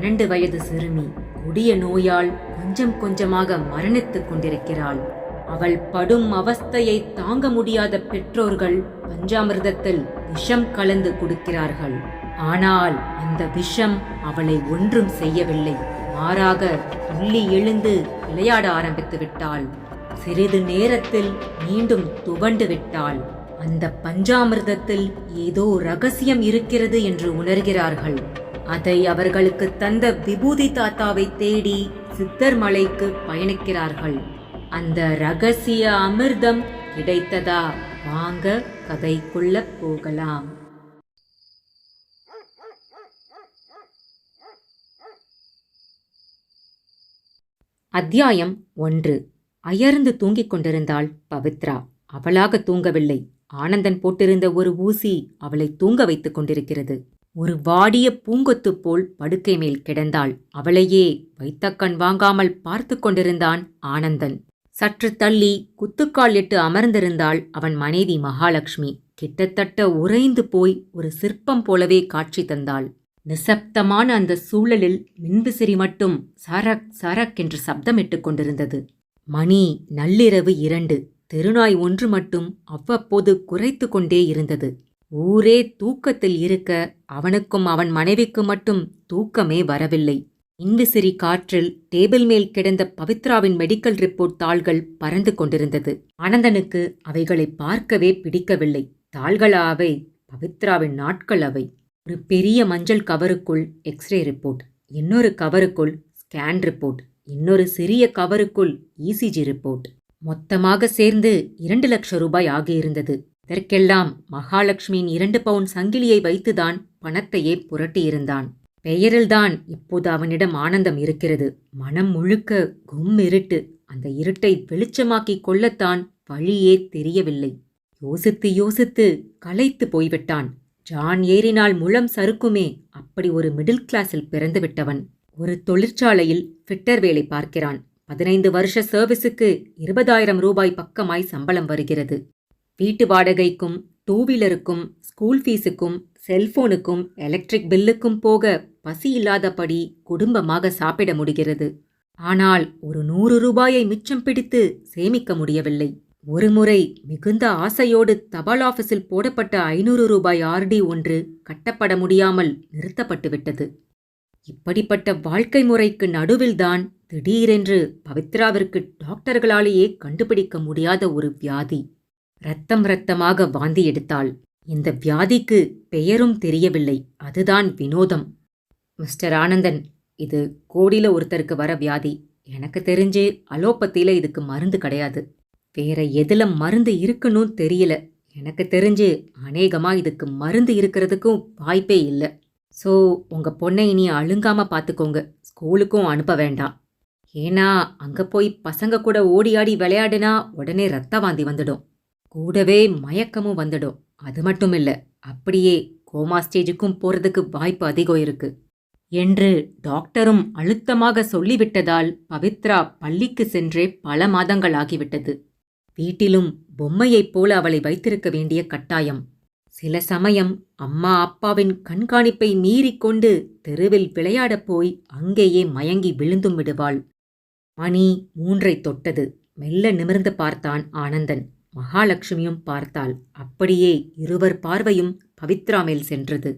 12 வயது சிறுமி கொடிய நோயால் கொஞ்சம் கொஞ்சமாக மரணித்துக் கொண்டிருக்கிறாள். அவள் படும் அவஸ்தையை தாங்க முடியாத பெற்றோர்கள் பஞ்சாமிர்தத்தில் விஷம் கலந்து கொடுக்கிறார்கள். ஆனால் அந்த விஷம் அவளை ஒன்றும் செய்யவில்லை. மாறாக துள்ளி எழுந்து விளையாட ஆரம்பித்து விட்டாள். சிறிது நேரத்தில் மீண்டும் துவண்டு விட்டாள். அந்த பஞ்சாமிர்தத்தில் ஏதோ ரகசியம் இருக்கிறது என்று உணர்கிறார்கள். அதை அவர்களுக்கு தந்த விபூதி தாத்தாவை தேடி சித்தர் மலைக்கு பயணிக்கிறார்கள். அந்த ரகசிய அமிர்தம் கிடைத்ததா? வாங்க கதைக்குள்ள போகலாம். அத்தியாயம் 1. அயர்ந்து தூங்கிக் கொண்டிருந்தாள் பவித்ரா. அவளாக தூங்கவில்லை. ஆனந்தன் போட்டிருந்த ஒரு ஊசி அவளை தூங்க வைத்துக் கொண்டிருக்கிறது. ஒரு வாடிய பூங்கொத்து போல் படுக்கை மேல் கிடந்தாள். அவளையே வைத்தக்கண் வாங்காமல் பார்த்து கொண்டிருந்தான் ஆனந்தன். சற்று தள்ளி குத்துக்கால் இட்டு அமர்ந்திருந்தாள் அவன் மனைவி மகாலட்சுமி. கிட்டத்தட்ட உறைந்து போய் ஒரு சிற்பம் போலவே காட்சி தந்தாள். நிசப்தமான அந்த சூழலில் மின்விசிறி மட்டும் சரக் சரக் என்று சப்தமிட்டுக் கொண்டிருந்தது. மணி நள்ளிரவு 2. தெருநாய் ஒன்று மட்டும் அவ்வப்போது குரைத்து கொண்டே இருந்தது. ஊரே தூக்கத்தில் இருக்க அவனுக்கும் அவன் மனைவிக்கு மட்டும் தூக்கமே வரவில்லை. மின்விசிறி காற்றில் டேபிள் மேல் கிடந்த பவித்ராவின் மெடிக்கல் ரிப்போர்ட் தாள்கள் பறந்து கொண்டிருந்தது. ஆனந்தனுக்கு அவைகளை பார்க்கவே பிடிக்கவில்லை. தாள்களா அவை? பவித்ராவின் நாட்கள் அவை. ஒரு பெரிய மஞ்சள் கவருக்குள் எக்ஸ்ரே ரிப்போர்ட், இன்னொரு கவருக்குள் ஸ்கேன் ரிப்போர்ட், இன்னொரு சிறிய கவருக்குள் இசிஜி ரிப்போர்ட். மொத்தமாக சேர்ந்து 2 லட்சம் ரூபாய் ஆகியிருந்தது. இதற்கெல்லாம் மகாலட்சுமியின் 2 பவுன் சங்கிலியை வைத்துதான் பணத்தையே புரட்டியிருந்தான். பெயரில்தான் இப்போது அவனிடம் ஆனந்தம் இருக்கிறது. மனம் முழுக்க இருட்டு. அந்த இருட்டை வெளிச்சமாக்கிக் கொள்ளத்தான் வழியே தெரியவில்லை. யோசித்து யோசித்து களைத்து போய்விட்டான். ஜான் ஏறினால் முழம் சறுக்குமே, அப்படி ஒரு மிடில் கிளாஸில் பிறந்து விட்டவன். ஒரு தொழிற்சாலையில் ஃபிட்டர் வேலை பார்க்கிறான். 15 வருஷ சர்வீஸுக்கு 20,000 ரூபாய் பக்கமாய் சம்பளம் வருகிறது. வீட்டு வாடகைக்கும், 2 வீலருக்கும், ஸ்கூல் ஃபீஸுக்கும், செல்போனுக்கும், எலக்ட்ரிக் பில்லுக்கும் போக பசி இல்லாதபடி குடும்பமாக சாப்பிட முடிகிறது. ஆனால் ஒரு 100 ரூபாயை மிச்சம் பிடித்து சேமிக்க முடியவில்லை. ஒருமுறை மிகுந்த ஆசையோடு தபால் ஆபீஸில் போடப்பட்ட 500 ரூபாய் ஆர்டி ஒன்று கட்டப்பட முடியாமல் நிறுத்தப்பட்டுவிட்டது. இப்படிப்பட்ட வாழ்க்கை முறைக்கு நடுவில்தான் திடீரென்று பவித்ராவிற்கு டாக்டர்களாலேயே கண்டுபிடிக்க முடியாத ஒரு வியாதி. இரத்தமாக வாந்தி எடுத்தாள். இந்த வியாதிக்கு பெயரும் தெரியவில்லை. அதுதான் வினோதம். மிஸ்டர் ஆனந்தன், இது கோடியில ஒருத்தருக்கு வர வியாதி. எனக்கு தெரிஞ்சு அலோபத்தியில இதுக்கு மருந்து கிடையாது. வேற எதுல மருந்து இருக்குன்னு தெரியல. எனக்கு தெரிஞ்சு அநேகமா இதுக்கு மருந்து இருக்கிறதுக்கும் வாய்ப்பே இல்லை. ஸோ உங்க பொண்ணை இனி அழுங்காம பார்த்துக்கோங்க. ஸ்கூலுக்கும் அனுப்ப வேண்டாம். ஏன்னா அங்க போய் பசங்க கூட ஓடி ஆடி விளையாடுனா உடனே ரத்த வாந்தி வந்துடும். கூடவே மயக்கமும் வந்துடும். அது மட்டும் இல்லை, அப்படியே கோமா ஸ்டேஜுக்கும் போறதுக்கு வாய்ப்பு அதிகம் இருக்கு என்று டாக்டரும் அழுத்தமாக சொல்லிவிட்டதால் பவித்ரா பள்ளிக்கு சென்றே பல மாதங்கள் ஆகிவிட்டது. வீட்டிலும் பொம்மையைப் போல அவளை வைத்திருக்க வேண்டிய கட்டாயம். சில சமயம் அம்மா அப்பாவின் கண்காணிப்பை மீறிக்கொண்டு தெருவில் விளையாடப் போய் அங்கேயே மயங்கி விழுந்தும் விடுவாள். மணி 3 தொட்டது. மெல்ல நிமிர்ந்து பார்த்தான் ஆனந்தன். மகாலட்சுமியும் பார்த்தாள். அப்படியே இருவர் பார்வையும் பவித்ரா மேல் சென்றது.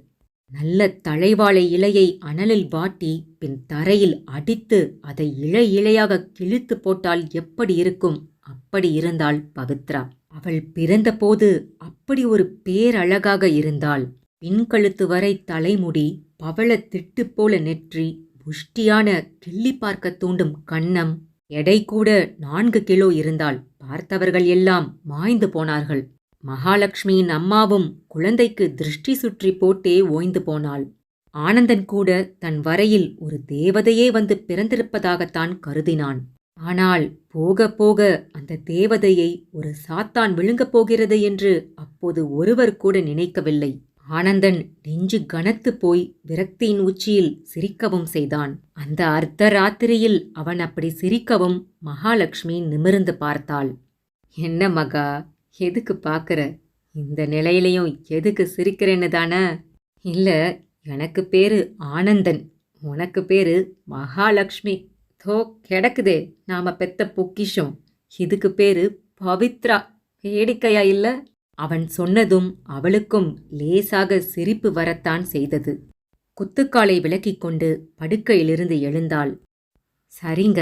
நல்ல தழைவாழை இலையை அனலில் வாட்டி பின் தரையில் அடித்து அதை இழை இழையாக கிழித்து போட்டால் எப்படி இருக்கும்? அப்படி இருந்தாள் பவித்ரா. அவள் பிறந்தபோது அப்படி ஒரு பேரழகாக இருந்தாள். பின்கழுத்து வரை தலைமுடி, பவள திட்டு போல நெற்றி, புஷ்டியான கிள்ளி பார்க்க தூண்டும் கன்னம். எடை கூட 4 கிலோ இருந்தாள். பார்த்தவர்கள் எல்லாம் மாய்ந்து போனார்கள். மகாலட்சுமியின் அம்மாவும் குழந்தைக்கு திருஷ்டி சுற்றி போட்டே ஓய்ந்து போனாள். ஆனந்தன் கூட தன் வரையில் ஒரு தேவதையே வந்து பிறந்திருப்பதாகத்தான் கருதினான். ஆனால் போக போக அந்த தேவதையை ஒரு சாத்தான் விழுங்கப் போகிறது என்று அப்போது ஒருவர் கூட நினைக்கவில்லை. ஆனந்தன் நெஞ்சு கனத்து போய் விரக்தியின் உச்சியில் சிரிக்கவும் செய்தான். அந்த அர்த்த ராத்திரியில் அவன் அப்படி சிரிக்கவும் மகாலட்சுமி நிமிர்ந்து பார்த்தாள். என்ன மகா, எதுக்கு பார்க்கற? இந்த நிலையிலையும் எதுக்கு சிரிக்கிறேன்னு தானே? இல்ல, எனக்கு பேரு ஆனந்தன். உனக்கு பேரு மகாலட்சுமி. தோ கிடக்குதே நாம பெத்த பொக்கிஷம். இதுக்கு பேரு பவித்ரா. வேடிக்கையா இல்ல? அவன் சொன்னதும் அவளுக்கும் லேசாக சிரிப்பு வரத்தான் செய்தது. குத்துக்காலை விலக்கிக் கொண்டு படுக்கையிலிருந்து எழுந்தாள். சரிங்க,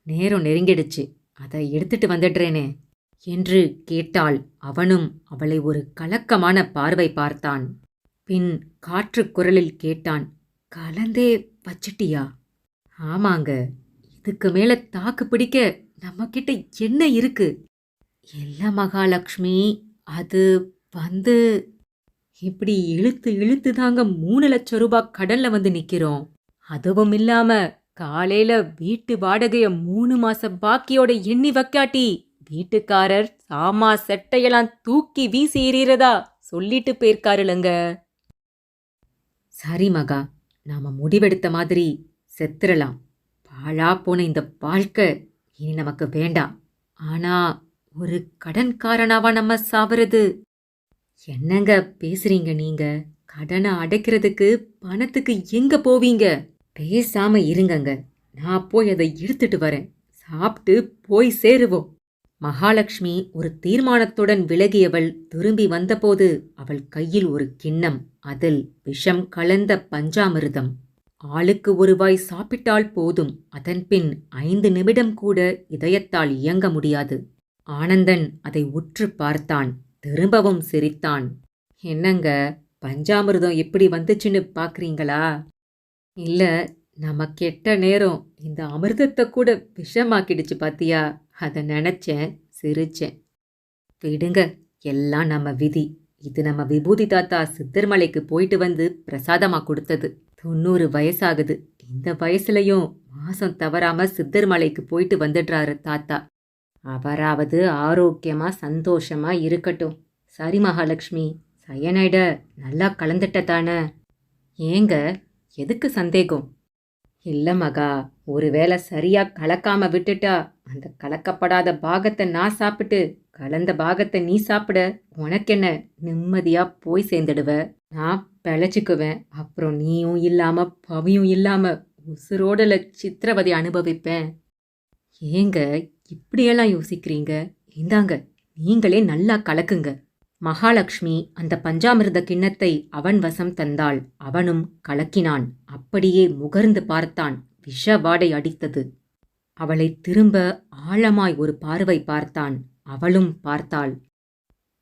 நேரம் நெருங்கிடுச்சு, அதை எடுத்துட்டு வந்துடுறேனே என்று கேட்டாள். அவனும் அவளை ஒரு கலக்கமான பார்வை பார்த்தான். பின் காற்று குரலில் கேட்டான், கலந்தே வச்சிட்டியா? ஆமாங்க, இதுக்கு மேல தாக்கு பிடிக்க நம்ம கிட்ட என்ன இருக்கு? இல்ல மகாலட்சுமி, அது வந்து இப்படி இழுத்து இழுத்து தாங்க 3,00,000 கடன்ல வந்து நிக்கிறோம். அதுவும் இல்லாம காலையில வீட்டு வாடகைய 3 மாச பாக்கியோட எண்ணி வைக்காட்டி வீட்டுக்காரர் சாமா செட்டையெல்லாம் தூக்கி வீசி எறியறதா சொல்லிட்டு போயிருக்காருலங்க. சரி மகா, நாம முடிவெடுத்த மாதிரி செத்துறலாம். பாழா போன இந்த வாழ்க்கை இனி நமக்கு வேண்டாம். ஆனா ஒரு கடன்காரனாவா நம்ம சாவறது? என்னங்க பேசுறீங்க நீங்க? கடனை அடைக்கிறதுக்கு பணத்துக்கு எங்க போவீங்க? பேசாம இருங்கங்க, நான் போய் அதை எடுத்துட்டு வரேன். சாப்பிட்டு போய் சேருவோம். மகாலட்சுமி ஒரு தீர்மானத்துடன் விலகியவள் திரும்பி வந்தபோது அவள் கையில் ஒரு கிண்ணம், அதில் விஷம் கலந்த பஞ்சாமிர்தம். ஆளுக்கு ஒரு வாய் சாப்பிட்டால் போதும். அதன்பின் 5 நிமிடம் கூட இதயத்தால் இயங்க முடியாது. ஆனந்தன் அதை உற்று பார்த்தான். திரும்பவும் சிரித்தான். என்னங்க, பஞ்சாமிர்தம் எப்படி வந்துச்சுன்னு பாக்குறீங்களா? இல்ல, நம்ம கெட்ட நேரம் இந்த அமிர்தத்தை கூட விஷமாக்கிடுச்சு பாத்தியா? அதை நினைச்சேன், சிரிச்சேன். விடுங்க, எல்லாம் நம்ம விதி. இது நம்ம விபூதி தாத்தா சித்தர்மலைக்கு போயிட்டு வந்து பிரசாதமா கொடுத்தது. 90 வயசாகுது. இந்த வயசுலயும் மாசம் தவறாம சித்தர்மலைக்கு போயிட்டு வந்துடுறாரு தாத்தா. அவராவது ஆரோக்கியமா சந்தோஷமா இருக்கட்டும். சரி மகாலட்சுமி, சயனைட நல்லா கலந்துட்டதானே? ஏங்க, எதுக்கு சந்தேகம்? இல்ல மகா, ஒருவேளை சரியா கலக்காம விட்டுட்டா அந்த கலக்கப்படாத பாகத்தை நான் சாப்பிட்டு கலந்த பாகத்தை நீ சாப்பிட உனக்கென்ன, நிம்மதியா போய் சேர்ந்துடுவ. நான் பிழைச்சிக்குவேன். அப்புறம் நீயும் இல்லாம பவியும் இல்லாம உசுரோடல சித்திரவதை அனுபவிப்பேன். ஏங்க இப்படியெல்லாம் யோசிக்கிறீங்க? இந்தாங்க, நீங்களே நல்லா கலக்குங்க. மகாலட்சுமி அந்த பஞ்சாமிர்த கிண்ணத்தை அவன் வசம் தந்தாள். அவனும் கலக்கினான். அப்படியே முகர்ந்து பார்த்தான். விஷ வாடை அடித்தது. அவளை திரும்ப ஆழமாய் ஒரு பார்வை பார்த்தான். அவளும் பார்த்தாள்.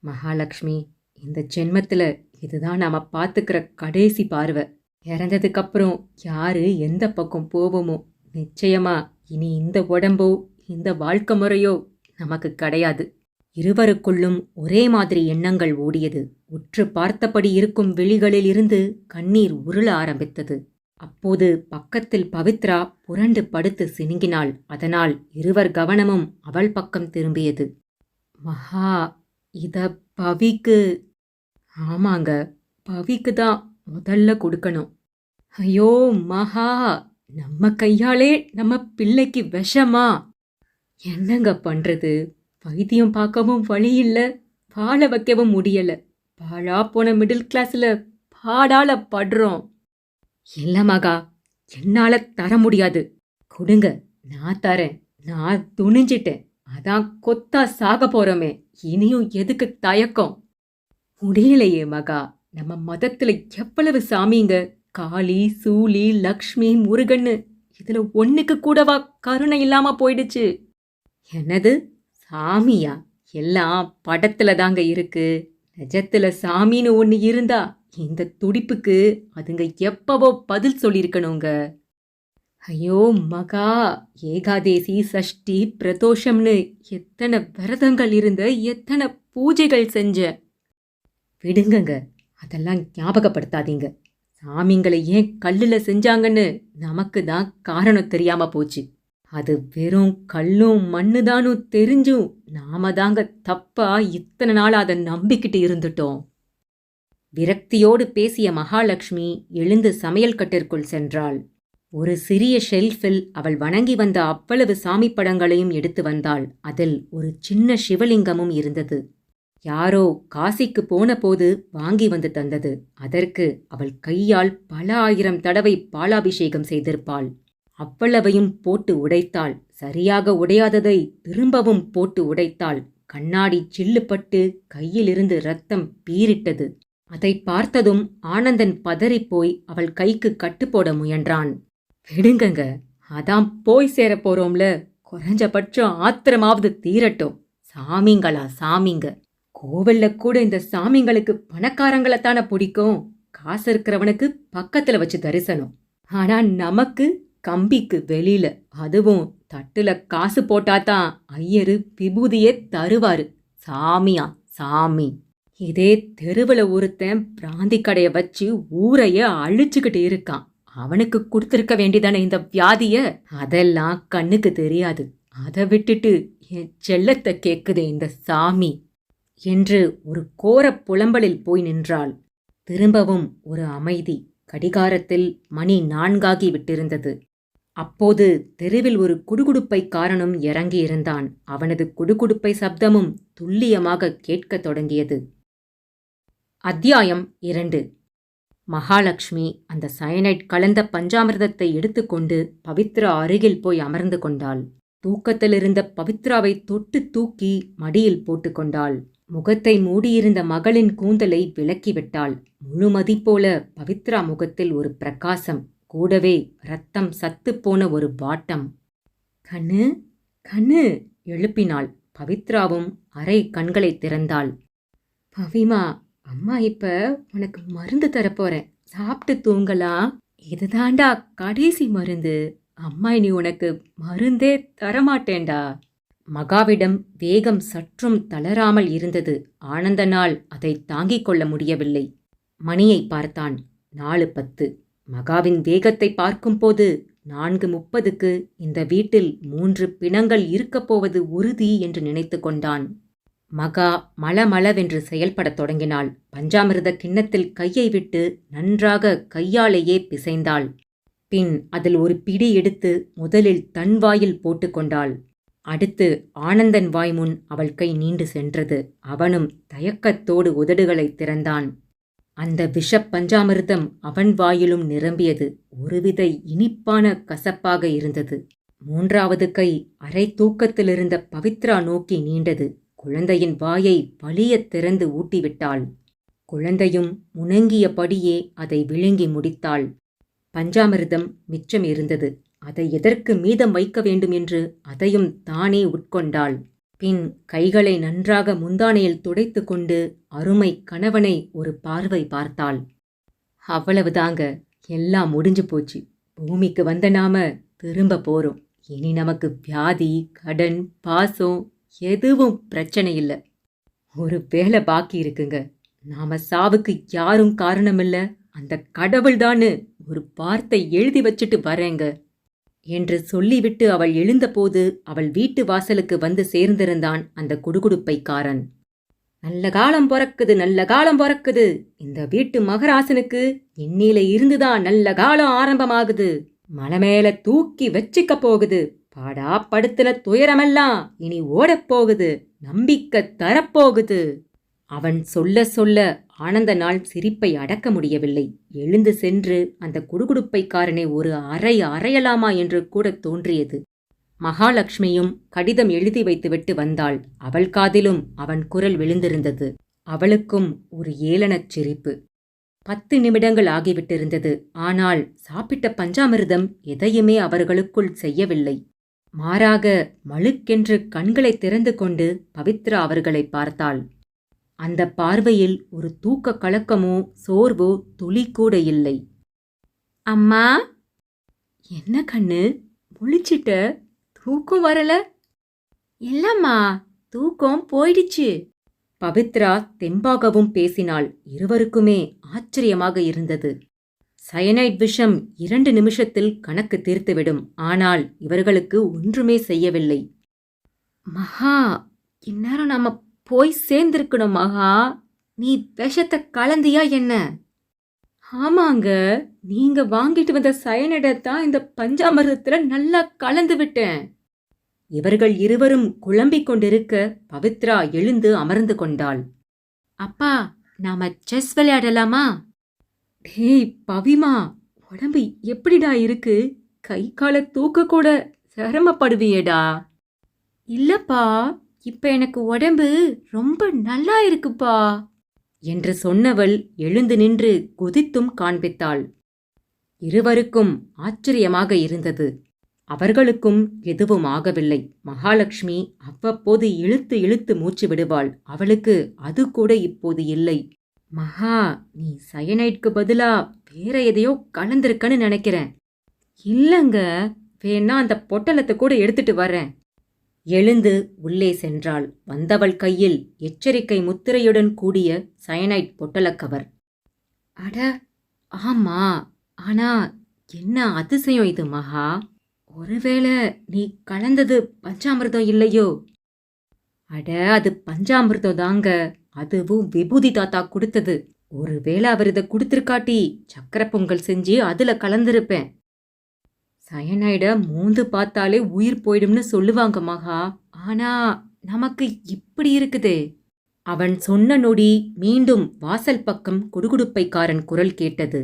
மகாலட்சுமி, இந்த ஜென்மத்துல இதுதான் நாம பார்த்துக்கிற கடைசி பார்வை. இறந்ததுக்கப்புறம் யாரு எந்த பக்கம் போவோமோ, நிச்சயமா இனி இந்த உடம்போ இந்த வாழ்க்கை முறையோ நமக்கு கிடையாது. இருவருக்குள்ளும் ஒரே மாதிரி எண்ணங்கள் ஓடியது. உற்று பார்த்தபடி இருக்கும் விழிகளில் இருந்து கண்ணீர் உருள ஆரம்பித்தது. அப்போது பக்கத்தில் பவித்ரா புரண்டு படுத்து சினுங்கினாள். அதனால் இருவர் கவனமும் அவள் பக்கம் திரும்பியது. மகா, இத பவிக்கு? ஆமாங்க, பவிக்கு தான் முதல்ல கொடுக்கணும். ஐயோ மகா, நம்ம கையாலே நம்ம பிள்ளைக்கு விஷமா? என்னங்க பண்றது? வைத்தியம் பார்க்கவும் வழி இல்ல, வாழ வைக்கவும் முடியல. பாழா போன மிடில் கிளாஸ்ல பாடால படுறோம். இல்ல மகா, என்னால தர முடியாது. கொடுங்க, நான் தரேன். நான் துணிஞ்சிட்டேன். அதான் கொத்தா சாக போறோமே, இனியும் எதுக்கு தயக்கம்? முடியலையே மகா, நம்ம மதத்துல எவ்வளவு சாமிங்க, காளி, சூலி, லக்ஷ்மி, முருகன்னு. இதுல ஒண்ணுக்கு கூடவா கருணை இல்லாம போயிடுச்சு? என்னது சாமியா? எல்லாம் படத்துல தாங்க இருக்கு. நிஜத்துல சாமின்னு ஒண்ணு இருந்தா இந்த துடிப்புக்கு அதுங்க எப்பவோ பதில் சொல்லியிருக்கணுங்க. ஐயோ மகா, ஏகாதேசி, சஷ்டி, பிரதோஷம்னு எத்தனை விரதங்கள் இருந்த, எத்தனை பூஜைகள் செஞ்ச. விடுங்கங்க, அதெல்லாம் ஞாபகப்படுத்தாதீங்க. சாமிங்களை ஏன் கல்லுல செஞ்சாங்கன்னு நமக்கு தான் காரணம் தெரியாம போச்சு. அது வெறும் கல்லும் மண்ணுதானும் தெரிஞ்சும் நாம தாங்க தப்பா இத்தனை நாள் அதை நம்பிக்கிட்டு இருந்துட்டோம். விரக்தியோடு பேசிய மகாலட்சுமி எழுந்து சமையல் கட்டிற்குள் சென்றாள். ஒரு சிறிய ஷெல்ஃபில் அவள் வணங்கி வந்த அவ்வளவு சாமி படங்களையும் எடுத்து வந்தாள். அதில் ஒரு சின்ன சிவலிங்கமும் இருந்தது. யாரோ காசிக்கு போன போது வாங்கி வந்து தந்தது. அதற்கு அவள் கையால் பல 1000 தடவை பாலாபிஷேகம் செய்திருப்பாள். அவ்வளவையும் போட்டு உடைத்தாள். சரியாக உடையாததை திரும்பவும் போட்டு உடைத்தாள். கண்ணாடி சில்லுப்பட்டு கையிலிருந்து இரத்தம் பீரிட்டது. அதை பார்த்ததும் ஆனந்தன் பதறிப்போய் அவள் கைக்கு கட்டுப்போட முயன்றான். விடுங்கங்க, அதான் போய் சேரப் போறோம்ல, குறைஞ்சபட்சம் ஆத்திரமாவது தீரட்டும். சாமிங்களா சாமிங்க, கோவில்ல கூட இந்த சாமிங்களுக்கு பணக்காரங்களத்தான பிடிக்கும். காசு இருக்கிறவனுக்கு பக்கத்துல வச்சு தரிசனம். ஆனா நமக்கு கம்பிக்கு வெளியில, அதுவும் தட்டுல காசு போட்டாதான் ஐயரு விபூதியே தருவாரு. சாமியா சாமி. இதே தெருவுல ஒருத்தன் பிராந்தி கடைய வச்சு ஊரைய அழிச்சுக்கிட்டு இருக்கான். அவனுக்கு கொடுத்திருக்க வேண்டிதானே இந்த வியாதிய. அதெல்லாம் கண்ணுக்கு தெரியாது. அதை விட்டுட்டு என் செல்லத்தை கேக்குதே இந்த சாமி என்று ஒரு கோர புலம்பலில் போய் நின்றாள். திரும்பவும் ஒரு அமைதி. கடிகாரத்தில் மணி 4 விட்டிருந்தது. அப்போது தெருவில் ஒரு குடுகுடுப்பைக்காரனும் இறங்கியிருந்தான். அவனது குடுகுடுப்பை சப்தமும் துல்லியமாக கேட்கத் தொடங்கியது. அத்தியாயம் 2. மகாலட்சுமி அந்த சயனைட் கலந்த பஞ்சாமிர்தத்தை எடுத்துக்கொண்டு பவித்ரா அருகில் போய் அமர்ந்து கொண்டாள். தூக்கத்திலிருந்த பவித்ராவை தொட்டு தூக்கி மடியில் போட்டுக்கொண்டாள். முகத்தை மூடியிருந்த மகளின் கூந்தலை விலக்கிவிட்டாள். முழுமதி போல பவித்ரா முகத்தில் ஒரு பிரகாசம், கூடவே ரத்தம் சத்துப்போன ஒரு வாட்டம். கண்ணு கண்ணு எழுப்பினாள். பவித்ராவும் அரை கண்களை திறந்தாள். பவிமா, அம்மா இப்ப உனக்கு மருந்து தரப்போறேன், சாப்பிட்டு தூங்கலாம். இதுதாண்டா கடைசி மருந்து. அம்மா இனி உனக்கு மருந்தே தரமாட்டேன்டா. மகாவிடம் வேகம் சற்றும் தளராமல் இருந்தது. ஆனந்தனால் அதை தாங்கிக் கொள்ள முடியவில்லை. மணியை பார்த்தான். 4:10. மகாவின் வேகத்தை பார்க்கும்போது 4:30க்கு இந்த வீட்டில் 3 பிணங்கள் இருக்கப் போவது உறுதி என்று நினைத்து கொண்டான். மகா மளமளவென்று செயல்படத் தொடங்கினாள். பஞ்சாமிர்த கிண்ணத்தில் கையை விட்டு நன்றாக கையாலேயே பிசைந்தாள். பின் அதில் ஒரு பிடி எடுத்து முதலில் தன் வாயில் போட்டுக்கொண்டாள். அடுத்து ஆனந்தன் வாய் முன் அவள் கை நீண்டு சென்றது. அவனும் தயக்கத்தோடு உதடுகளை திறந்தான். அந்த விஷப் பஞ்சாமிர்தம் அவன் வாயிலும் நிரம்பியது. ஒருவித இனிப்பான கசப்பாக இருந்தது. 3வது கை அரை தூக்கத்திலிருந்த பவித்ரா நோக்கி நீண்டது. குழந்தையின் வாயை வலியத் திறந்து ஊட்டிவிட்டாள். குழந்தையும் முணங்கியபடியே அதை விழுங்கி முடித்தாள். பஞ்சாமிர்தம் மிச்சம் இருந்தது. அதை எதற்கு மீதம் வைக்க வேண்டும் என்று அதையும் தானே உட்கொண்டாள். பின் கைகளை நன்றாக முந்தானையில் துடைத்து கொண்டு அருமை கணவனை ஒரு பார்வை பார்த்தாள். அவ்வளவுதாங்க, எல்லாம் முடிஞ்சு போச்சு. பூமிக்கு வந்த நாம திரும்ப போறோம். இனி நமக்கு வியாதி, கடன், பாசம் எதுவும் பிரச்சனை இல்லை. ஒரு வேலை பாக்கி இருக்குங்க. நாம சாவுக்கு யாரும் காரணமில்ல, அந்த கடவுள்தான்னு ஒரு வார்த்தை எழுதி வச்சுட்டு வரேங்க என்று சொல்லிவிட்டு அவள் எழுந்தபோது அவள் வீட்டு வாசலுக்கு வந்து சேர்ந்திருந்தான் அந்த குடுகுடுப்பைக்காரன். நல்ல காலம் பொறக்குது, நல்ல காலம் பொறக்குது. இந்த வீட்டு மகராசனுக்கு இன்னில இருந்துதான் நல்ல காலம் ஆரம்பமாகுது. மலை மேல தூக்கி வச்சுக்க போகுது. பாடா படுத்துல துயரமெல்லாம் இனி ஓடப்போகுது. நம்பிக்கை தரப்போகுது. அவன் சொல்ல சொல்ல ஆனந்தனால் சிரிப்பை அடக்க முடியவில்லை. எழுந்து சென்று அந்த குடுகுடுப்பைக்காரனை ஒரு அறை அறையலாமா என்று கூட தோன்றியது. மகாலட்சுமியும் கடிதம் எழுதி வைத்துவிட்டு வந்தாள். அவள் காதிலும் அவன் குரல் விழுந்திருந்தது. அவளுக்கும் ஒரு ஏளனச் சிரிப்பு. 10 நிமிடங்கள் ஆகிவிட்டிருந்தது. ஆனால் சாப்பிட்ட பஞ்சாமிர்தம் எதையுமே அவர்களுக்குள் செய்யவில்லை. மாறாக மழுக்கென்று கண்களை திறந்து கொண்டு பவித்ரா அவர்களை பார்த்தாள். அந்த பார்வையில் ஒரு தூக்க கலக்கமோ சோர்வோ துளி கூட இல்லை. அம்மா, என்ன கண்ணு முழிச்சிட்ட? தூக்கம் வரல? இல்லம்மா, தூக்கம் போயிடுச்சு. பவித்ரா தெம்பாகவும் பேசினாள். இருவருக்குமே ஆச்சரியமாக இருந்தது. சயனைட் விஷம் 2 நிமிஷத்தில் கணக்கு தீர்த்துவிடும். ஆனால் இவர்களுக்கு ஒன்றுமே செய்யவில்லை. மகா, இந்நேரம் நாம போய் சேர்ந்திருக்கணும். மகா, நீ விஷத்தை கலந்தியா என்ன? ஆமாங்க, நீங்க வாங்கிட்டு வந்த சயனைடத்தான் இந்த பஞ்சாமிர்தத்துல நல்லா கலந்து விட்டேன். இவர்கள் இருவரும் குழம்பிக் கொண்டிருக்க பவித்ரா எழுந்து அமர்ந்து கொண்டாள். அப்பா, நாம செஸ் விளையாடலாமா? டேய் பவிமா, உடம்பு எப்படிடா இருக்கு? கை காலை தூக்க கூட சிரமப்படுவியேடா. இல்லப்பா, இப்ப எனக்கு உடம்பு ரொம்ப நல்லா இருக்குப்பா என்று சொன்னவள் எழுந்து நின்று குதித்தும் காண்பித்தாள். இருவருக்கும் ஆச்சரியமாக இருந்தது. அவர்களுக்கும் எதுவும் ஆகவில்லை. மகாலட்சுமி அவ்வப்போது இழுத்து இழுத்து மூச்சு விடுவாள். அவளுக்கு அது கூட இப்போது இல்லை. மகா, நீ சயனைட்க்கு பதிலா வேற எதையோ கலந்திருக்கன்னு நினைக்கிறேன். இல்லங்க, வேணா அந்த பொட்டலத்தை கூட எடுத்துட்டு வரேன். எழுந்து உள்ளே சென்றாள். வந்தவள் கையில் எச்சரிக்கை முத்திரையுடன் கூடிய சயனைட் பொட்டலக் கவர். அட ஆமா, ஆனா என்ன அதிசயம் இது மகா? ஒருவேளை நீ கலந்தது பஞ்சாமிர்தம் இல்லையோ? அட, அது பஞ்சாமிர்தம் தாங்க. அதுவும் விபூதி தாத்தா கொடுத்தது. ஒருவேளை அவர் இதை கொடுத்துருக்காட்டி சக்கரை பொங்கல் செஞ்சு அதுல கலந்திருப்பேன். சயனைட மூந்து பார்த்தாலே உயிர் போயிடும்னு சொல்லுவாங்க மகா. ஆனா நமக்கு இப்படி இருக்குதே. அவன் சொன்ன நொடி மீண்டும் வாசல் பக்கம் குடுகுடுப்பைக்காரன் குரல் கேட்டது.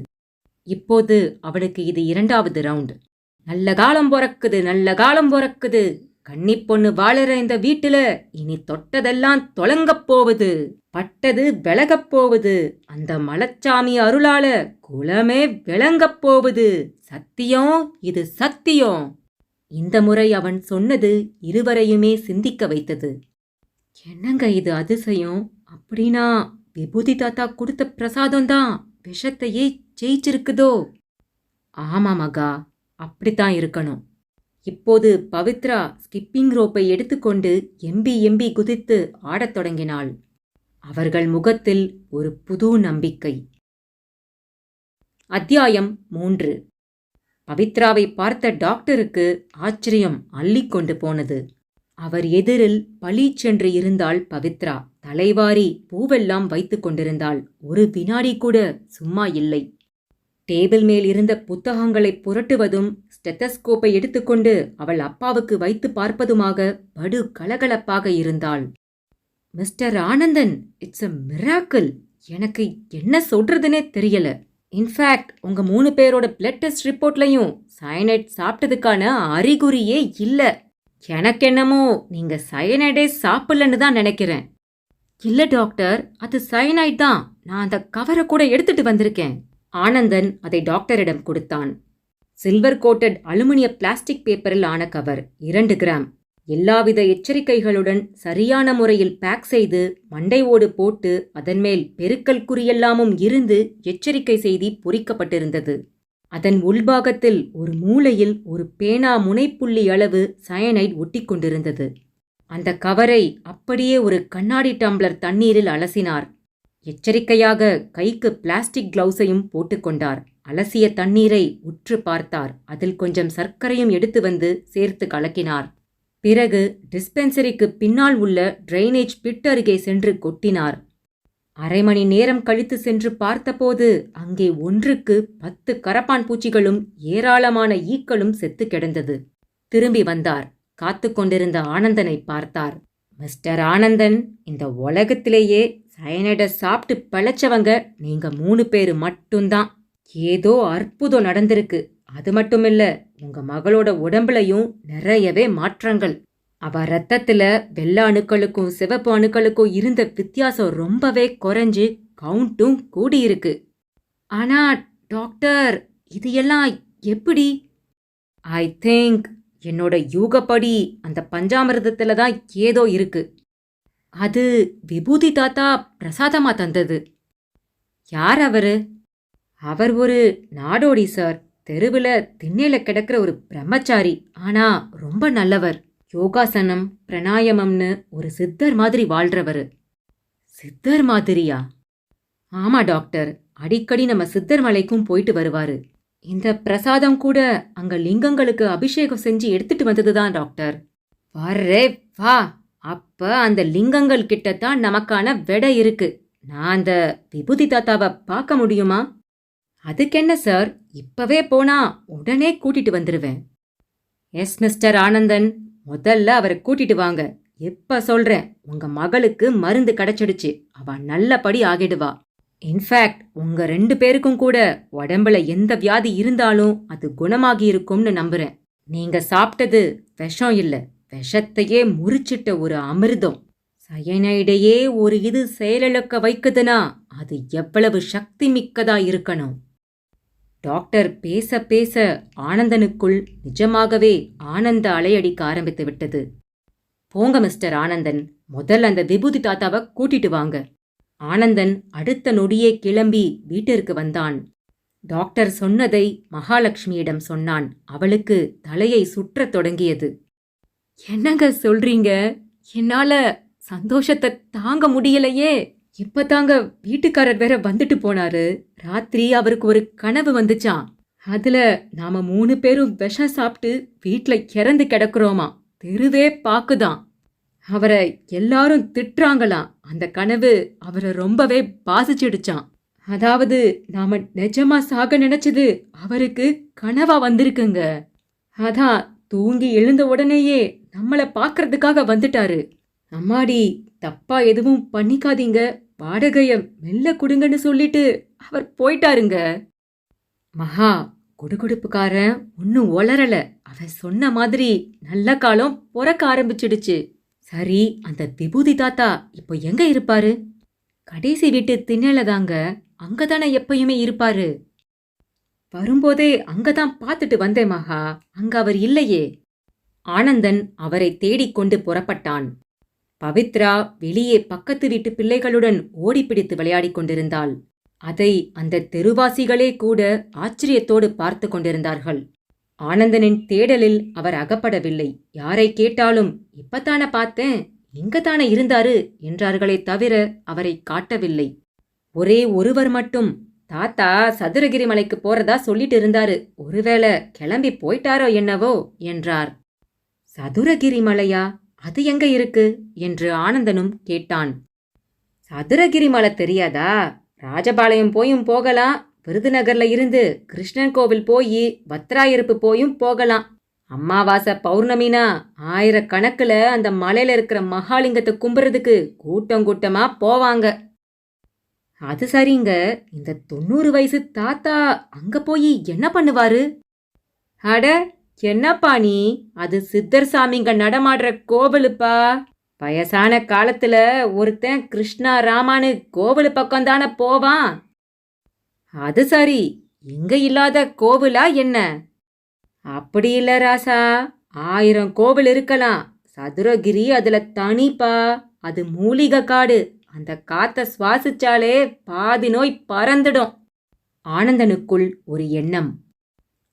இப்போது அவளுக்கு இது 2வது ரவுண்ட். நல்ல காலம் பொறக்குது, நல்ல காலம் பொறக்குது. கன்னி பொண்ணு வாழற இந்த வீட்டுல இனி தொட்டதெல்லாம் தொலங்கப் போகுது, பட்டது விலகப் போகுது. அந்த மலச்சாமி அருளால குலமே விளங்கப் போகுது. சத்தியம், இது சத்தியம். இந்த முறை அவன் சொன்னது இருவரையுமே சிந்திக்க வைத்தது. என்னங்க இது அதிசயம்? அப்படின்னா விபூதி தாத்தா கொடுத்த பிரசாதம்தான் விஷத்தையே ஜெயிச்சிருக்குதோ? ஆமா மகா, அப்படித்தான் இருக்கணும். இப்போது பவித்ரா ஸ்கிப்பிங் ரோப்பை எடுத்துக்கொண்டு எம்பி குதித்து ஆடத் தொடங்கினாள். அவர்கள் முகத்தில் ஒரு புது நம்பிக்கை. அத்தியாயம் 3. பவித்ராவை பார்த்த டாக்டருக்கு ஆச்சரியம் அள்ளிக்கொண்டு போனது. அவர் எதிரில் பளீச்சென்று இருந்தாள் பவித்ரா. தலைவாரி பூவெல்லாம் வைத்து கொண்டிருந்தாள். ஒரு வினாடி கூட சும்மா இல்லை. டேபிள் மேல் இருந்த புத்தகங்களை புரட்டுவதும் ஸ்டெத்தஸ்கோப்பை எடுத்துக்கொண்டு அவள் அப்பாவுக்கு வைத்து பார்ப்பதுமாக படு கலகலப்பாக இருந்தாள். Mister Anandan, it's a miracle. எனக்கு என்ன சொல்றதுனே தெரியல. இன்ஃபேக்ட் உங்க 3 பேரோட பிளட் டெஸ்ட் ரிப்போர்ட்லையும் சயனைட் சாப்பிட்டதுக்கான அறிகுறியே இல்ல. எனக்கென்னமோ நீங்க சயனைடே சாப்பிடலன்னு தான் நினைக்கிறேன். இல்ல டாக்டர், அது சயனைட் தான். நான் அந்த கவரை கூட எடுத்துட்டு வந்திருக்கேன். ஆனந்தன் அதை டாக்டரிடம் கொடுத்தான். சில்வர் கோட்டட் அலுமினிய பிளாஸ்டிக் பேப்பரில் ஆன கவர், 2 கிராம். எல்லாவித எச்சரிக்கைகளுடன் சரியான முறையில் பேக் செய்து மண்டை ஓடு போட்டு அதன் மேல் பெருக்கல் குறியெல்லாமும் இருந்து எச்சரிக்கை செய்தி பொறிக்கப்பட்டிருந்தது. அதன் உள்பாகத்தில் ஒரு மூலையில் ஒரு பேனா முனைப்புள்ளி அளவு சயனைட் ஒட்டிக்கொண்டிருந்தது. அந்த கவரை அப்படியே ஒரு கண்ணாடி டம்ளர் தண்ணீரில் அலசினார். எச்சரிக்கையாக கைக்கு பிளாஸ்டிக் கிளவுஸையும் போட்டுக்கொண்டார். அலசிய தண்ணீரை உற்று பார்த்தார். அதில் கொஞ்சம் சர்க்கரையும் எடுத்து வந்து சேர்த்து கலக்கினார். பிறகு டிஸ்பென்சரிக்கு பின்னால் உள்ள டிரைனேஜ் பிட் அருகே சென்று கொட்டினார். அரை மணி நேரம் கழித்து சென்று பார்த்தபோது அங்கே 1க்கு 10 கரப்பான் பூச்சிகளும் ஏராளமான ஈக்களும் செத்து கிடந்தது. திரும்பி வந்தார். காத்து கொண்டிருந்த ஆனந்தனை பார்த்தார். மிஸ்டர் ஆனந்தன், இந்த உலகத்திலேயே சயனைட சாப்பிட்டு பிழைச்சவங்க நீங்க 3 பேரு மட்டும்தான். ஏதோ அற்புதம் நடந்திருக்கு. அது மட்டுமில்ல, உங்க மகளோட உடம்புலையும் நிறையவே மாற்றங்கள். அவ ரத்தத்துல வெள்ளை அணுக்களுக்கும் சிவப்பு அணுக்களுக்கும் இருந்த வித்தியாசம் ரொம்பவே குறைஞ்சு கவுண்ட்டும் கூடியிருக்கு. ஆனா டாக்டர், இது எல்லாம் எப்படி? ஐ திங்க் என்னோட யூகப்படி அந்த பஞ்சாமிர்தத்துல தான் ஏதோ இருக்கு. அது விபூதி தாத்தா பிரசாதமா தந்தது. யார் அவரு? அவர் ஒரு நாடோடி சார். தெருவில் திண்ணையில கிடக்கிற ஒரு பிரம்மச்சாரி. ஆனா ரொம்ப நல்லவர். யோகாசனம் பிராணாயாமம்னு ஒரு சித்தர் மாதிரி வாழ்றவரு. சித்தர் மாதிரியா? ஆமா டாக்டர், அடிக்கடி நம்ம சித்தர் மலைக்கும் போயிட்டு வருவாரு. இந்த பிரசாதம் கூட அங்க லிங்கங்களுக்கு அபிஷேகம் செஞ்சு எடுத்துட்டு வந்ததுதான் டாக்டர். வரே வா, அப்ப அந்த லிங்கங்கள் கிட்டத்தான் நமக்கான விடை இருக்கு. நான் அந்த விபூதி தாத்தாவை பார்க்க முடியுமா? அதுக்கென்ன சார், இப்பவே போனா உடனே கூட்டிட்டு வந்துருவேன். எஸ் மிஸ்டர் ஆனந்தன், முதல்ல அவரை கூட்டிட்டு வாங்க. எப்ப சொல்றேன், உங்க மகளுக்கு மருந்து கிடைச்சிடுச்சு. அவ நல்லபடி ஆகிடுவா. இன்ஃபேக்ட் உங்க 2 பேருக்கும் கூட உடம்புல எந்த வியாதி இருந்தாலும் அது குணமாகி இருக்கும்னு நம்புறேன். நீங்க சாப்பிட்டது விஷம் இல்ல, விஷத்தையே முறிச்சிட்ட ஒரு அமிர்தம். சயனைடையே ஒரு இது செயலிழக்க வைக்குதுன்னா அது எவ்வளவு சக்தி மிக்கதா இருக்கணும். டாக்டர் பேச பேச ஆனந்தனுக்குள் நிஜமாகவே ஆனந்த அலையடிக்க ஆரம்பித்து விட்டது. போங்க மிஸ்டர் ஆனந்தன், முதல்ல அந்த விபூதி தாத்தாவை கூட்டிட்டு வாங்க. ஆனந்தன் அடுத்த நொடியே கிளம்பி வீட்டிற்கு வந்தான். டாக்டர் சொன்னதை மகாலட்சுமியிடம் சொன்னான். அவளுக்கு தலையை சுற்றத் தொடங்கியது. என்னங்க சொல்றீங்க? என்னால சந்தோஷத்தை தாங்க முடியலையே. இப்பதாங்க வீட்டுக்காரர் வேற வந்துட்டு போனாரு. ராத்திரி அவருக்கு ஒரு கனவு வந்துச்சாம். அதுல நாம 3 பேரும் விஷம் சாப்பிட்டு வீட்ல இறந்து கிடக்குறோமா. தெருவே பாக்குதான். அவரை எல்லாரும் திட்டுறாங்களாம். அந்த கனவு அவரை ரொம்பவே பாதிச்சிடுச்சான். அதாவது நாம நிஜமா சாக நினைச்சது அவருக்கு கனவா வந்திருக்குங்க. அதான் தூங்கி எழுந்த உடனேயே நம்மள பாக்குறதுக்காக வந்துட்டாரு. அம்மாடி, தப்பா எதுவும் பண்ணிக்காதீங்க, வாடகைய மெல்ல குடுங்கன்னு சொல்லிட்டு அவர் போயிட்டாருங்க. மகா, குடுகுடுப்புக்காரன் ஒன்னும் ஒளரல. அவன் சொன்ன மாதிரி நல்ல காலம் பொறக்க ஆரம்பிச்சிடுச்சு. சரி, அந்த விபூதி தாத்தா இப்போ எங்க இருப்பாரு? கடைசி வீட்டு திண்ணலதாங்க. அங்கதானே எப்பயுமே இருப்பாரு. வரும்போதே அங்கதான் பார்த்துட்டு வந்தேன் மகா. அங்க அவர் இல்லையே. ஆனந்தன் அவரை தேடிக்கொண்டு புறப்பட்டான். பவித்ரா வெளியே பக்கத்து வீட்டு பிள்ளைகளுடன் ஓடிப்பிடித்து விளையாடிக் கொண்டிருந்தாள். அதை அந்த தெருவாசிகளே கூட ஆச்சரியத்தோடு பார்த்து கொண்டிருந்தார்கள். ஆனந்தனின் தேடலில் அவர் அகப்படவில்லை. யாரை கேட்டாலும் இப்பத்தானே பார்த்தேன், இங்கத்தானே இருந்தாரு என்றார்களே தவிர அவரை காட்டவில்லை. ஒரே ஒருவர் மட்டும், தாத்தா சதுரகிரி மலைக்கு போறதா சொல்லிட்டு இருந்தாரு, ஒருவேளை கிளம்பி போயிட்டாரோ என்னவோ என்றார். சதுரகிரி மலையா? அது எங்க இருக்கு என்று ஆனந்தனும் கேட்டான். சதுரகிரி மலை தெரியாதா? ராஜபாளையம் போயும் போகலாம், விருதுநகர்ல இருந்து கிருஷ்ணன் கோவில் போய் பத்ராயிருப்பு போயும் போகலாம். அம்மாவாசை பௌர்ணமினா 1000 கணக்குல அந்த மலையில இருக்கிற மகாலிங்கத்தை கும்புறதுக்கு கூட்டம் கூட்டமா போவாங்க. அது சரிங்க, இந்த 90 வயசு தாத்தா அங்க போய் என்ன பண்ணுவாரு? அட என்னப்பா நீ, அது சித்தர் சாமிங்க நடமாடுற கோவிலுப்பா. வயசான காலத்துல ஒருத்தன் கிருஷ்ணா ராமானு கோவிலு பக்கம்தானே போவான். அது சரி, இங்க இல்லாத கோவிலா என்ன? அப்படி இல்ல ராசா, 1000 கோவில் இருக்கலாம், சதுரகிரி அதுல தனிப்பா. அது மூலிகை காடு. அந்த காத்த சுவாசிச்சாலே பாதி நோய் பறந்துடும். ஆனந்தனுக்குள் ஒரு எண்ணம்.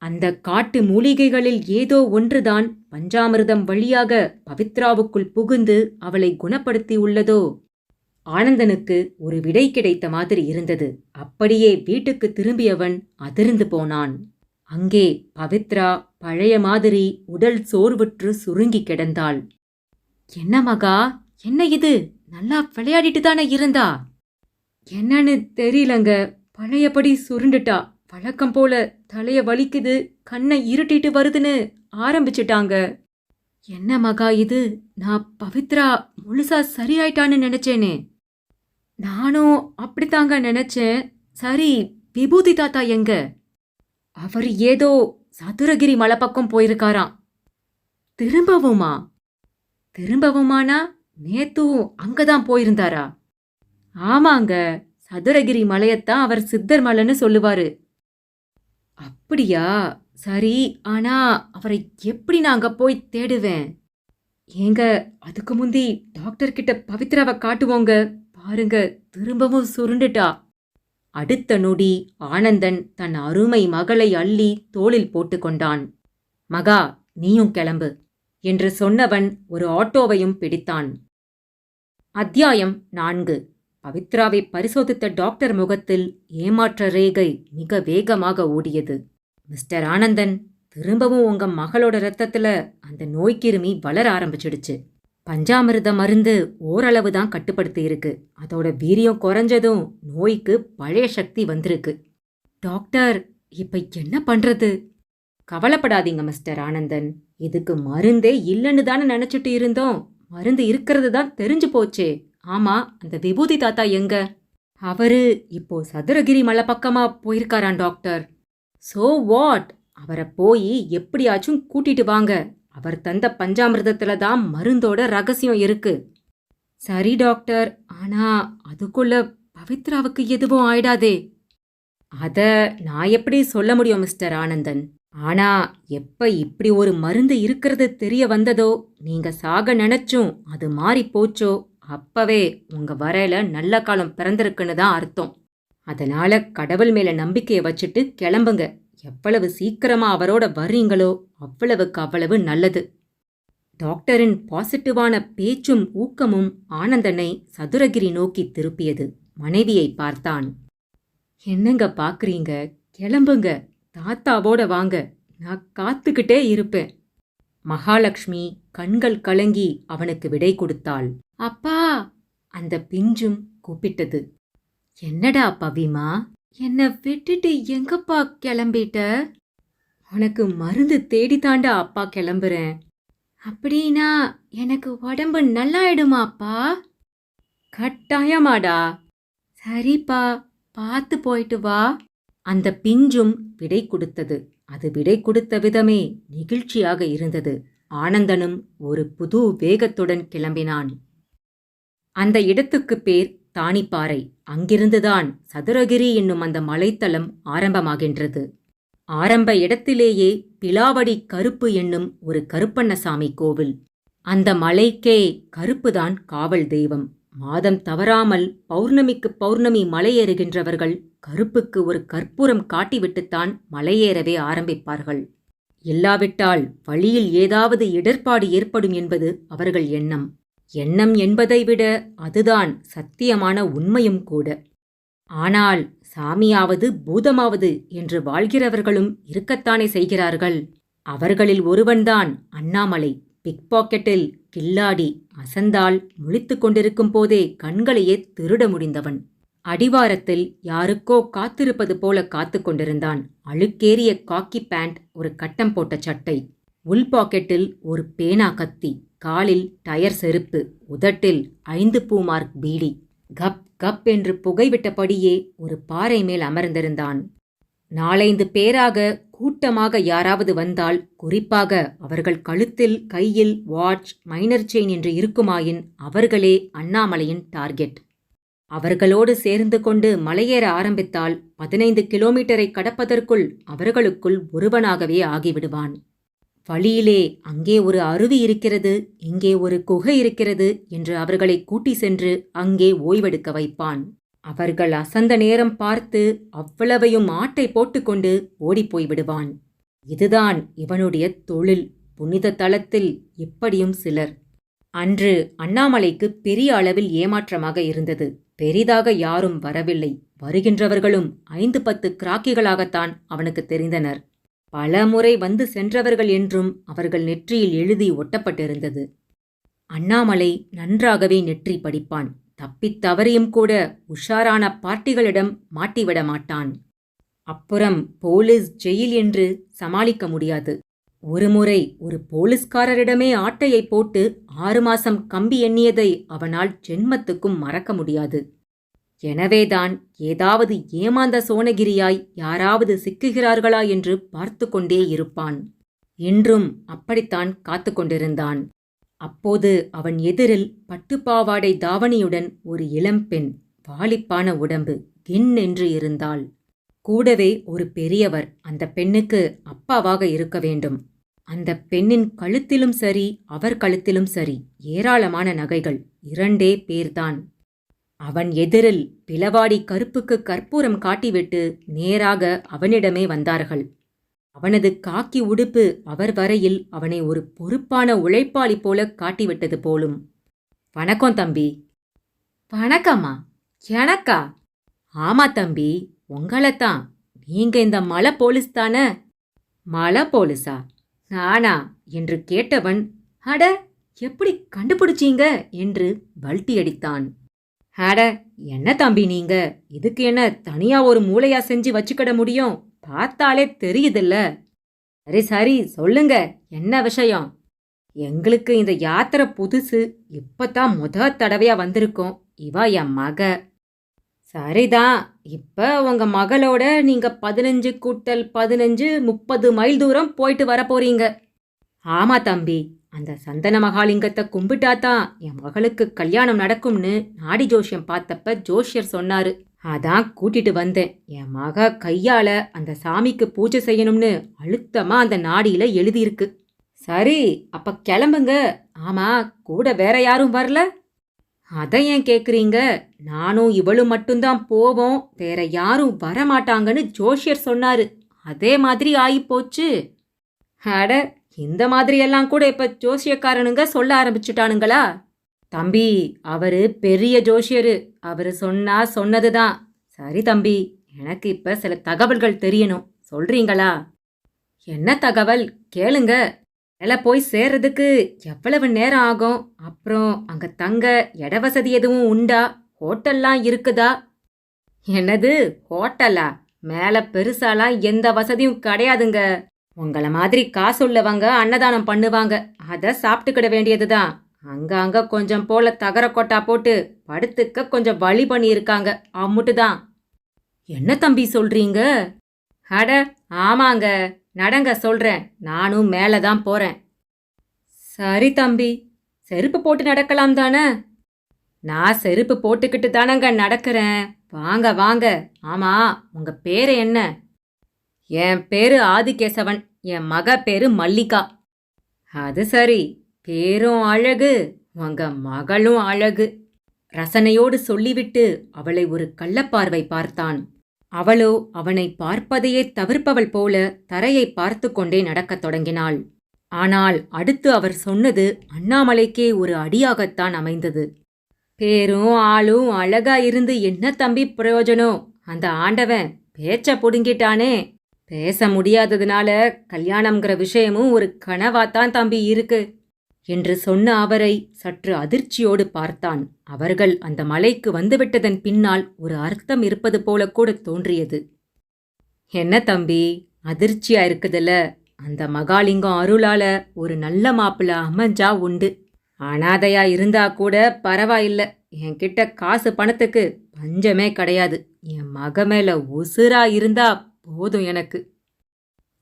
அந்த காட்டு மூலிகைகளில் ஏதோ ஒன்றுதான் பஞ்சாமிர்தம் வழியாக பவித்ராவுக்குள் புகுந்து அவளை குணப்படுத்தி உள்ளதோ? ஆனந்தனுக்கு ஒரு விடை கிடைத்த மாதிரி இருந்தது. அப்படியே வீட்டுக்கு திரும்பியவன் அதிர்ந்து போனான். அங்கே பவித்ரா பழைய மாதிரி உடல் சோர்வுற்று சுருங்கி கிடந்தாள். என்ன மகா, என்ன இது? நல்லா விளையாடிட்டு தானே இருந்தா? என்னன்னு தெரியலங்க, பழையபடி சுருண்டுட்டா. வழக்கம் போல தலைய வலிக்குது, கண்ணை இருட்டிட்டு வருதுன்னு ஆரம்பிச்சிட்டாங்க. என்ன மகா இது? நான் பவித்ரா முழுசா சரியாயிட்டான்னு நினைச்சேனே. நானும் அப்படித்தாங்க நினைச்சேன். சரி, விபூதி தாத்தா எங்க? அவர் ஏதோ சதுரகிரி மலை பக்கம் போயிருக்காராம். திரும்பவுமா? திரும்பவுமானா நேத்தும் அங்கதான் போயிருந்தாரா? ஆமாங்க, சதுரகிரி மலையத்தான் அவர் சித்தர் மலைன்னு சொல்லுவாரு. அப்படியா? சரி, ஆனா அவரை எப்படி நான் அங்க போய் தேடுவேன்? ஏங்க, அதுக்கு முந்தி டாக்டர் கிட்ட பவித்ராவை காட்டுவோங்க. பாருங்க, திரும்பவும் சுருண்டுட்டா. அடுத்த நொடி ஆனந்தன் தன் அருமை மகளை அள்ளி தோளில் போட்டுக்கொண்டான். மகா, நீயும் கிளம்பு என்று சொன்னவன் ஒரு ஆட்டோவையும் பிடித்தான். அத்தியாயம் 4. பவித்ராவை பரிசோதித்த டாக்டர் முகத்தில் ஏமாற்ற ரேகை மிக வேகமாக ஓடியது. மிஸ்டர் ஆனந்தன், திரும்பவும் உங்க மகளோட ரத்தத்துல அந்த நோய்க்கிருமி வளர ஆரம்பிச்சிடுச்சு. பஞ்சாமிர்த மருந்து ஓரளவு தான் கட்டுப்படுத்தி இருக்கு. அதோட வீரியம் குறைஞ்சதும் நோய்க்கு பழைய சக்தி வந்திருக்கு. டாக்டர், இப்ப என்ன பண்றது? கவலைப்படாதீங்க மிஸ்டர் ஆனந்தன். இதுக்கு மருந்தே இல்லைன்னு தானே நினைச்சிட்டு இருந்தோம். மருந்து இருக்கிறது தான் தெரிஞ்சு போச்சே. ஆமா, அந்த விபூதி தாத்தா எங்க? அவரு இப்போ சதுரகிரி மலை பக்கமா போயிருக்காராம் டாக்டர். So what? அவரை போய் எப்படியாச்சும் கூட்டிட்டு வாங்க. அவர் தந்த பஞ்சாமிர்தத்துல தான் மருந்தோட ரகசியம் இருக்கு. சரி டாக்டர், ஆனா அதுக்குள்ள பவித்ராவுக்கு எதுவும் ஆயிடாதே. அத நான் எப்படி சொல்ல முடியும் மிஸ்டர் ஆனந்தன்? ஆனா எப்ப இப்படி ஒரு மருந்து இருக்கிறது தெரிய வந்ததோ, நீங்க சாக நினைச்சும் அது மாறி போச்சோ, அப்பவே உங்க வரையில நல்ல காலம் பிறந்திருக்குன்னு தான் அர்த்தம். அதனால கடவுள் மேல நம்பிக்கைய வச்சுட்டு கிளம்புங்க. எவ்வளவு சீக்கிரமா அவரோட வர்றீங்களோ அவ்வளவுக்கு அவ்வளவு நல்லது. டாக்டரின் பாசிட்டிவான பேச்சும் ஊக்கமும் ஆனந்தனை சதுரகிரி நோக்கி திருப்பியது. மனைவியை பார்த்தான். என்னங்க பாக்குறீங்க? கிளம்புங்க. தாத்தாவோட வாங்க. நான் காத்துக்கிட்டே இருப்பேன். மகாலட்சுமி கண்கள் கலங்கி அவனுக்கு விடை கொடுத்தாள். அப்பா! அந்த பிஞ்சும் கூப்பிட்டது. என்னடா பவிமா, என்ன விட்டுட்டு எங்கப்பா கிளம்பிட்ட? உனக்கு மருந்து தேடித்தாண்டா அப்பா கிளம்புறேன். அப்படின்னா எனக்கு உடம்பு நல்லாயிடுமாப்பா? கட்டாயமாடா. சரிப்பா, பார்த்து போயிட்டு வா. அந்த பிஞ்சும் விடை கொடுத்தது. அது விடை கொடுத்த விதமே நெகிழ்ச்சியாக இருந்தது. ஆனந்தனும் ஒரு புது வேகத்துடன் கிளம்பினான். அந்த இடத்துக்கு பேர் தானிப்பாறை. அங்கிருந்துதான் சதுரகிரி என்னும் அந்த மலைத்தலம் ஆரம்பமாகின்றது. ஆரம்ப இடத்திலேயே பிலாவடி கருப்பு என்னும் ஒரு கருப்பண்ணசாமி கோவில். அந்த மலைக்கே கருப்புதான் காவல் தெய்வம். மாதம் தவறாமல் பௌர்ணமிக்கு பௌர்ணமி மலையேறுகின்றவர்கள் கருப்புக்கு ஒரு கற்பூரம் காட்டிவிட்டுத்தான் மலையேறவே ஆரம்பிப்பார்கள். இல்லாவிட்டால் வழியில் ஏதாவது இடர்பாடு ஏற்படும் என்பது அவர்கள் எண்ணம். எண்ணம் என்பதை விட அதுதான் சத்தியமான உண்மையும் கூட. ஆனால் சாமியாவது பூதமாவது என்று வாழ்கிறவர்களும் இருக்கத்தானே செய்கிறார்கள். அவர்களில் ஒருவன்தான் அண்ணாமலை. பிக் பாக்கெட்டில் கில்லாடி அசந்தால் முழித்து கொண்டிருக்கும் போதே கண்களையே திருட முடிந்தவன். அடிவாரத்தில் யாருக்கோ காத்திருப்பது போல காத்து கொண்டிருந்தான். அழுக்கேறிய காக்கி பேண்ட், ஒரு கட்டம் போட்ட சட்டை, உள் பாக்கெட்டில் ஒரு பேனா கத்தி, காலில் டயர் செருப்பு, உதட்டில் 5 பூ மார்க் பீடி. கப் கப் என்று புகைவிட்டபடியே ஒரு பாறை மேல் அமர்ந்திருந்தான். 4-5 பேராக கூட்டமாக யாராவது வந்தால், குறிப்பாக அவர்கள் கழுத்தில் கையில் வாட்ச், மைனர் செயின் என்று இருக்குமாயின் அவர்களே அண்ணாமலையின் டார்கெட். அவர்களோடு சேர்ந்து கொண்டு மலையேற ஆரம்பித்தால் 15 கிலோமீட்டரை கடப்பதற்குள் அவர்களுக்குள் ஒருவனாகவே ஆகிவிடுவான். வழியிலே அங்கே ஒரு அருவி இருக்கிறது, இங்கே ஒரு குகை இருக்கிறது என்று அவர்களை கூட்டி சென்று அங்கே ஓய்வெடுக்க வைப்பான். அவர்கள் அசந்த நேரம் பார்த்து அவ்வளவையும் ஆட்டை போட்டுக்கொண்டு ஓடிப்போய் விடுவான். இதுதான் இவனுடைய தொழில். புனித தலத்தில் இப்படியும் சிலர். அன்று அண்ணாமலைக்கு பெரிய அளவில் ஏமாற்றமாக இருந்தது. பெரிதாக யாரும் வரவில்லை. வருகின்றவர்களும் 5-10 கிராக்கிகளாகத்தான் அவனுக்கு தெரிந்தனர். பல முறை வந்து சென்றவர்கள் என்றும் அவர்கள் நெற்றியில் எழுதி ஒட்டப்பட்டிருந்தது. அண்ணாமலை நன்றாகவே நெற்றி படிப்பான். தப்பித் தவறியும் கூட உஷாரான பார்ட்டிகளிடம் மாட்டிவிட மாட்டான். அப்புறம் போலீஸ் ஜெயில் என்று சமாளிக்க முடியாது. ஒருமுறை ஒரு போலீஸ்காரரிடமே ஆட்டையை போட்டு 6 மாசம் கம்பி எண்ணியதை அவனால் ஜென்மத்துக்கும் மறக்க முடியாது. எனவேதான் ஏதாவது ஏமாந்த சோனகிரியாய் யாராவது சிக்குகிறார்களா என்று பார்த்து கொண்டே இருப்பான். இன்றும் அப்படித்தான் காத்து கொண்டிருந்தான். அப்போது அவன் எதிரில் பட்டுப்பாவாடை தாவணியுடன் ஒரு இளம்பெண், வாலிப்பான உடம்பு, கின் என்று இருந்தாள். கூடவே ஒரு பெரியவர், அந்த பெண்ணுக்கு அப்பாவாக இருக்க வேண்டும். அந்த பெண்ணின் கழுத்திலும் சரி, அவர் கழுத்திலும் சரி, ஏராளமான நகைகள். 2 பேர்தான். அவன் எதிரில் பிளவாடி கருப்புக்கு கற்பூரம் காட்டிவிட்டு நேராக அவனிடமே வந்தார்கள். அவனது காக்கி உடுப்பு அவர் வரையில் அவனை ஒரு பொறுப்பான உழைப்பாளி போல காட்டிவிட்டது போலும். வணக்கம் தம்பி. வணக்கம்மா. எனக்கா? ஆமா தம்பி, உங்களைத்தான். நீங்க இந்த மலை போலீஸ் தானே? மலை போலீஸா? நானா என்று கேட்டவன், அட, எப்படி கண்டுபிடிச்சீங்க என்று பல்ட்டி அடித்தான். அட, என்ன தம்பி நீங்க, இதுக்கு என்ன தனியா ஒரு மூளையா செஞ்சு வச்சுக்கிட முடியும்? பார்த்தாலே தெரியுதில்ல. சரி சரி சொல்லுங்க, என்ன விஷயம்? எங்களுக்கு இந்த யாத்திரை புதுசு. இப்பதான் தடவையா வந்திருக்கோம். இவ என் மக. சரிதான். இப்ப உங்க மகளோட நீங்க 15 கூட்டல் 15 30 மைல் தூரம் போயிட்டு வர போறீங்க. ஆமா தம்பி. அந்த சந்தன மகாலிங்கத்தை கும்பிட்டாதான் என் மகளுக்கு கல்யாணம் நடக்கும்னு நாடி ஜோசியம் பார்த்தப்ப ஜோசியர் சொன்னாரு. அதான் கூட்டிட்டு வந்தேன். என் மக கையால அந்த சாமிக்கு பூஜை செய்யணும்னு அழுத்தமா அந்த நாடியில எழுதியிருக்கு. சரி, அப்ப கிளம்புங்க. ஆமா, கூட வேற யாரும் வரல? அதை ஏன் கேக்குறீங்க? நானும் இவளும் மட்டும்தான் போவோம், வேற யாரும் வரமாட்டாங்கன்னு ஜோஷியர் சொன்னாரு. அதே மாதிரி ஆயிப்போச்சு. அட, இந்த மாதிரியெல்லாம் கூட இப்ப ஜோசியக்காரனுங்க சொல்ல ஆரம்பிச்சுட்டானுங்களா? தம்பி, அவரு பெரிய ஜோஷியரு. அவரு சொன்னா சொன்னதுதான். சரி தம்பி, எனக்கு இப்ப சில தகவல்கள் தெரியணும். சொல்றீங்களா? என்ன தகவல்? கேளுங்க. மேல போய் சேர்றதுக்கு எவ்வளவு நேரம் ஆகும்? அப்புறம் அங்க தங்க இட வசதி எதுவும் உண்டா? ஹோட்டல்லாம் இருக்குதா? என்னது ஹோட்டலா? மேல பெருசாலாம் எந்த வசதியும் கிடையாதுங்க. உங்கள மாதிரி காசுள்ளவங்க அன்னதானம் பண்ணுவாங்க. அத சாப்பிட்டுக்கிட வேண்டியதுதான். அங்க கொஞ்சம் போல தகர கொட்டா போட்டு படுத்துக்க கொஞ்சம் வழி பண்ணியிருக்காங்க. அம்முட்டுதான். என்ன தம்பி சொல்றீங்க? அட ஆமாங்க. நடங்க சொல்றேன். நானும் மேலதான் போறேன். சரி தம்பி, செருப்பு போட்டு நடக்கலாம் தானே? நான் செருப்பு போட்டுக்கிட்டு தானங்க நடக்கிறேன். வாங்க வாங்க. ஆமா, உங்க பேரு என்ன? என் பேரு ஆதிகேசவன். என் மக பேரு மல்லிகா. அது சரி, பேரும் அழகு, உங்க மகளும் அழகு. ரசனையோடு சொல்லிவிட்டு அவளை ஒரு கள்ளப்பார்வை பார்த்தான். அவளோ அவனை பார்ப்பதையே தவிர்ப்பவள் போல தரையை பார்த்து கொண்டே நடக்கத் தொடங்கினாள். ஆனால் அடுத்து அவர் சொன்னது அண்ணாமலைக்கே ஒரு அடியாகத்தான் அமைந்தது. பேரும் ஆளும் அழகா இருந்து என்ன தம்பி பிரயோஜனம்? அந்த ஆண்டவன் பேச்ச புடுங்கிட்டானே. பேச முடியாததுனால கல்யாணம்ங்கிற விஷயமும் ஒரு கனவாத்தான் தம்பி இருக்கு என்று சொன்ன அவரை சற்று அதிர்ச்சியோடு பார்த்தான். அவர்கள் அந்த மலைக்கு வந்துவிட்டதன் பின்னால் ஒரு அர்த்தம் இருப்பது போல கூட தோன்றியது. என்ன தம்பி, அதிர்ச்சியா இருக்குதுல்ல? அந்த மகாலிங்கம் அருளால ஒரு நல்ல மாப்பிள்ள அமைஞ்சா உண்டு. அனாதையா இருந்தா கூட பரவாயில்ல. என்கிட்ட காசு பணத்துக்கு பஞ்சமே கிடையாது. என் மக மேல உசுரா இருந்தா போதும் எனக்கு.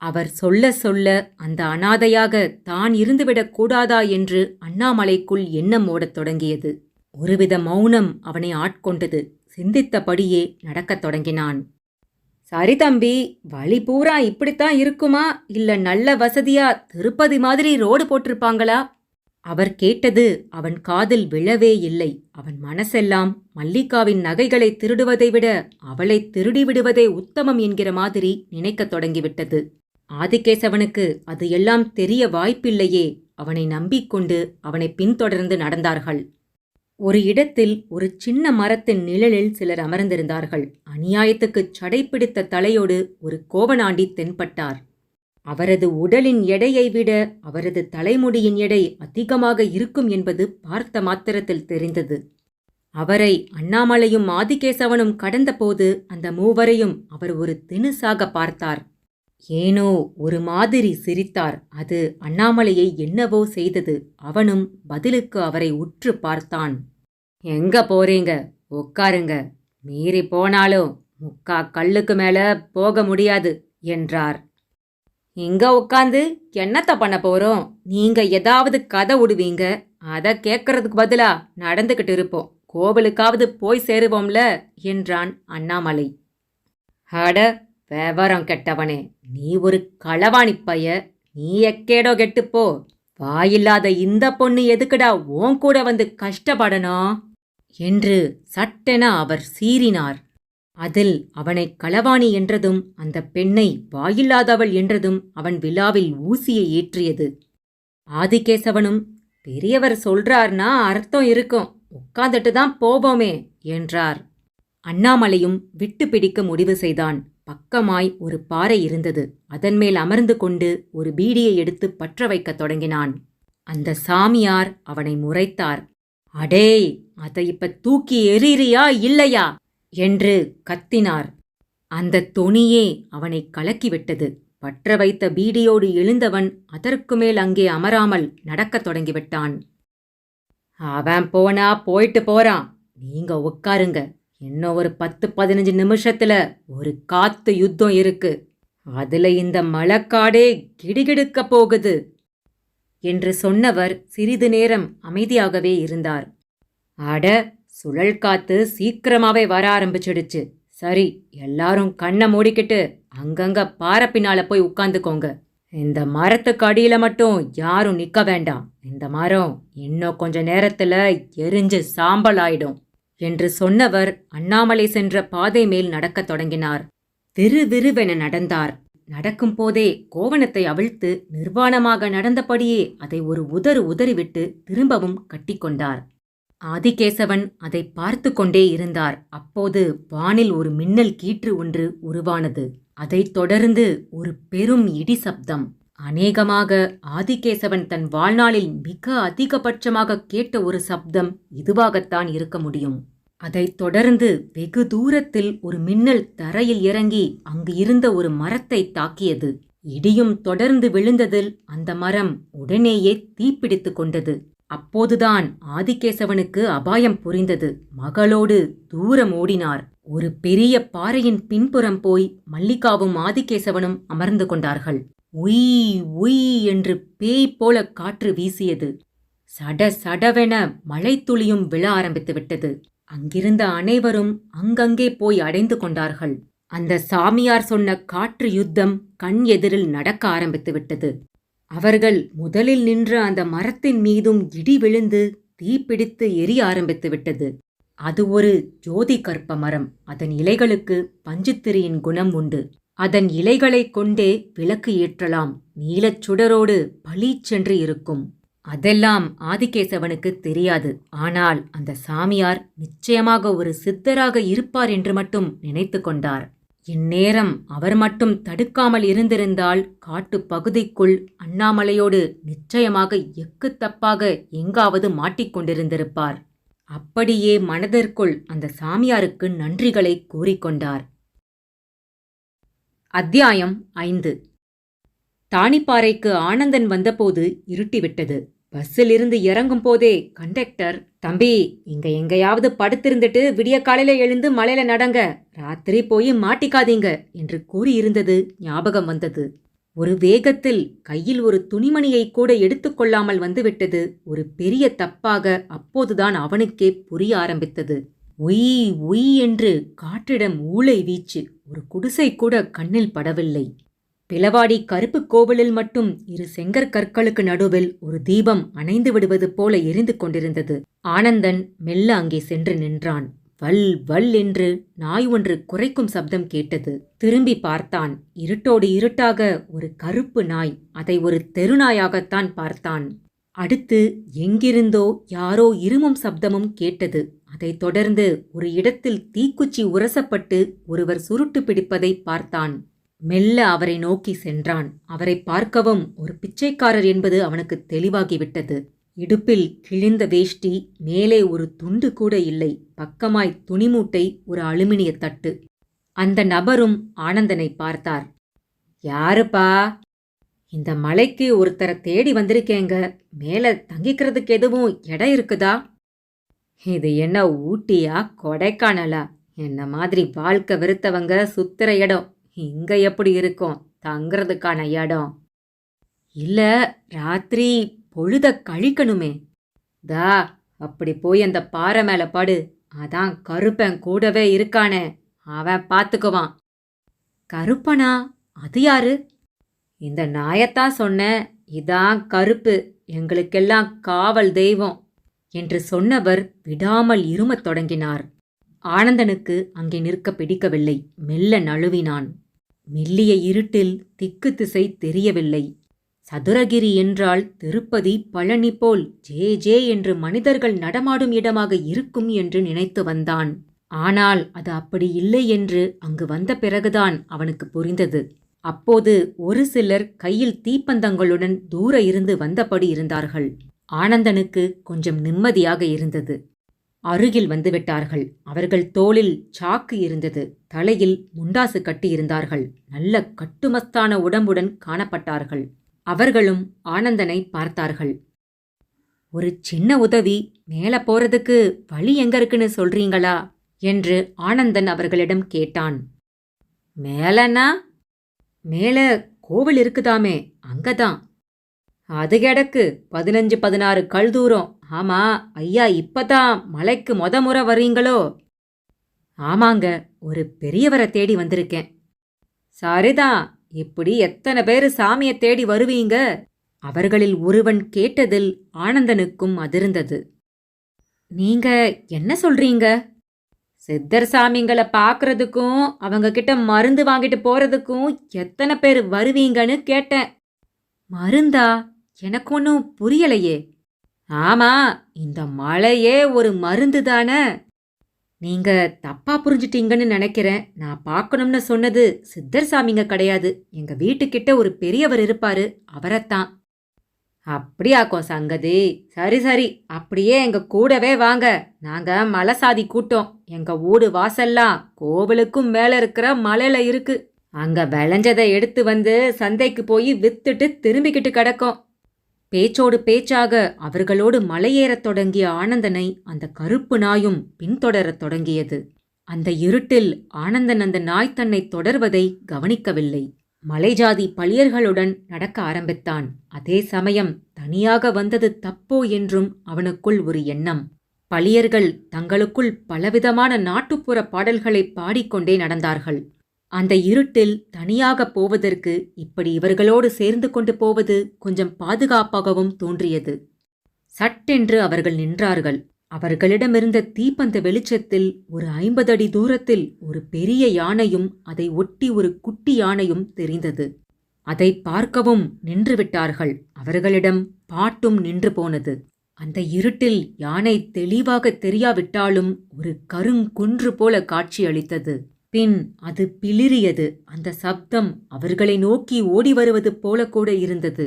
அவர் சொல்ல சொல்ல அந்த அனாதையாக தான் இருந்துவிடக் கூடாதா என்று அண்ணாமலைக்குள் எண்ணம் ஓடத் தொடங்கியது. ஒருவித மௌனம் அவனை ஆட்கொண்டது. சிந்தித்தபடியே நடக்கத் தொடங்கினான். சரி தம்பி, வழி பூரா இப்படித்தான் இருக்குமா? இல்ல நல்ல வசதியா திருப்பதி மாதிரி ரோடு போட்டிருப்பாங்களா? அவர் கேட்டது அவன் காதில் விழவே இல்லை. அவன் மனசெல்லாம் மல்லிகாவின் நகைகளை திருடுவதை விட அவளை திருடிவிடுவதே உத்தமம் என்கிற மாதிரி நினைக்கத் தொடங்கிவிட்டது. ஆதிகேசவனுக்கு அது எல்லாம் தெரிய வாய்ப்பில்லையே. அவனை நம்பிக்கொண்டு அவனை பின்தொடர்ந்து நடந்தார்கள். ஒரு இடத்தில் ஒரு சின்ன மரத்தின் நிழலில் சிலர் அமர்ந்திருந்தார்கள். அநியாயத்துக்குச் சடைப்பிடித்த தலையோடு ஒரு கோவனாண்டி தென்பட்டார். அவரது உடலின் எடையை விட அவரது தலைமுடியின் எடை அதிகமாக இருக்கும் என்பது பார்த்த மாத்திரத்தில் தெரிந்தது. அவரை அண்ணாமலையும் ஆதிகேசவனும் கடந்தபோது அந்த மூவரையும் அவர் ஒரு தினுசாக பார்த்தார். ஏனோ ஒரு மாதிரி சிரித்தார். அது அண்ணாமலையை என்னவோ செய்தது. அவனும் பதிலுக்கு அவரை உற்று பார்த்தான். எங்க போறீங்க? உட்காருங்க. மீறி போனாலும் முக்கா கல்லுக்கு மேல போக முடியாது என்றார். இங்க உட்காந்து என்னத்த பண்ண போறோம்? நீங்க ஏதாவது கதை விடுவீங்க, அத கேட்கறதுக்கு பதிலா நடந்துகிட்டு இருப்போம். கோவிலுக்காவது போய் சேருவோம்ல என்றான் அண்ணாமலை. அட விவரம் கெட்டவனே, நீ ஒரு களவாணி பைய. நீ எக்கேடோ கெட்டுப்போ. வாயில்லாத இந்த பொண்ணு எதுக்குடா உன் கூட வந்து கஷ்டப்படணும் என்று சட்டென அவர் சீறினார். அதில் அவனை களவாணி என்றதும் அந்த பெண்ணை வாயில்லாதவள் என்றதும் அவன் விழாவில் ஊசியை ஏற்றியது. ஆதிகேசவனும் பெரியவர் சொல்றார்னா அர்த்தம் இருக்கும், உட்கார்ந்துட்டு தான் போவோமே என்றார். அண்ணாமலையும் விட்டு பிடிக்க முடிவு செய்தான். பக்கமாய் ஒரு பாறை இருந்தது. அதன் மேல் அமர்ந்து கொண்டு ஒரு பீடியை எடுத்து பற்ற வைக்கத் தொடங்கினான். அந்த சாமியார் அவனை முறைத்தார். அடேய், அதை இப்ப தூக்கி எறிறியா இல்லையா என்று கத்தினார். அந்த தொனியே அவனை கலக்கிவிட்டது. பற்ற வைத்த பீடியோடு எழுந்தவன் அதற்கு மேல் அங்கே அமராமல் நடக்கத் தொடங்கிவிட்டான். அவன் போனா போயிட்டு போறான், நீங்க உட்காருங்க. இன்னும் ஒரு 10-15 நிமிஷத்துல ஒரு காத்து யுத்தம் இருக்கு. அதுல இந்த மழக்காடே கிடுகிடுக்க போகுது என்று சொன்னவர் சிறிது நேரம் அமைதியாகவே இருந்தார். அட, சுழல் காத்து சீக்கிரமாவே வர ஆரம்பிச்சிடுச்சு. சரி, எல்லாரும் கண்ணை மூடிக்கிட்டு அங்கங்க பாறை பின்னால போய் உட்கார்ந்துக்கோங்க. இந்த மரத்துக்கு அடியில மட்டும் யாரும் நிக்க வேண்டாம். இந்த மரம் இன்னும் கொஞ்ச நேரத்துல எரிஞ்சு சாம்பல் ஆயிடும் என்று சொன்னவர் அண்ணாமலை சென்ற பாதை மேல் நடக்கத் தொடங்கினார். விறுவிறுவென நடந்தார். நடக்கும் போதே கோவணத்தை அவிழ்த்து நிர்வாணமாக நடந்தபடியே அதை ஒரு உதறிவிட்டு திரும்பவும் கட்டிக்கொண்டார். ஆதிகேசவன் அதை பார்த்து கொண்டே இருந்தார். அப்போது வானில் ஒரு மின்னல் கீற்று ஒன்று உருவானது. அதைத் தொடர்ந்து ஒரு பெரும் இடி சப்தம். அநேகமாக ஆதிகேசவன் தன் வாழ்நாளில் மிக அதிகபட்சமாக கேட்ட ஒரு சப்தம் இதுவாகத்தான் இருக்க முடியும். அதைத் தொடர்ந்து வெகு தூரத்தில் ஒரு மின்னல் தரையில் இறங்கி அங்கு இருந்த ஒரு மரத்தை தாக்கியது. இடியும் தொடர்ந்து விழுந்ததில் அந்த மரம் உடனேயே தீப்பிடித்து கொண்டது. அப்போதுதான் ஆதிகேசவனுக்கு அபாயம் புரிந்தது. மகளோடு தூரம் ஓடினார். ஒரு பெரிய பாறையின் பின்புறம் போய் மல்லிகாவும் ஆதிகேசவனும் அமர்ந்து கொண்டார்கள். உய் உய் என்று பேய் போல காற்று வீசியது. சட சடவென மழைத்துளியும் விழ ஆரம்பித்து விட்டது. அங்கிருந்த அனைவரும் அங்கங்கே போய் அடைந்து கொண்டார்கள். அந்த சாமியார் சொன்ன காற்று யுத்தம் கண் எதிரில் நடக்க ஆரம்பித்து விட்டது. அவர்கள் முதலில் நின்ற அந்த மரத்தின் மீதும் இடி விழுந்து தீப்பிடித்து எரிய ஆரம்பித்து விட்டது. அது ஒரு ஜோதி கற்ப மரம். அதன் இலைகளுக்கு பஞ்சுத்திரியின் குணம் உண்டு. அதன் இலைகளைக் கொண்டே விளக்கு ஏற்றலாம். நீலச் சுடரோடு பளீச்சென்று இருக்கும். அதெல்லாம் ஆதிகேசவனுக்கு தெரியாது. ஆனால் அந்த சாமியார் நிச்சயமாக ஒரு சித்தராக இருப்பார் என்று மட்டும் நினைத்து கொண்டார். இந்நேரம் அவர் மட்டும் தடுக்காமல் இருந்திருந்தால் காட்டுப் பகுதிக்குள் அண்ணாமலையோடு நிச்சயமாக எக்குத்தப்பாக எங்காவது மாட்டிக்கொண்டிருந்திருப்பார். அப்படியே மனதிற்குள் அந்த சாமியாருக்கு நன்றிகளை கூறிக்கொண்டார். அத்தியாயம் 5. தாணிப்பாறைக்கு ஆனந்தன் வந்தபோது இருட்டிவிட்டது. பஸ்ஸிலிருந்து இறங்கும் போதே கண்டக்டர், தம்பி, இங்க எங்கேயாவது படுத்திருந்துட்டு விடிய காலையில எழுந்து மலையில நடங்க, ராத்திரி போய் மாட்டிக்காதீங்க என்று கூறியிருந்தது ஞாபகம் வந்தது. ஒரு வேகத்தில் கையில் ஒரு துணிமணியை கூட எடுத்துக்கொள்ளாமல் வந்துவிட்டது ஒரு பெரிய தப்பாக அப்போதுதான் அவனுக்கே புரிய ஆரம்பித்தது. உய் உய் என்று காற்றிடம் ஊளை வீச்சு. ஒரு குடிசை கூட கண்ணில் படவில்லை. பிளவாடி கருப்பு கோவிலில் மட்டும் 2 செங்கற்கற்களுக்கு நடுவில் ஒரு தீபம் அணைந்து விடுவது போல எரிந்து கொண்டிருந்தது. ஆனந்தன் மெல்ல அங்கே சென்று நின்றான். வல் வல் என்று நாய் ஒன்று குரைக்கும் சப்தம் கேட்டது. திரும்பி பார்த்தான். இருட்டோடு இருட்டாக ஒரு கருப்பு நாய். அதை ஒரு தெருநாயாகத்தான் பார்த்தான். அடுத்து எங்கிருந்தோ யாரோ இருமும் சப்தமும் கேட்டது. அதைத் தொடர்ந்து ஒரு இடத்தில் தீக்குச்சி உரசப்பட்டு ஒருவர் சுருட்டு பிடிப்பதை பார்த்தான். மெல்ல அவரை நோக்கி சென்றான். அவரை பார்க்கவும் ஒரு பிச்சைக்காரர் என்பது அவனுக்கு தெளிவாகிவிட்டது. இடுப்பில் கிழிந்த வேஷ்டி, மேலே ஒரு துண்டு கூட இல்லை. பக்கமாய் துணிமூட்டை, ஒரு அலுமினிய தட்டு. அந்த நபரும் ஆனந்தனை பார்த்தார். யாருப்பா? இந்த மலைக்கு ஒருத்தரை தேடி வந்திருக்கேங்க. மேல தங்கிக்கிறதுக்கு எதுவும் இடம் இருக்குதா? இது என்ன ஊட்டியா கொடைக்கானலா? என்ன மாதிரி வாழ்க்கை வெறுத்தவங்க சுத்துற இடம் இங்க எப்படி இருக்கும் தங்கிறதுக்கான இடம்? இல்ல, ராத்திரி பொழுத கழிக்கணுமே. தா, அப்படி போய் அந்த பாறை மேல படு. அதான் கருப்பன் கூடவே இருக்கானே, அவன் பார்த்துக்குவான். கருப்பனா? அது யாரு? இந்த நாயத்தான் சொன்னேன். இதான் கருப்பு, எங்களுக்கெல்லாம் காவல் தெய்வம் என்று சொன்னவர் விடாமல் இருமத் தொடங்கினார். ஆனந்தனுக்கு அங்கே நிற்க பிடிக்கவில்லை. மெல்ல நழுவினான். மெல்லிய இருட்டில் திக்கு திசை தெரியவில்லை. சதுரகிரி என்றால் திருப்பதி, பழனி போல் ஜே ஜே என்று மனிதர்கள் நடமாடும் இடமாக இருக்கும் என்று நினைத்து வந்தான். ஆனால் அது அப்படி இல்லை என்று அங்கு வந்த பிறகுதான் அவனுக்கு புரிந்தது. அப்போது ஒரு சிலர் கையில் தீப்பந்தங்களுடன் தூர இருந்து வந்தபடி இருந்தார்கள். ஆனந்தனுக்கு கொஞ்சம் நிம்மதியாக இருந்தது. அருகில் வந்துவிட்டார்கள். அவர்கள் தோளில் சாக்கு இருந்தது. தலையில் முண்டாசு கட்டியிருந்தார்கள். நல்ல கட்டுமஸ்தான உடம்புடன் காணப்பட்டார்கள். அவர்களும் ஆனந்தனை பார்த்தார்கள். ஒரு சின்ன உதவி, மேல போறதுக்கு வழி எங்க இருக்குன்னு சொல்றீங்களா என்று ஆனந்தன் அவர்களிடம் கேட்டான். மேலனா? மேல கோவில் இருக்குதாமே, அங்கதான். அது கிடக்கு 15-16 கல் தூரம். ஆமா, ஐயா இப்பதான் மலைக்கு முறை வர்றீங்களோ? ஆமாங்க, ஒரு பெரியவரை தேடி வந்திருக்கேன். சரிதான், இப்படி எத்தனை பேரு சாமியை தேடி வருவீங்க? அவர்களில் ஒருவன் கேட்டதில் ஆனந்தனுக்கும் அதிர்ந்தது. நீங்க என்ன சொல்றீங்க? சித்தர் சாமிங்களை பார்க்கறதுக்கும் அவங்க கிட்ட மருந்து வாங்கிட்டு போறதுக்கும் எத்தனை பேர் வருவீங்கன்னு கேட்டேன். மருந்தா? எனக்கு ஒன்றும் புரியலையே. ஆமா, இந்த மழையே ஒரு மருந்து தானே. நீங்க தப்பா புரிஞ்சிட்டீங்கன்னு நினைக்கிறேன். நான் பார்க்கணும்னு சொன்னது சித்தர் சாமிங்க கிடையாது. எங்க வீட்டுக்கிட்ட ஒரு பெரியவர் இருப்பாரு, அவரைத்தான். அப்படியாக்கும் சங்கதி. சரி சரி, அப்படியே எங்க கூடவே வாங்க. நாங்க மலைசாதி கூட்டம். எங்க ஊடு வாசல்லாம் கோவிலுக்கும் மேல இருக்கிற மலையில இருக்கு. அங்க விளைஞ்சதை எடுத்து வந்து சந்தைக்கு போய் வித்துட்டு திரும்பிக்கிட்டு கிடக்கும். பேச்சோடு பேச்சாக அவர்களோடு மலையேறத் தொடங்கிய ஆனந்தனை அந்த கருப்பு நாயும் பின்தொடரத் தொடங்கியது. அந்த இருட்டில் ஆனந்தன் அந்த நாய் தன்னை தொடர்வதை கவனிக்கவில்லை. மலைஜாதி பழியர்களுடன் நடக்க ஆரம்பித்தான். அதே சமயம் தனியாக வந்தது தப்போ என்றும் அவனுக்குள் ஒரு எண்ணம். பழியர்கள் தங்களுக்குள் பலவிதமான நாட்டுப்புற பாடல்களை பாடிக்கொண்டே நடந்தார்கள். அந்த இருட்டில் தனியாக போவதற்கு இப்படி இவர்களோடு சேர்ந்து கொண்டு போவது கொஞ்சம் பாதுகாப்பாகவும் தோன்றியது. சட்டென்று அவர்கள் நின்றார்கள். அவர்களிடமிருந்த தீப்பந்த வெளிச்சத்தில் ஒரு 50 அடி தூரத்தில் ஒரு பெரிய யானையும் அதை ஒட்டி ஒரு குட்டி யானையும் தெரிந்தது. அதை பார்க்கவும் நின்றுவிட்டார்கள். அவர்களிடம் பாட்டும் நின்று போனது. அந்த இருட்டில் யானை தெளிவாக தெரியாவிட்டாலும் ஒரு கருங்குன்று போல காட்சியளித்தது. பின் அது பிளிரியது. அந்த சப்தம் அவர்களை நோக்கி ஓடி வருவது போல கூட இருந்தது.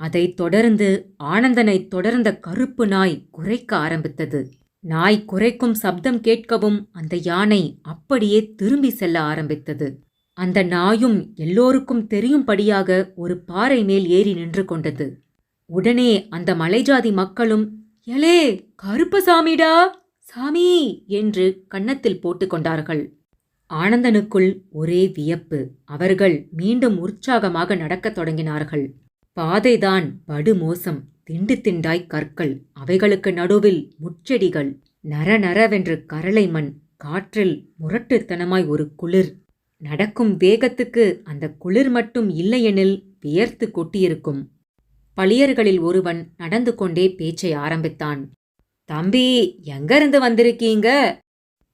அதைத் தொடர்ந்து ஆனந்தனை தொடர்ந்த கருப்பு நாய் குரைக்க ஆரம்பித்தது. நாய் குரைக்கும் சப்தம் கேட்கவும் அந்த யானை அப்படியே திரும்பி செல்ல ஆரம்பித்தது. அந்த நாயும் எல்லோருக்கும் தெரியும்படியாக ஒரு பாறை மேல் ஏறி நின்று கொண்டது. உடனே அந்த மலைஜாதி மக்களும், எலே கருப்பசாமிடா, சாமி என்று கன்னத்தில் போட்டுக்கொண்டார்கள். ஆனந்தனுக்குள் ஒரே வியப்பு. அவர்கள் மீண்டும் உற்சாகமாக நடக்கத் தொடங்கினார்கள். பாதைதான் படுமோசம். திண்டு திண்டாய் கற்கள், அவைகளுக்கு நடுவில் முட்செடிகள், நரநரவென்று கரளை மண், காற்றில் முரட்டுத்தனமாய் ஒரு குளிர். நடக்கும் வேகத்துக்கு அந்த குளிர் மட்டும் இல்லையெனில் வியர்த்து கொட்டியிருக்கும். பழியர்களில் ஒருவன் நடந்து கொண்டே பேச்சை ஆரம்பித்தான். தம்பி, எங்கிருந்து வந்திருக்கீங்க?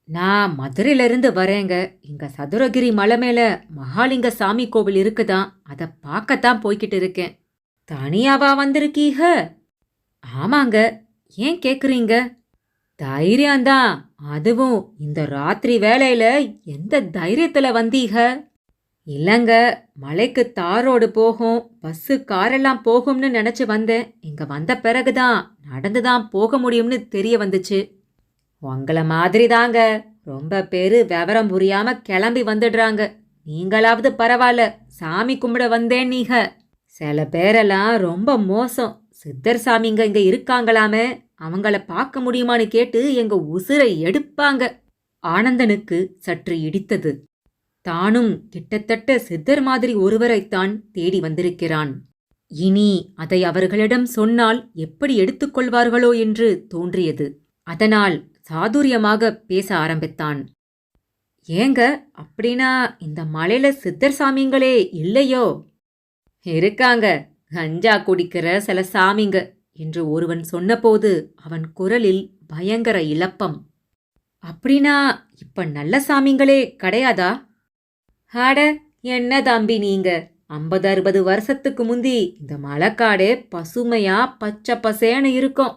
நான் மதுரையிலிருந்து வரேங்க. இங்க சதுரகிரி மலை மேல மகாலிங்க சாமி கோவில் இருக்குதான், அதை பார்க்கத்தான் போய்கிட்டு இருக்கேன். தனியாவா வந்திருக்கீக? ஆமாங்க. ஏன் கேக்குறீங்க? தைரியம்தான். அதுவும் இந்த ராத்திரி வேளையில எந்த தைரியத்துல வந்தீக? இல்லங்க, மலைக்கு தாரோடு போகும், பஸ்ஸு காரெல்லாம் போகும்னு நினைச்சு வந்தேன். இங்க வந்த பிறகுதான் நடந்துதான் போக முடியும்னு தெரிய வந்துச்சு. உங்கள மாதிரி தாங்க ரொம்ப பேரு விவரம் புரியாம கிளம்பி வந்துடுறாங்க. நீங்களாவது பரவாயில்ல, சாமி கும்பிட வந்தேன். நீங்க சில பேரெல்லாம் ரொம்ப மோசம். சித்தர் சாமிங்க இங்க இருக்காங்களாமே, அவங்கள பார்க்க முடியுமான்னு கேட்டு எங்க உசுரை எடுப்பாங்க. ஆனந்தனுக்கு சற்று இடித்தது. தானும் கிட்டத்தட்ட சித்தர் மாதிரி ஒருவரைத்தான் தேடி வந்திருக்கிறான். இனி அதை அவர்களிடம் சொன்னால் எப்படி எடுத்துக்கொள்வார்களோ என்று தோன்றியது. அதனால் சாதுரியமாக பேச ஆரம்பித்தான். ஏங்க, அப்படின்னா இந்த மலையில சித்தர் சாமிங்களே இல்லையோ? இருக்காங்க, கஞ்சா குடிக்கிற சில சாமிங்க என்று ஒருவன் சொன்னபோது அவன் குரலில் பயங்கர இளப்பம். அப்படின்னா இப்ப நல்ல சாமிங்களே கிடையாதா? அட, என்ன தம்பி நீங்க, 50-60 வருஷத்துக்கு முந்தி இந்த மலைக்காடே பசுமையா பச்சை பசேன்னு இருக்கும்.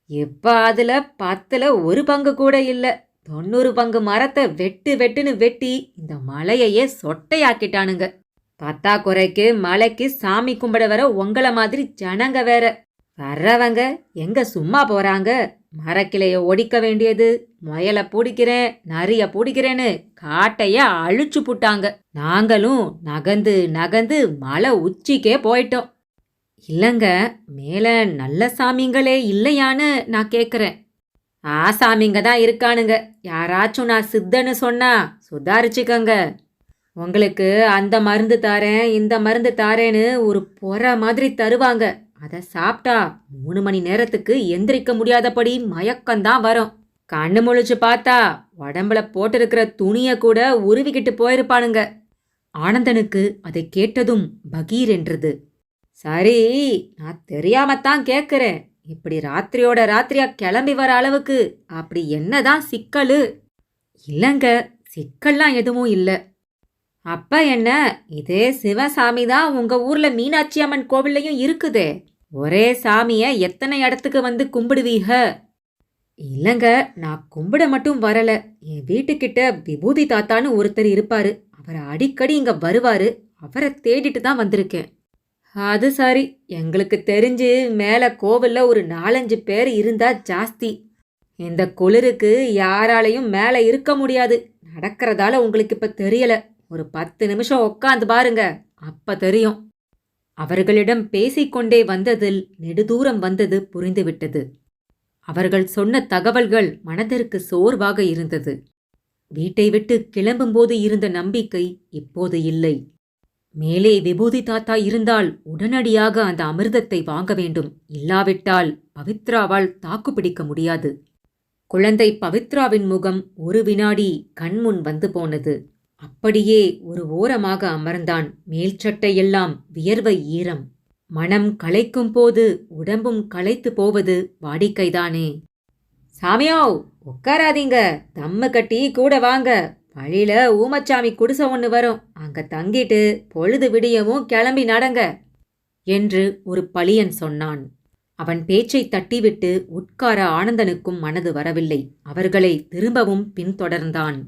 இப்ப அதுல 10ல் 1 பங்கு கூட இல்ல. 90 பங்கு மரத்தை வெட்டுன்னு வெட்டி இந்த மலையையே சொட்டையாக்கிட்டானுங்க. பத்தாக்குறைக்கு மலைக்கு சாமி கும்பிட வர உங்கள மாதிரி ஜனங்க வேற. வர்றவங்க எங்க சும்மா போறாங்க? மரக்கிளைய ஒடிக்க வேண்டியது, முயலை பிடிக்கிறேன், நரிய பிடிக்கிறேன்னு காட்டைய அழிச்சு புட்டாங்க. நாங்களும் நகந்து நகந்து மலை உச்சிக்கே போயிட்டோம். இல்லங்க, மேல நல்ல சாமிங்களே இல்லையான்னு நான் கேக்குறேன். ஆசாமிங்க தான் இருக்கானுங்க. யாராச்சும் நான் சித்தன்னு சொன்னா சுதாரிச்சுக்கங்க. உங்களுக்கு அந்த மருந்து தாரேன், இந்த மருந்து தாரேன்னு ஒரு பொற மாதிரி தருவாங்க. அதை சாப்பிட்டா 3 மணி நேரத்துக்கு எந்திரிக்க முடியாதபடி மயக்கம்தான் வரும். கண்ணு முழிச்சு பார்த்தா உடம்புல போட்டிருக்கிற துணிய கூட உருவிக்கிட்டு போயிருப்பானுங்க. ஆனந்தனுக்கு அதை கேட்டதும் பகீர் என்றது. சரி, நான் தெரியாமத்தான் கேட்குறேன். இப்படி ராத்திரியோட ராத்திரியா கிளம்பி வர அளவுக்கு அப்படி என்னதான் சிக்கலு? இல்லைங்க, சிக்கல்லாம் எதுவும் இல்லை. அப்ப என்ன, இதே சிவசாமி தான் உங்க ஊர்ல மீனாட்சி அம்மன் கோவில்லையும் இருக்குதே. ஒரே சாமிய எத்தனை இடத்துக்கு வந்து கும்பிடுவீக? இல்லைங்க, நான் கும்பிட மட்டும் வரல. என் வீட்டுக்கிட்ட விபூதி தாத்தான்னு ஒருத்தர் இருப்பாரு. அவர் அடிக்கடி இங்க வருவாரு. அவரை தேடிட்டு தான் வந்திருக்கேன். அது சரி, எங்களுக்கு தெரிஞ்சு மேல கோவில்ல ஒரு 4-5 பேர் இருந்தா ஜாஸ்தி. இந்த குளிருக்கு யாராலையும் மேல இருக்க முடியாது. நடக்கிறதால உங்களுக்கு இப்ப தெரியல. ஒரு 10 நிமிஷம் உட்காந்து பாருங்க, அப்ப தெரியும். அவர்களிடம் பேசிக்கொண்டே வந்ததில் நெடுதூரம் வந்தது புரிந்துவிட்டது. அவர்கள் சொன்ன தகவல்கள் மனதிற்கு சோர்வாக இருந்தது. வீட்டை விட்டு கிளம்பும்போது இருந்த நம்பிக்கை இப்போது இல்லை. மேலே விபூதி தாத்தா இருந்தால் உடனடியாக அந்த அமிர்தத்தை வாங்க வேண்டும். இல்லாவிட்டால் பவித்ராவால் தாக்குப்பிடிக்க முடியாது. குழந்தை பவித்ராவின் முகம் ஒரு வினாடி கண்முன் வந்து போனது. அப்படியே ஒரு ஓரமாக அமர்ந்தான். மேல்சட்டையெல்லாம் வியர்வை ஈரம். மனம் களைக்கும் போது உடம்பும் களைத்து போவது வாடிக்கைதானே. சாமியோ, உட்காராதீங்க, தம்மு கட்டி கூட வாங்க. வழியில ஊமச்சாமி குடிசை ஒன்று வரும், அங்க தங்கிட்டு பொழுது விடியவும் கிளம்பி நடங்க என்று ஒரு பளியன் சொன்னான். அவன் பேச்சை தட்டிவிட்டு உட்கார ஆனந்தனுக்கும் மனது வரவில்லை. அவர்களை திரும்பவும் பின்தொடர்ந்தான்.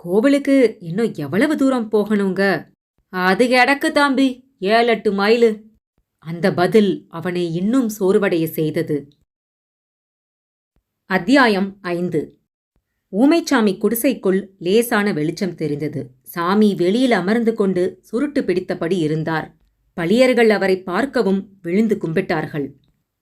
கோவிலுக்கு இன்னும் எவ்வளவு தூரம் போகணுங்க? அது எடக்கு தாம்பி, 7-8 மைலு. அந்த பதில் அவனை இன்னும் சோர்வடைய செய்தது. அத்தியாயம் 5. ஊமைச்சாமி குடிசைக்குள் லேசான வெளிச்சம் தெரிந்தது. சாமி வெளியில் அமர்ந்து கொண்டு சுருட்டு பிடித்தபடி இருந்தார். பளியர்கள் அவரை பார்க்கவும் விழுந்து கும்பிட்டார்கள்.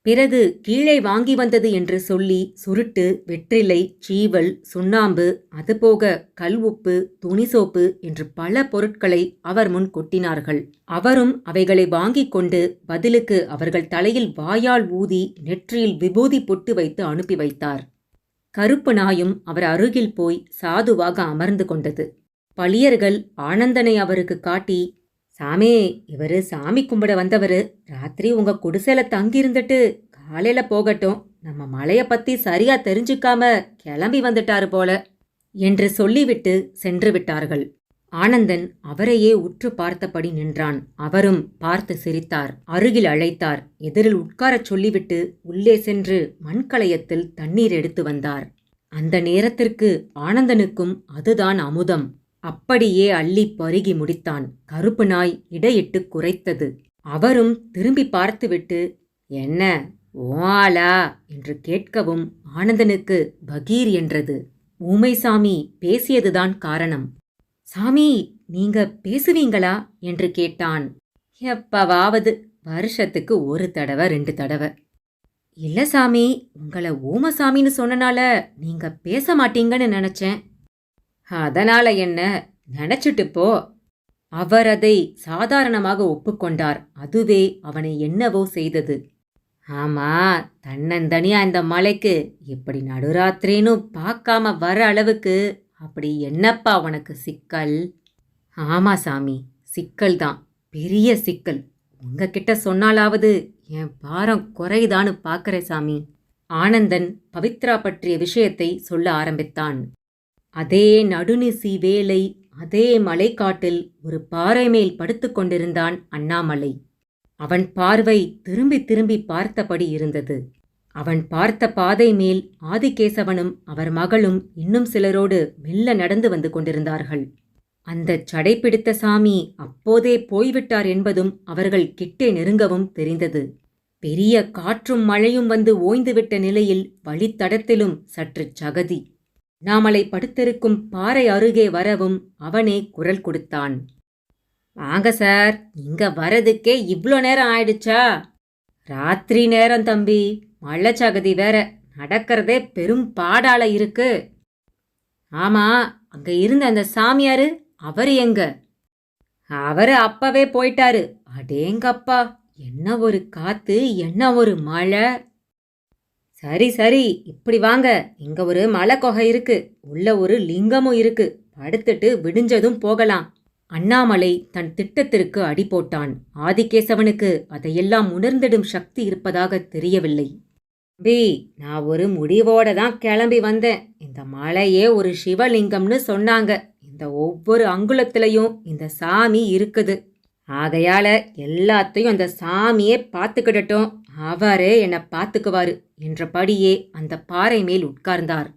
பிறகு கீழே வாங்கி வந்தது என்று சொல்லி சுருட்டு, வெற்றிலை, சீவல், சுண்ணாம்பு, அதுபோக கல் உப்பு, துணிசோப்பு என்று பல பொருட்களை அவர் முன் கொட்டினார்கள். அவரும் அவைகளை வாங்கிக் கொண்டு பதிலுக்கு அவர்கள் தலையில் வாயால் ஊதி நெற்றியில் விபூதி பொட்டு வைத்து அனுப்பி வைத்தார். கருப்பு நாயும் அவர் அருகில் போய் சாதுவாக அமர்ந்து கொண்டது. பளியர்கள் ஆனந்தனை அவருக்கு காட்டி, சாமி, இவரு சாமி கும்பிட வந்தவரு. ராத்திரி உங்க குடிசையில தங்கியிருந்துட்டு காலையில போகட்டும். நம்ம மலைய பத்தி சரியா தெரிஞ்சுக்காம கிளம்பி வந்துட்டாரு போல என்று சொல்லிவிட்டு சென்று விட்டார்கள். ஆனந்தன் அவரையே உற்று பார்த்தபடி நின்றான். அவரும் பார்த்து சிரித்தார். அருகில் அழைத்தார். எதிரில் உட்காரச் சொல்லிவிட்டு உள்ளே சென்று மண்கலயத்தில் தண்ணீர் எடுத்து வந்தார். அந்த நேரத்திற்கு ஆனந்தனுக்கும் அதுதான் அமுதம். அப்படியே அள்ளி பருகி முடித்தான். கருப்பு நாய் இடையிட்டு குரைத்தது. அவரும் திரும்பி பார்த்துவிட்டு, என்ன ஓலா என்று கேட்கவும் ஆனந்தனுக்கு பகீர் என்றது. ஊமைசாமி பேசியதுதான் காரணம். சாமி, நீங்க பேசுவீங்களா என்று கேட்டான். எப்பவாவது, வருஷத்துக்கு 1 தடவை 2 தடவை. இல்ல சாமி, உங்களை ஊமசாமின்னு சொன்னனால நீங்க பேச மாட்டீங்கன்னு நினைச்சேன். அதனால என்ன, நினைச்சிட்டு போ. அவர் அதை சாதாரணமாக ஒப்புக்கொண்டார். அதுவே அவனை என்னவோ செய்தது. ஆமா, தன்னந்தனியா இந்த மலைக்கு இப்படி நடுராத்திரின்னு பார்க்காம வர அளவுக்கு அப்படி என்னப்பா உனக்கு சிக்கல்? ஆமா சாமி, சிக்கல் தான், பெரிய சிக்கல். உங்ககிட்ட சொன்னாலாவது என் பாரம் குறைதான்னு பார்க்கறேன் சாமி. ஆனந்தன் பவித்ரா பற்றிய விஷயத்தை சொல்ல ஆரம்பித்தான். அதே நடுநிசி வேளை அதே மலைக்காட்டில் ஒரு பாறை மேல் படுத்து கொண்டிருந்தான் அண்ணாமலை. அவன் பார்வை திரும்பி திரும்பி பார்த்தபடி இருந்தது. அவன் பார்த்த பாதை மேல் ஆதிகேசவனும் அவர் மகளும் இன்னும் சிலரோடு மெல்ல நடந்து வந்து கொண்டிருந்தார்கள். அந்தச் சடைப்பிடித்த சாமி அப்போதே போய்விட்டார் என்பதும் அவர்கள் கிட்டே நெருங்கவும் தெரிந்தது. பெரிய காற்றும் மழையும் வந்து ஓய்ந்துவிட்ட நிலையில் வழித்தடத்திலும் சற்றுச் சகதி. அண்ணாமலை படுத்திருக்கும் பாறை அருகே வரவும் அவனே குரல் கொடுத்தான். வாங்க சார், இங்க வரதுக்கே இவ்ளோ நேரம் ஆயிடுச்சா? ராத்திரி நேரம் தம்பி, மழை சகதி வேற, நடக்கிறதே பெரும் பாடால இருக்கு. ஆமா, அங்க இருந்த அந்த சாமியாரு, அவரு எங்க? அவரு அப்பவே போயிட்டாரு. அடேங்கப்பா, என்ன ஒரு காத்து, என்ன ஒரு மழை. சரி சரி, இப்படி வாங்க, இங்க ஒரு மலை குகை இருக்கு, உள்ள ஒரு லிங்கமும் இருக்கு, படுத்துட்டு விடிஞ்சதும் போகலாம். அண்ணாமலை தன் திட்டத்திற்கு அடி போட்டான். ஆதிகேசவனுக்கு அதையெல்லாம் உணர்ந்திடும் சக்தி இருப்பதாக தெரியவில்லை. தம்பி, நான் ஒரு முடிவோட தான் கிளம்பி வந்தேன். இந்த மலையே ஒரு சிவலிங்கம்னு சொன்னாங்க. இந்த ஒவ்வொரு அங்குலத்திலையும் இந்த சாமி இருக்குது. ஆகையால எல்லாத்தையும் அந்த சாமியே பார்த்துக்கிடட்டும், அவரே என்னை பார்த்துக்குவாரு என்றபடியே அந்த பாறை மேல் உட்கார்ந்தார்.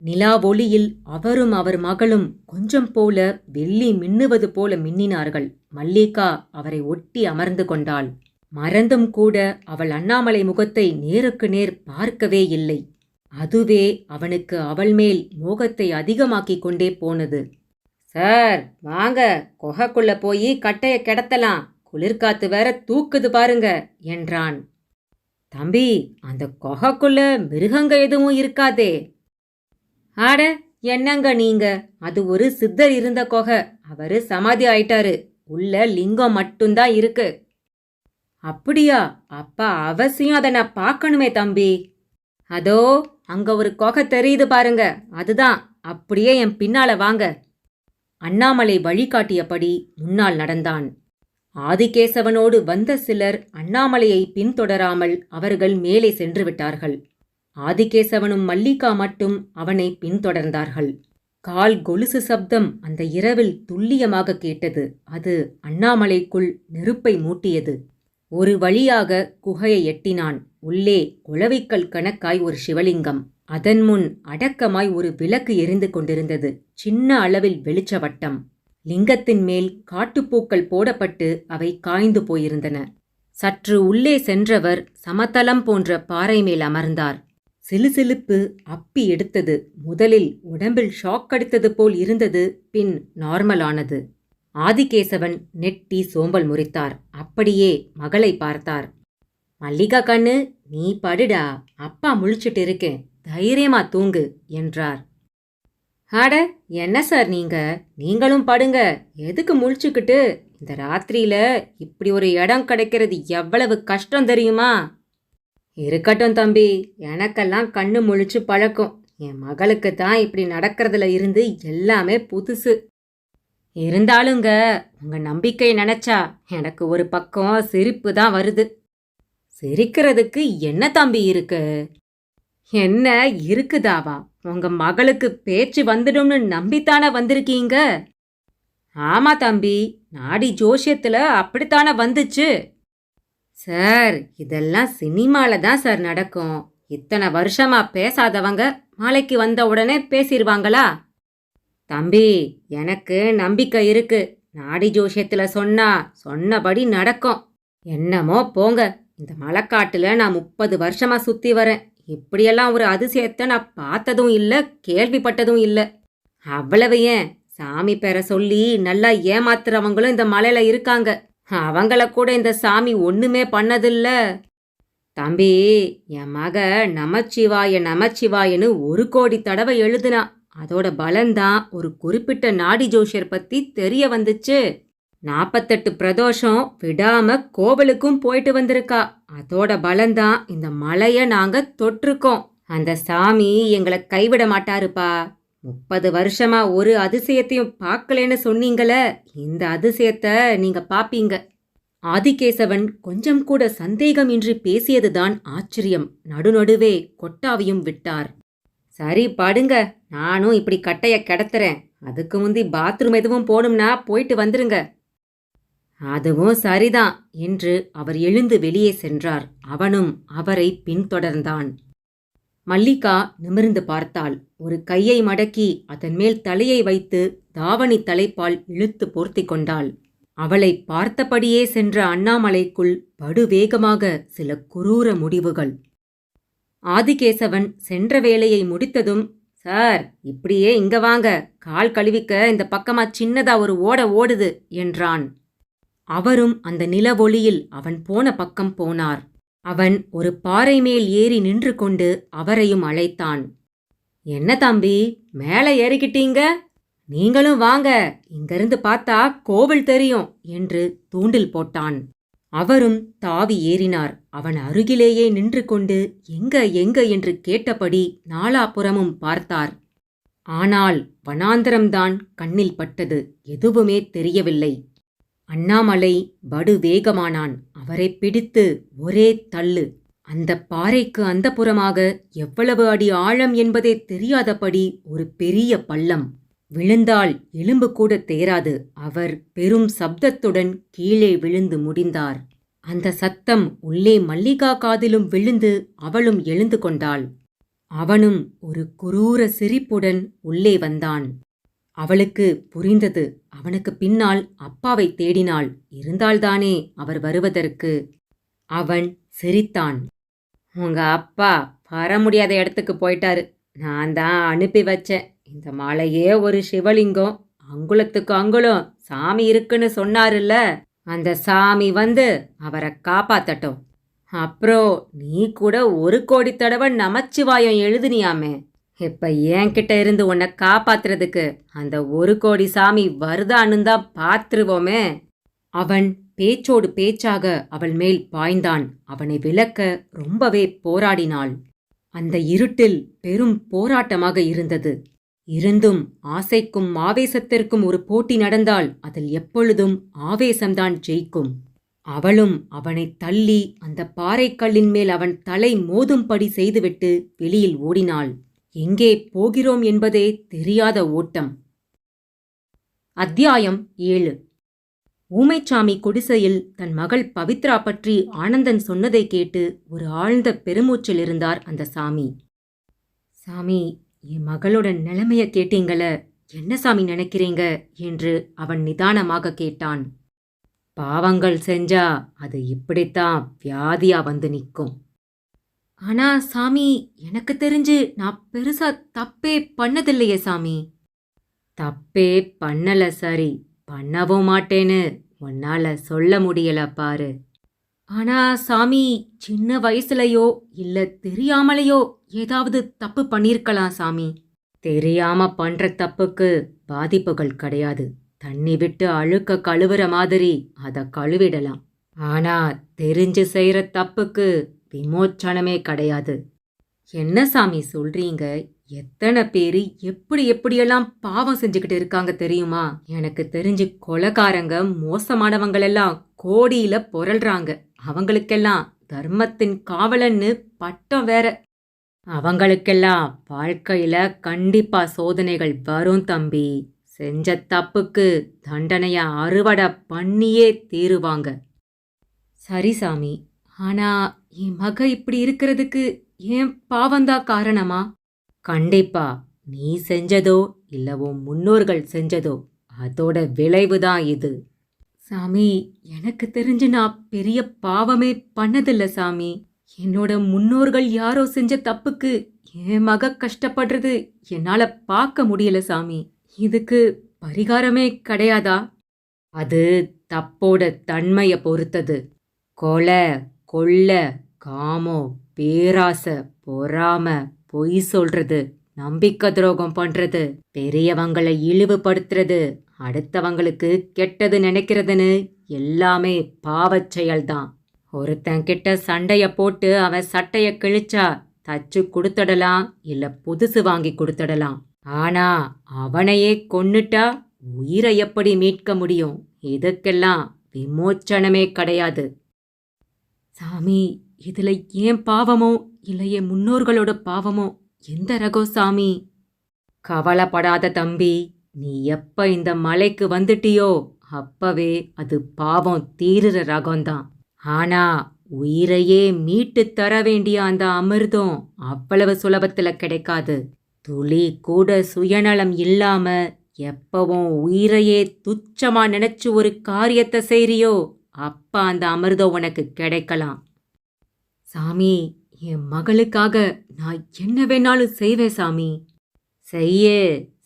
நிலா ஒளியில் அவரும் அவர் மகளும் கொஞ்சம் போல வெள்ளி மின்னுவது போல மின்னினார்கள். மல்லிகா அவரை ஒட்டி அமர்ந்து கொண்டாள். மறந்தும் கூட அவள் அண்ணாமலை முகத்தை நேருக்கு நேர் பார்க்கவே இல்லை. அதுவே அவனுக்கு அவள் மேல் மோகத்தை அதிகமாக்கிக் கொண்டே போனது. சார் வாங்க, குகைக்குள்ள போய் கட்டைய கிடத்தலாம், குளிர்காத்து வேற தூக்குது பாருங்க என்றான். தம்பி, அந்த குகைக்குள்ள மிருகங்க எதுவும் இருக்காதே? ஆட, என்னங்க நீங்க, அது ஒரு சித்தர் இருந்த குகை, அவரு சமாதி ஆயிட்டாரு, உள்ள லிங்கம் மட்டும்தான் இருக்கு. அப்படியா? அப்பா அவசியம் அதை நான் பார்க்கணுமே தம்பி. அதோ அங்க ஒரு குகை தெரியுது பாருங்க, அதுதான். அப்படியே என் பின்னால வாங்க. அண்ணாமலை வழிகாட்டியபடி முன்னால் நடந்தான். ஆதிகேசவனோடு வந்த சிலர் அண்ணாமலையை பின்தொடராமல் அவர்கள் மேலே சென்று விட்டார்கள். ஆதிகேசவனும் மல்லிகா மட்டும் அவனை பின்தொடர்ந்தார்கள். கால் கொலுசு சப்தம் அந்த இரவில் துல்லியமாக கேட்டது. அது அண்ணாமலைக்குள் நெருப்பை மூட்டியது. ஒரு வழியாக குகையை எட்டினான். உள்ளே குளவிக்கல் கணக்காய் ஒரு சிவலிங்கம். அதன் முன் அடக்கமாய் ஒரு விளக்கு எரிந்து கொண்டிருந்தது. சின்ன அளவில் வெளிச்ச வட்டம். லிங்கத்தின் மேல் காட்டுப்பூக்கள் போடப்பட்டு அவை காய்ந்து போயிருந்தன. சற்று உள்ளே சென்றவர் சமதளம் போன்ற பாறை மேல் அமர்ந்தார். சிலுசிலுப்பு அப்பி எடுத்தது. முதலில் உடம்பில் ஷாக் அடித்தது போல் இருந்தது, பின் நார்மலானது. ஆதிகேசவன் நெட்டி சோம்பல் முறித்தார். அப்படியே மகளை பார்த்தார். மல்லிகா கண்ணு, நீ படுடா, அப்பா முழிச்சிட்டு இருக்கேன், தைரியமா தூங்கு என்றார். ஆட, என்ன சார் நீங்களும் படுங்க, எதுக்கு முழிச்சுக்கிட்டு? இந்த ராத்திரியில இப்படி ஒரு இடம் கிடைக்கிறது எவ்வளவு கஷ்டம் தெரியுமா? இருக்கட்டும் தம்பி, எனக்கெல்லாம் கண்ணு முழிச்சு பழக்கம். என் மகளுக்கு தான் இப்படி நடக்கிறதுல இருந்து எல்லாமே புதுசு. இருந்தாலுங்க, உங்க நம்பிக்கை நினைச்சா எனக்கு ஒரு பக்கம் சிரிப்பு தான் வருது. சிரிக்கிறதுக்கு என்ன தம்பி இருக்கு? என்ன இருக்குதாவா? உங்க மகளுக்கு பேச்சு வந்துடும்னு நம்பித்தானே வந்திருக்கீங்க? ஆமா தம்பி, நாடி ஜோசியத்துல அப்படித்தானே வந்துச்சு. சார், இதெல்லாம் சினிமால தான் சார் நடக்கும். இத்தனை வருஷமா பேசாதவங்க மாலைக்கு வந்த உடனே பேசிடுவாங்களா? தம்பி, எனக்கு நம்பிக்கை இருக்கு. நாடி ஜோசியத்துல சொன்னபடி நடக்கும். என்னமோ போங்க. இந்த மலைக்காட்டுல நான் 30 வருஷமா சுத்தி வரேன். இப்படியெல்லாம் ஒரு அதிசயத்தை நான் பார்த்ததும் இல்லை, கேள்விப்பட்டதும் இல்லை. அவ்வளவு ஏன், சாமி பேரை சொல்லி நல்லா ஏமாத்துறவங்களும் இந்த மலையில இருக்காங்க. அவங்கள கூட இந்த சாமி ஒண்ணுமே பண்ணதில்ல. தம்பி, என் மக நமச்சிவாய நமச்சிவாயன்னு 1 கோடி தடவை எழுதுனா. அதோட பலன்தான் ஒரு குறிப்பிட்ட நாடி ஜோஷியர் பத்தி தெரிய வந்துச்சு. 48 பிரதோஷம் விடாம கோவிலுக்கும் போயிட்டு வந்திருக்கா. அதோட பலன்தான் இந்த மலைய நாங்க தொட்டிருக்கோம். அந்த சாமி எங்களை கைவிட மாட்டாருப்பா. 30 வருஷமா ஒரு அதிசயத்தையும் பார்க்கலன்னு சொன்னீங்களே, இந்த அதிசயத்தை நீங்க பாப்பீங்க. ஆதிகேசவன் கொஞ்சம் கூட சந்தேகமின்றி பேசியதுதான் ஆச்சரியம். நடுநடுவே கொட்டாவையும் விட்டார். சரி படுங்க, நானும் இப்படி கட்டைய கிடத்துறேன். அதுக்கு முந்தி பாத்ரூம் எதுவும் போகணும்னா போயிட்டு வந்துருங்க. அதுவும் சரிதான் என்று அவர் எழுந்து வெளியே சென்றார். அவனும் அவரை பின்தொடர்ந்தான். மல்லிகா நிமிர்ந்து பார்த்தாள். ஒரு கையை மடக்கி அதன் மேல் தலையை வைத்து தாவணி தலைப்பால் இழுத்து போர்த்தி கொண்டாள். அவளை பார்த்தபடியே சென்ற அண்ணாமலைக்குள் படுவேகமாக சில குரூர முடிவுகள். ஆதிகேசவன் சென்ற வேலையை முடித்ததும், சார், இப்படியே இங்க வாங்க, கால் கழுவிக்க இந்த பக்கமா சின்னதா ஒரு ஓட ஓடுது என்றான். அவரும் அந்த நிலவொளியில் அவன் போன பக்கம் போனார். அவன் ஒரு பாறை மேல் ஏறி நின்று கொண்டு அவரையும் அழைத்தான். என்ன தம்பி, மேலே ஏறிக்கிட்டீங்க? நீங்களும் வாங்க, இங்கிருந்து பார்த்தா கோவில் தெரியும் என்று தூண்டில் போட்டான். அவரும் தாவி ஏறினார். அவன் அருகிலேயே நின்று கொண்டு எங்க எங்க என்று கேட்டபடி நாலாபுறமும் பார்த்தார். ஆனால் வனாந்தரம்தான் கண்ணில் பட்டது. எதுவுமே தெரியவில்லை. அண்ணாமலை படு வேகமானான். அவரை பிடித்து ஒரே தள்ளு. அந்த பாறைக்கு அந்த புறமாக எவ்வளவு அடி ஆழம் என்பதே தெரியாதபடி ஒரு பெரிய பள்ளம். விழுந்தால் எலும்பு கூட தேராது. அவர் பெரும் சப்தத்துடன் கீழே விழுந்து முடிந்தார். அந்த சத்தம் உள்ளே மல்லிகா காதிலும் விழுந்து அவளும் எழுந்து கொண்டாள். அவனும் ஒரு குரூர சிரிப்புடன் உள்ளே வந்தான். அவளுக்கு புரிந்தது. அவனுக்கு பின்னால் அப்பாவை தேடினாள். இருந்தால்தானே அவர் வருவதற்கு. அவன் சிரித்தான். உங்க அப்பா வர முடியாத இடத்துக்கு போயிட்டாரு. நான் தான் அனுப்பி வச்சேன். இந்த மலையே ஒரு சிவலிங்கம், அங்குலத்துக்கு அங்குலம் சாமி இருக்குன்னு சொன்னாருல்ல, அந்த சாமி வந்து அவரை காப்பாத்தட்டும். அப்புறம் நீ கூட 1,000,000 தடவை நமச்சிவாயம் எழுதுனியாமே. இப்ப என்கிட்ட இருந்து உன்னை காப்பாத்துறதுக்கு அந்த 1,000,000 சாமி வருதான்னு தான் பார்த்துருவோமே. அவன் பேச்சோடு பேச்சாக அவள் மேல் பாய்ந்தான். அவனை விலக்க ரொம்பவே போராடினாள். அந்த இருட்டில் பெரும் போராட்டமாக இருந்தது. இருந்தும் ஆசைக்கும் ஆவேசத்திற்கும் ஒரு போட்டி நடந்தால் அதில் எப்பொழுதும் ஆவேசம்தான் ஜெயிக்கும். அவளும் அவனை தள்ளி அந்த பாறைக்கல்லின் மேல் அவன் தலை மோதும்படி செய்துவிட்டு வெளியில் ஓடினாள். எங்கே போகிறோம் என்பதே தெரியாத ஓட்டம். அத்தியாயம் 7. ஊமைச்சாமி குடிசையில் தன் மகள் பவித்ரா பற்றி ஆனந்தன் சொன்னதை கேட்டு ஒரு ஆழ்ந்த பெருமூச்சில் இருந்தார் அந்த சாமி. சாமி, என் மகளோட நிலைமைய கேட்டீங்கள, என்ன சாமி நினைக்கிறீங்க என்று அவன் நிதானமாக கேட்டான். பாவங்கள் செஞ்சா அது இப்படித்தான் வியாதியா வந்து நிற்கும். ஆனா சாமி, எனக்கு தெரிஞ்சு நான் பெருசா தப்பே பண்ணதில்லையே சாமி. தப்பே பண்ணல, சரி, பண்ணவும் மாட்டேன்னு உன்னால சொல்ல முடியல பாரு. ஆனா சாமி, சின்ன வயசுலயோ இல்ல தெரியாமலையோ ஏதாவது தப்பு பண்ணிருக்கலாம் சாமி. தெரியாம பண்ற தப்புக்கு பாதிப்புகள் கிடையாது. தண்ணி விட்டு அழுக்க கழுவுற மாதிரி அதை கழுவிடலாம். ஆனா தெரிஞ்சு செய்யற தப்புக்கு விமோச்சனமே கிடையாது. என்ன சாமி சொல்றீங்க? எத்தனை பேரு எப்படி எப்படியெல்லாம் பாவம் செஞ்சுக்கிட்டு இருக்காங்க தெரியுமா? எனக்கு தெரிஞ்சு கொலைகாரங்க, மோசமானவங்களெல்லாம் கோடியில புரள்றாங்க. அவங்களுக்கெல்லாம் தர்மத்தின் காவலன்னு பட்டம் வேற. அவங்களுக்கெல்லாம் வாழ்க்கையில கண்டிப்பா சோதனைகள் வரும் தம்பி. செஞ்ச தப்புக்கு தண்டனைய அறுவடை பண்ணியே தீருவாங்க. சரி சாமி, ஆனா என் மக இப்படி இருக்கிறதுக்கு ஏன் பாவந்தா காரணமா? கண்டிப்பா நீ செஞ்சதோ இல்ல உன் முன்னோர்கள் செஞ்சதோ அதோட விளைவுதான் இது. சாமி, எனக்கு தெரிஞ்சு நான் பெரிய பாவமே பண்ணதில்ல சாமி. என்னோட முன்னோர்கள் யாரோ செஞ்ச தப்புக்கு என் மக கஷ்டப்படுறது என்னால பார்க்க முடியல சாமி. இதுக்கு பரிகாரமே கிடையாதா? அது தப்போட தன்மைய பொறுத்தது. கொலை, கொள்ள, காமம், பேராசை, பொறாம, பொய் சொல்றது, நம்பிக்கை துரோகம் பண்றது, பெரியவங்களை இழிவுபடுத்துறது, அடுத்தவங்களுக்கு கெட்டது நினைக்கிறதுன்னு எல்லாமே பாவச் செயல்தான். ஒருத்தன்கிட்ட சண்டைய போட்டு அவன் சட்டைய கிழிச்சா தச்சு கொடுத்துடலாம், இல்ல புதுசு வாங்கி கொடுத்துடலாம். ஆனா அவனையே கொன்னுட்டா உயிரை எப்படி மீட்க முடியும்? இதுக்கெல்லாம் விமோச்சனமே கிடையாது. சாமி, இதுல ஏன் பாவமோ இல்ல என் முன்னோர்களோட பாவமோ எந்த ரகம் சாமி? கவலைப்படாத தம்பி, நீ எப்ப இந்த மலைக்கு வந்துட்டியோ அப்பவே அது பாவம் தீருற ரகம்தான். ஆனா உயிரையே மீட்டு தர வேண்டிய அந்த அமிர்தம் அவ்வளவு சுலபத்துல கிடைக்காது. துளி கூட சுயநலம் இல்லாம எப்பவும் உயிரையே துச்சமா நினைச்சு ஒரு காரியத்தை செய்றியோ அப்ப அந்த அமிர்தம் உனக்கு கிடைக்கலாம். சாமி, என் மகளுக்காக நான் என்ன வேணாலும் செய்வேன் சாமி. செய்யு.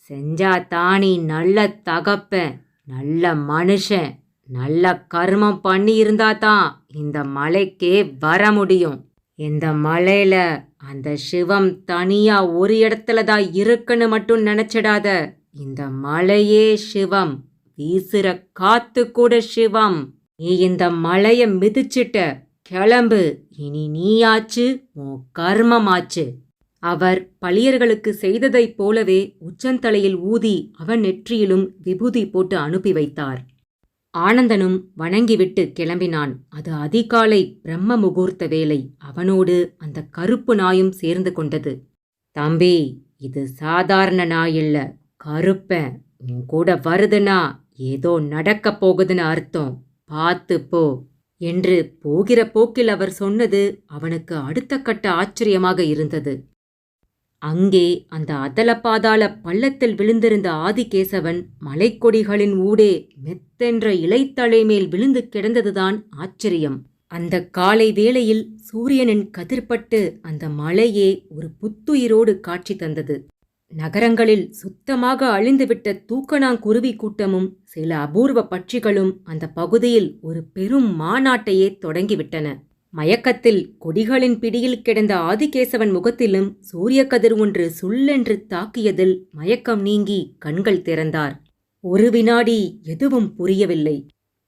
செஞ்சா தானி நல்ல தகப்பன், நல்ல மனுஷன், நல்ல கர்மம் பண்ணி இருந்தா தான் இந்த மலைக்கே வர முடியும். இந்த மலையில அந்த சிவம் தனியா ஒரு இடத்துல தான் இருக்குன்னு மட்டும் நினைச்சிடாத. இந்த மலையே சிவம், வீசுற காத்து கூட சிவம். நீ இந்த மலைய மிதிச்சிட்ட, கிளம்பு. இனி நீயாச்சு, உன் கர்மமாச்சு. அவர் பளியர்களுக்கு செய்ததைப் போலவே உச்சந்தலையில் ஊதி அவன் நெற்றியிலும் விபூதி போட்டு அனுப்பி வைத்தார். ஆனந்தனும் வணங்கிவிட்டு கிளம்பினான். அது அதிகாலை பிரம்ம முகூர்த்த வேலை. அவனோடு அந்த கருப்பு நாயும் சேர்ந்து கொண்டது. தம்பி, இது சாதாரண நாய் இல்ல, கருப்பன். உன் கூட வருதுன்னா ஏதோ நடக்கப் போகுதுன்னு அர்த்தம். பார்த்து போ என்று போகிற போக்கில் அவர் சொன்னது அவனுக்கு அடுத்த கட்ட ஆச்சரியமாக இருந்தது. அங்கே அந்த அதல பாதாள பள்ளத்தில் விழுந்திருந்த ஆதிகேசவன் மலைக்கொடிகளின் ஊடே மெத்தென்ற இலைத்தலை மேல் விழுந்து கிடந்ததுதான் ஆச்சரியம். அந்த காலை வேளையில் சூரியனின் கதிர்பட்டு அந்த மலையே ஒரு புத்துயிரோடு காட்சி தந்தது. நகரங்களில் சுத்தமாக அழிந்துவிட்ட தூக்கணாங்குருவி கூட்டமும் சில அபூர்வ பட்சிகளும் அந்த பகுதியில் ஒரு பெரும் மாநாட்டையே தொடங்கிவிட்டன. மயக்கத்தில் கொடிகளின் பிடியில் கிடந்த ஆதிகேசவன் முகத்திலும் சூரிய கதிர் ஒன்று சுள்ளென்று தாக்கியதில் மயக்கம் நீங்கி கண்கள் திறந்தார். ஒரு வினாடி எதுவும் புரியவில்லை.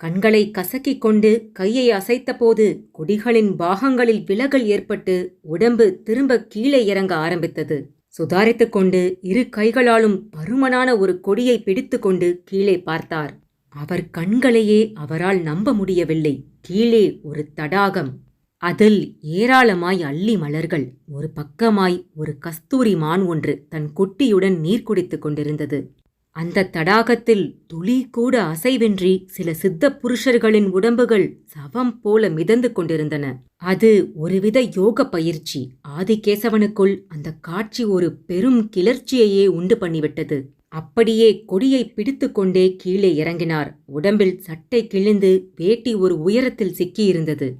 கண்களை கசக்கிக் கொண்டு கையை அசைத்தபோது கொடிகளின் பாகங்களில் விலகல் ஏற்பட்டு உடம்பு திரும்ப கீழே இறங்க ஆரம்பித்தது. சுதாரித்துக் கொண்டு இரு கைகளாலும் பருமனான ஒரு கொடியை பிடித்து கொண்டு கீழே பார்த்தார். அவர் கண்களையே அவரால் நம்ப முடியவில்லை. கீழே ஒரு தடாகம். அதில் ஏராளமாய் அல்லி மலர்கள். ஒரு பக்கமாய் ஒரு கஸ்தூரி மான் ஒன்று தன் குட்டியுடன் நீர் குடித்துக் கொண்டிருந்தது. அந்த தடாகத்தில் துளி கூட அசைவின்றி சில சித்த புருஷர்களின் உடம்புகள் சவம் போல மிதந்து கொண்டிருந்தன. அது ஒருவித யோக பயிற்சி. ஆதிகேசவனுக்குள் அந்த காட்சி ஒரு பெரும் கிளர்ச்சியையே உண்டு பண்ணிவிட்டது. அப்படியே கொடியை பிடித்து கொண்டே கீழே இறங்கினார். உடம்பில் சட்டை கிழிந்து வேட்டி ஒரு உயரத்தில் சிக்கியிருந்தது.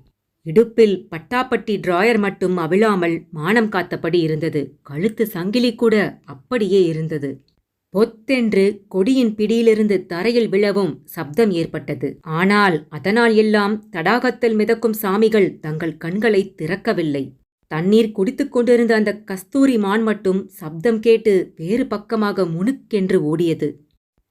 இடுப்பில் பட்டாப்பட்டி டிராயர் மட்டும் அவிழாமல் மானம் காத்தபடி இருந்தது. கழுத்து சங்கிலி கூட அப்படியே இருந்தது. பொத்தென்று கொடியின் பிடியிலிருந்து தரையில் விழவும் சப்தம் ஏற்பட்டது. ஆனால் அதனால் எல்லாம் தடாகத்தில் மிதக்கும் சாமிகள் தங்கள் கண்களை திறக்கவில்லை. தண்ணீர் குடித்துக் கொண்டிருந்த அந்த கஸ்தூரி மான் மட்டும் சப்தம் கேட்டு வேறு பக்கமாக முணுக்கென்று ஓடியது.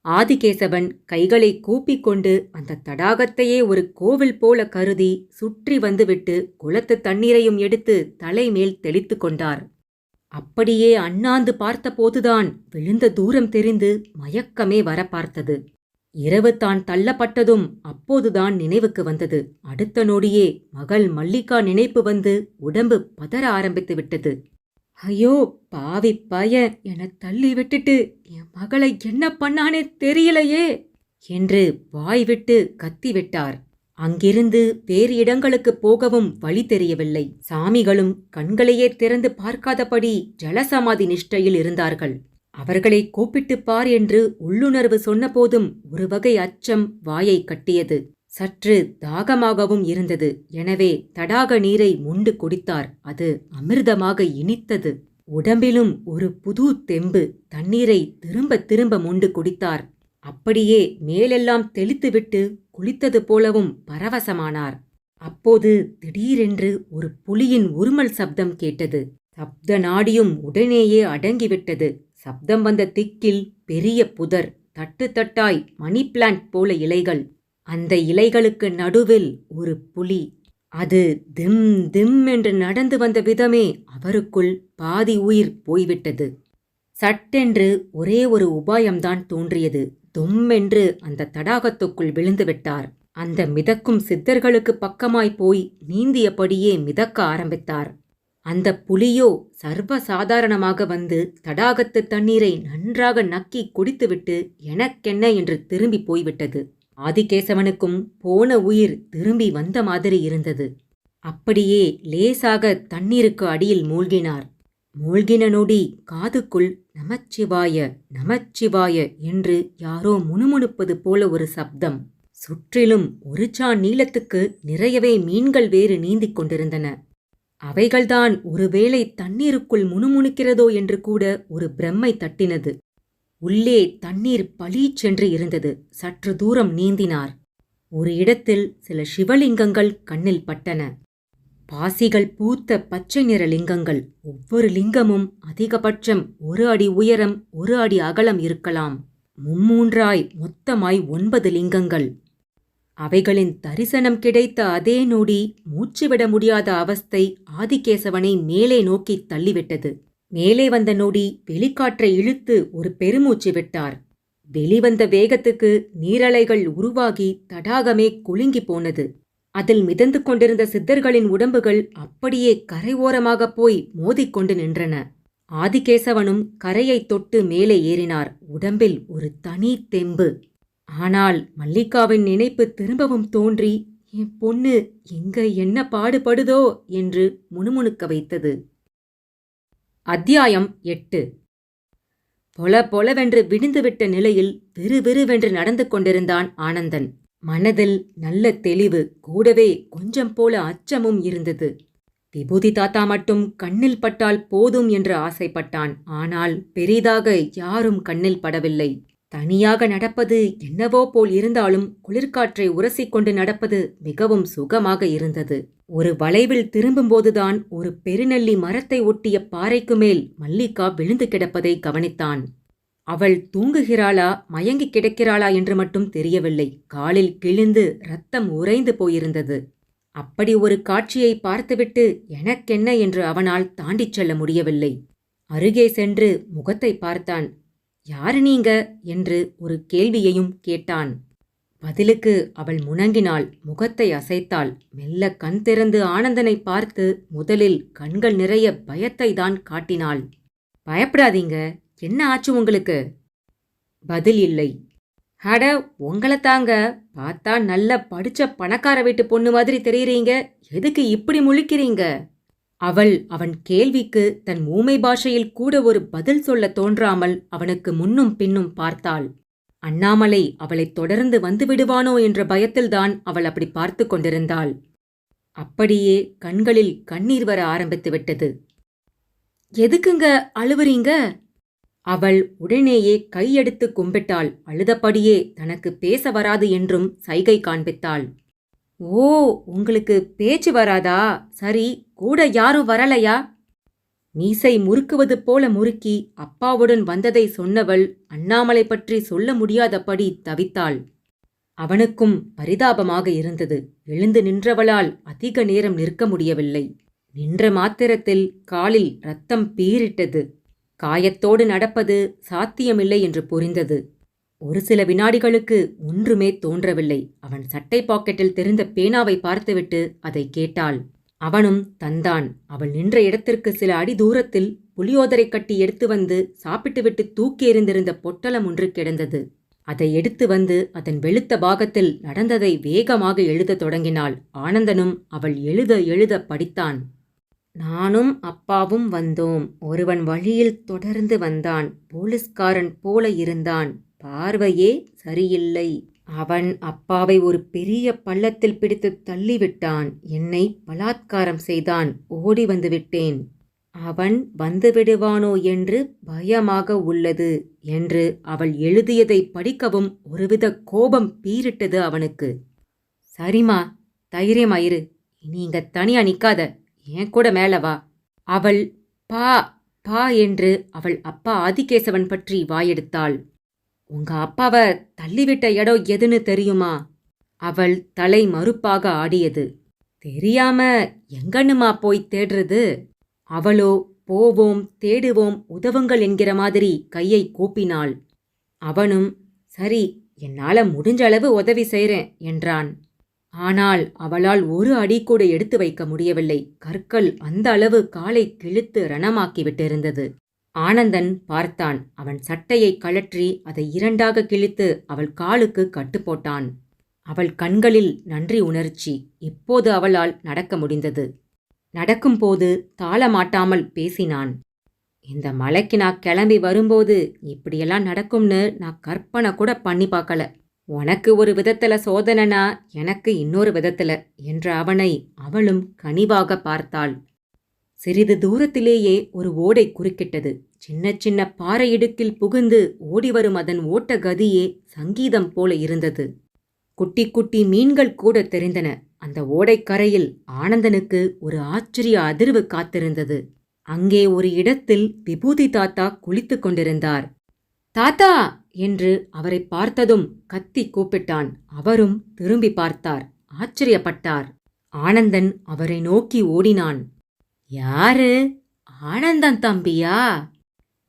ஆதிகேசவன் கைகளை கூப்பிக்கொண்டு அந்த தடாகத்தையே ஒரு கோவில் போல கருதி சுற்றி வந்துவிட்டு குளத்து தண்ணீரையும் எடுத்து தலைமேல் தெளித்து கொண்டார். அப்படியே அண்ணாந்து பார்த்தபோதுதான் விழுந்த தூரம் தெரிந்து மயக்கமே வர பார்த்தது. இரவு தான் தள்ளப்பட்டதும் அப்போதுதான் நினைவுக்கு வந்தது. அடுத்த நொடியே மகள் மல்லிகா நினைப்பு வந்து உடம்பு பதற ஆரம்பித்து விட்டது. ஐயோ, பாவி பையன் என தள்ளி விட்டுட்டு என் மகளை என்ன பண்ணானே தெரியலையே என்று வாய்விட்டு கத்திவிட்டார். அங்கிருந்து வேறு இடங்களுக்கு போகவும் வழி தெரியவில்லை. சாமிகளும் கண்களையே திறந்து பார்க்காதபடி ஜலசமாதி நிஷ்டையில் இருந்தார்கள். அவர்களை கூப்பிட்டு பார் என்று உள்ளுணர்வு சொன்னபோதும் ஒரு வகை அச்சம் வாயை கட்டியது. சற்று தாகமாகவும் இருந்தது. எனவே தடாக நீரை முண்டு குடித்தார். அது அமிர்தமாக இனித்தது. உடம்பிலும் ஒரு புது தெம்பு. தண்ணீரை திரும்ப திரும்ப முண்டு குடித்தார். அப்படியே மேலெல்லாம் தெளித்துவிட்டு குளித்தது போலவும் பரவசமானார். அப்போது திடீரென்று ஒரு புலியின் உருமல் சப்தம் கேட்டது. சப்த நாடியும் உடனேயே அடங்கிவிட்டது. சப்தம் வந்த திக்கில் பெரிய புதர், தட்டு தட்டாய் மணி பிளான்ட் போல இலைகள். அந்த இலைகளுக்கு நடுவில் ஒரு புலி. அது திம் திம் என்று நடந்து வந்த விதமே அவருக்குள் பாதி உயிர் போய்விட்டது. சட்டென்று ஒரே ஒரு உபாயம்தான் தோன்றியது. தொம்மென்று அந்த தடாகத்துக்குள் விழுந்து விட்டார். அந்த மிதக்கும் சித்தர்களுக்கு பக்கமாய் போய் நீந்தியபடியே மிதக்க ஆரம்பித்தார். அந்த புலியோ சர்வசாதாரணமாக வந்து தடாகத்து தண்ணீரை நன்றாக நக்கி குடித்துவிட்டு எனக்கென்ன என்று திரும்பி போய்விட்டது. ஆதிகேசவனுக்கும் போன உயிர் திரும்பி வந்த மாதிரி இருந்தது. அப்படியே லேசாக தண்ணீருக்கு அடியில் மூழ்கினார். மூழ்கின நொடி காதுக்குள் நமச்சிவாய நமச்சிவாய என்று யாரோ முணுமுணுப்பது போல ஒரு சப்தம். சுற்றிலும் ஒரு சாண் நீளத்துக்கு நிறையவே மீன்கள் வேறு நீந்திக் கொண்டிருந்தன. அவைகள்தான் ஒருவேளை தண்ணீருக்குள் முணுமுணுக்கிறதோ என்று கூட ஒரு பிரம்மை தட்டினது. உள்ளே தண்ணீர் பளீச்சென்று இருந்தது. சற்று தூரம் நீந்தினார். ஒரு இடத்தில் சில சிவலிங்கங்கள் கண்ணில் பட்டன. பாசிகள் பூத்த பச்சை நிற லிங்கங்கள். ஒவ்வொரு லிங்கமும் அதிகபட்சம் 1 அடி உயரம் 1 அடி அகலம் இருக்கலாம். மும்மூன்றாய் மொத்தமாய் 9 லிங்கங்கள். அவைகளின் தரிசனம் கிடைத்த அதே நொடி மூச்சுவிட முடியாத அவஸ்தை ஆதிகேசவனை மேலே நோக்கி தள்ளிவிட்டது. மேலே வந்த நொடி வெளிக்காற்றை இழுத்து ஒரு பெருமூச்சு விட்டார். வெளிவந்த வேகத்துக்கு நீரலைகள் உருவாகி தடாகமே குலுங்கி போனது. அதில் மிதந்து கொண்டிருந்த சித்தர்களின் உடம்புகள் அப்படியே கரையோரமாகப் போய் மோதிக்கொண்டு நின்றன. ஆதிகேசவனும் கரையைத் தொட்டு மேலே ஏறினார். உடம்பில் ஒரு தனி தெம்பு. ஆனால் மல்லிகாவின் நினைப்பு திரும்பவும் தோன்றி, என் பொண்ணு எங்க என்ன பாடுபடுதோ என்று முணுமுணுக்க வைத்தது. அத்தியாயம் 8. பொல பொலவென்று விடிந்துவிட்ட நிலையில் விறுவிறுவென்று நடந்து கொண்டிருந்தான் ஆனந்தன். மனதில் நல்ல தெளிவு, கூடவே கொஞ்சம் போல அச்சமும் இருந்தது. விபூதி தாத்தா மட்டும் கண்ணில் பட்டால் போதும் என்று ஆசைப்பட்டான். ஆனால் பெரிதாக யாரும் கண்ணில் படவில்லை. தனியாக நடப்பது என்னவோ போல் இருந்தாலும் குளிர்காற்றை உரசிக்கொண்டு நடப்பது மிகவும் சுகமாக இருந்தது. ஒரு வளைவில் திரும்பும்போதுதான் ஒரு பெருநெல்லி மரத்தை ஒட்டிய பாறைக்கு மேல் மல்லிகா விழுந்து கிடப்பதை கவனித்தான். அவள் தூங்குகிறாளா மயங்கி கிடக்கிறாளா என்று மட்டும் தெரியவில்லை. காலில் கிழிந்து இரத்தம் உறைந்து போயிருந்தது. அப்படி ஒரு காட்சியை பார்த்துவிட்டு எனக்கென்ன என்று அவனால் தாண்டிச் செல்ல முடியவில்லை. அருகே சென்று முகத்தை பார்த்தான். யாரு நீங்க என்று ஒரு கேள்வியையும் கேட்டான். பதிலுக்கு அவள் முணங்கினாள். முகத்தை அசைத்தாள். மெல்ல கண் திறந்து ஆனந்தனை பார்த்து முதலில் கண்கள் நிறைய பயத்தை தான் காட்டினாள். பயப்படாதீங்க, என்ன ஆச்சு உங்களுக்கு? பதில் இல்லை. அட உங்களைத்தாங்க, பார்த்தா நல்ல படிச்ச பணக்கார வீட்டு பொண்ணு மாதிரி தெரியுறீங்க, எதுக்கு இப்படி முழிக்கிறீங்க? அவள் அவன் கேள்விக்கு தன் ஊமை பாஷையில் கூட ஒரு பதில் சொல்ல தோன்றாமல் அவனுக்கு முன்னும் பின்னும் பார்த்தாள். அண்ணாமலை அவளை தொடர்ந்து வந்து விடுவானோ என்ற பயத்தில்தான் அவள் அப்படி பார்த்து கொண்டிருந்தாள். அப்படியே கண்களில் கண்ணீர் வர ஆரம்பித்து விட்டது. எதுக்குங்க அழுவுறீங்க? அவள் உடனேயே கையெடுத்து கும்பிட்டாள். அழுதபடியே தனக்கு பேச வராது என்றும் சைகை காண்பித்தாள். ஓ, உங்களுக்கு பேச்சு வராதா? சரி, கூட யாரும் வரலையா? மீசை முறுக்குவது போல முறுக்கி அப்பாவுடன் வந்ததை சொன்னவள் அண்ணாமலை பற்றி சொல்ல முடியாதபடி தவித்தாள். அவனுக்கும் பரிதாபமாக இருந்தது. எழுந்து நின்றவளால் அதிக நேரம் நிற்க முடியவில்லை. நின்ற மாத்திரத்தில் காலில் இரத்தம் பீரிட்டது. காயத்தோடு நடப்பது சாத்தியமில்லை என்று புரிந்தது. ஒரு சில வினாடிகளுக்கு ஒன்றுமே தோன்றவில்லை. அவன் சட்டை பாக்கெட்டில் தெரிந்த பேனாவை பார்த்துவிட்டு அதை கேட்டாள். அவனும் தந்தான். அவள் நின்ற இடத்திற்கு சில அடி தூரத்தில் புளியோதரை கட்டி எடுத்து வந்து சாப்பிட்டுவிட்டு தூக்கி எறிந்திருந்த பொட்டலம் ஒன்று கிடந்தது. அதை எடுத்து வந்து அதன் வெளுத்த பாகத்தில் நடந்ததை வேகமாக எழுதத் தொடங்கினாள். ஆனந்தனும் அவள் எழுத எழுத படித்தான். நானும் அப்பாவும் வந்தோம். ஒருவன் வழியில் தொடர்ந்து வந்தான். போலீஸ்காரன் போல இருந்தான். பார்வையே சரியில்லை. அவன் அப்பாவை ஒரு பெரிய பள்ளத்தில் பிடித்து தள்ளிவிட்டான். என்னை பலாத்காரம் செய்தான். ஓடி வந்து விட்டேன். அவன் வந்துவிடுவானோ என்று பயமாக உள்ளது என்று அவள் எழுதியதை படிக்கவும் ஒருவித கோபம் பீரிட்டது அவனுக்கு. சரிம்மா, தைரியமாயிரு. நீங்க தனியா நிக்காத, ஏன் கூட மேல வா. அவள் பா பா என்று அவள் அப்பா ஆதிகேசவன் பற்றி வாயெடுத்தாள். உங்க அப்பாவை தள்ளிவிட்ட இடம் எதுன்னு தெரியுமா? அவள் தலை மறுப்பாக ஆடியது. தெரியாம எங்கன்னுமா போய் தேடுறது? அவளோ போவோம், தேடுவோம், உதவுங்கள் என்கிற மாதிரி கையை கூப்பினாள். அவனும் சரி, என்னால முடிஞ்ச அளவு உதவி செய்றேன் என்றான். ஆனால் அவளால் ஒரு அடி கூட எடுத்து வைக்க முடியவில்லை. கற்கள் அந்த அளவு காலை கிழித்து ரணமாக்கிவிட்டிருந்தது. ஆனந்தன் பார்த்தான். அவன் சட்டையை கழற்றி அதை 2ஆக கிழித்து அவள் காலுக்கு கட்டுப்போட்டான். அவள் கண்களில் நன்றி உணர்ச்சி. இப்போது அவளால் நடக்க முடிந்தது. நடக்கும்போது தாளமாட்டாமல் பேசினான். இந்த மலைக்கு நான் கிளம்பி வரும்போது இப்படியெல்லாம் நடக்கும்னு நான் கற்பனை கூட பண்ணி பார்க்கல. உனக்கு ஒரு விதத்துல சோதனைனா எனக்கு இன்னொரு விதத்துல என்ற அவனை அவளும் கனிவாக பார்த்தாள். சிறிது தூரத்திலேயே ஒரு ஓடை குறுக்கிட்டது. சின்ன சின்ன பாறை இடுக்கில் புகுந்து ஓடிவரும் அதன் ஓட்ட கதியே சங்கீதம் போல இருந்தது. குட்டி குட்டி மீன்கள் கூட தெரிந்தன. அந்த ஓடைக்கரையில் ஆனந்தனுக்கு ஒரு ஆச்சரிய அதிர்வு காத்திருந்தது. அங்கே ஒரு இடத்தில் விபூதி தாத்தா குளித்துக் கொண்டிருந்தார். தாத்தா என்று அவரை பார்த்ததும் கத்தி கூப்பிட்டான். அவரும் திரும்பி பார்த்தார். ஆச்சரியப்பட்டார். ஆனந்தன் அவரை நோக்கி ஓடினான். யாரு? ஆனந்தன் தம்பியா?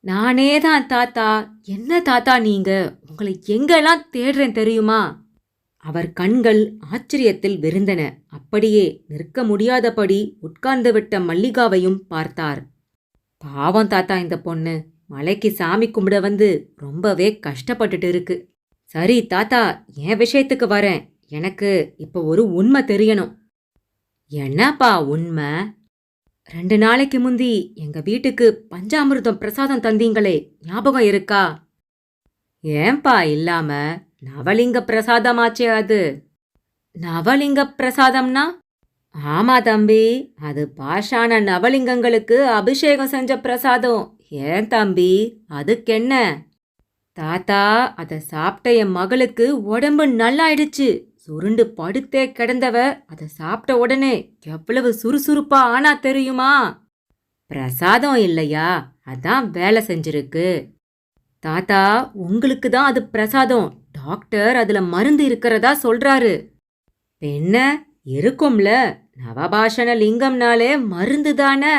நானேதான் தாத்தா. என்ன தாத்தா நீங்க? உங்களை எங்கெல்லாம் தேடுறேன் தெரியுமா? அவர் கண்கள் ஆச்சரியத்தில் விரிந்தன. அப்படியே நிற்க முடியாதபடி உட்கார்ந்துவிட்ட மல்லிகாவையும் பார்த்தார். பாவம் தாத்தா, இந்த பொண்ணு மலைக்கு சாமி கும்பிட வந்து ரொம்பவே கஷ்டப்பட்டுட்டு இருக்கு. சரி தாத்தா, என் விஷயத்துக்கு வரேன். எனக்கு இப்ப ஒரு உண்மை தெரியணும். என்னப்பா உண்மை? 2 நாளைக்கு முந்தி எங்க வீட்டுக்கு பஞ்சாமிர்தம் பிரசாதம் தந்தீங்களே, ஞாபகம் இருக்கா? ஏன்பா இல்லாம? நவலிங்க பிரசாதமாச்சே அது. நவலிங்க பிரசாதம்னா? ஆமா தம்பி, அது பாஷான நவலிங்கங்களுக்கு அபிஷேகம் செஞ்ச பிரசாதம். ஏன் தம்பி, அதுக்கென்ன? தாத்தா, அதை சாப்பிட்ட என் மகளுக்கு உடம்பு நல்லாயிடுச்சு. சுருண்டு படுத்தே கிடந்தவ அதை சாப்பிட்ட உடனே எவ்வளவு சுறுசுறுப்பா ஆனா தெரியுமா? பிரசாதம் இல்லையா, அதான் வேலை செஞ்சிருக்கு. தாத்தா, உங்களுக்கு தான் அது பிரசாதம். டாக்டர் அதுல மருந்து இருக்கிறதா சொல்றாரு. என்ன இருக்கும்ல, நவபாஷண லிங்கம்னாலே மருந்து தானே.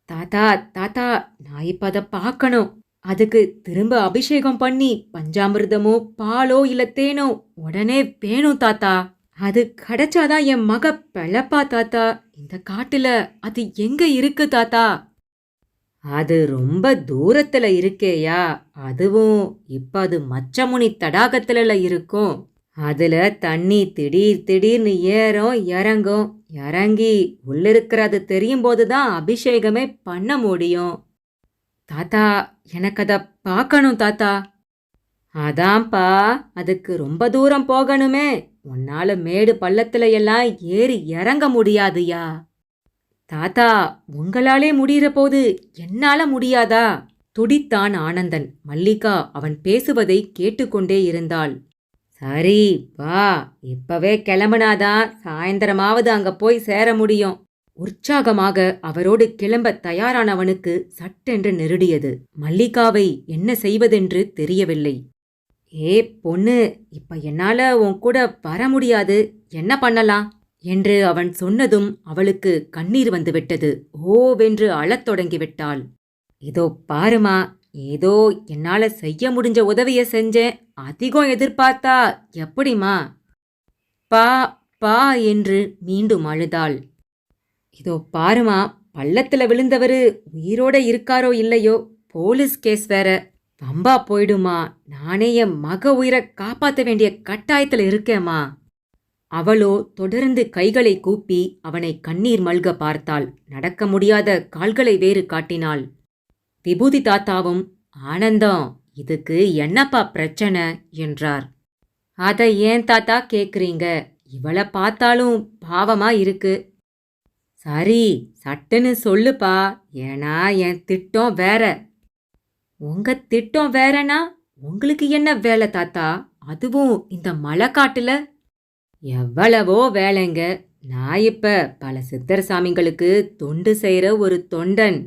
தாத்தா தாத்தா, நான் இப்ப அதை பார்க்கணும். அதுக்கு திரும்ப அபிஷேகம் பண்ணி பஞ்சாமிர்தமோ பாலோ இல்ல தேனோ உடனே வேணும் தாத்தா. அது கிடைச்சாதான் என் மக பிழப்பா தாத்தா. இந்த காட்டுல அது எங்க இருக்கு தாத்தா? அது ரொம்ப தூரத்துல இருக்கேயா. அதுவும் இப்ப அது மச்சமுனி தடாகத்துல இருக்கும். அதுல தண்ணி திடீர் திடீர்னு ஏறும் இறங்கும். இறங்கி உள்ளிருக்கிறது தெரியும் போதுதான் அபிஷேகமே பண்ண முடியும். தாத்தா, எனக்கு அதை பார்க்கணும் தாத்தா. அதான்ப்பா, அதுக்கு ரொம்ப தூரம் போகணுமே. உன்னால மேடு பள்ளத்துல எல்லாம் ஏறி இறங்க முடியாதுயா. தாத்தா, உங்களாலே முடிகிற போது என்னால முடியாதா? துடித்தான் ஆனந்தன். மல்லிகா அவன் பேசுவதை கேட்டுக்கொண்டே இருந்தாள். சரி வா, இப்பவே கிளம்புனாதான் சாயந்தரமாவது அங்க போய் சேர முடியும். உற்சாகமாக அவரோடு கிளம்ப தயாரானவனுக்கு சட்டென்று நெருடியது. மல்லிகாவை என்ன செய்வதென்று தெரியவில்லை. ஏ பொண்ணு, இப்ப என்னால உன் கூட வர முடியாது, என்ன பண்ணலாம் என்று அவன் சொன்னதும் அவளுக்கு கண்ணீர் வந்துவிட்டது. ஓவென்று அழத் தொடங்கிவிட்டாள். இதோ பாருமா, ஏதோ என்னால செய்ய முடிஞ்ச உதவிய செஞ்சேன். அதிகம் எதிர்பார்த்தா எப்படிமா? பா பா என்று மீண்டும் அழுதாள். இதோ பாருமா, பள்ளத்துல விழுந்தவரு உயிரோட இருக்காரோ இல்லையோ, போலீஸ் கேஸ் வேற. வம்பா போயிடுமா. நானே என் மக உயிரை காப்பாற்ற வேண்டிய கட்டாயத்துல இருக்கேம்மா. அவளோ தொடர்ந்து கைகளை கூப்பி அவனை கண்ணீர் மல்க பார்த்தாள். நடக்க முடியாத கால்களை வேறு காட்டினாள். விபூதி தாத்தாவும், ஆனந்தம், இதுக்கு என்னப்பா பிரச்சனை என்றார். அதை ஏன் தாத்தா கேக்குறீங்க? இவளை பார்த்தாலும் பாவமா இருக்கு. சரி, சட்டுன்னு சொல்லுப்பா, ஏன்னா என் திட்டம் வேற. உங்க திட்டம் வேறனா உங்களுக்கு என்ன வேலை தாத்தா? அதுவும் இந்த மலைக்காட்டுல? எவ்வளவோ வேலைங்க. நான் இப்ப பல சித்தர் சாமிங்களுக்கு தொண்டு செய்யற ஒரு தொண்டன்.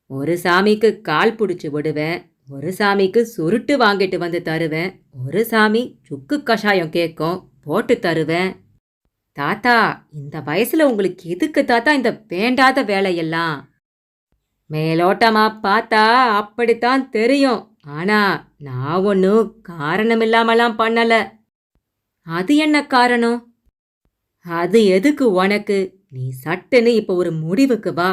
ஒரு சாமிக்கு கால் பிடிச்சு விடுவேன், ஒரு சாமிக்கு சுருட்டு வாங்கிட்டு வந்து தருவேன், ஒரு சாமி சுக்கு கஷாயம் கேட்கும், போட்டு தருவேன். தாத்தா, இந்த வயசுல உங்களுக்கு எதுக்கு தாத்தா இந்த வேண்டாத வேலையெல்லாம்? மேலோட்டமா பார்த்தா அப்படித்தான் தெரியும். ஆனா நான் ஒன்னும் காரணமில்லாமலாம் பண்ணல. அது என்ன காரணம்? அது எதுக்கு உனக்கு? நீ சட்டுன்னு இப்ப ஒரு முடிவுக்கு வா.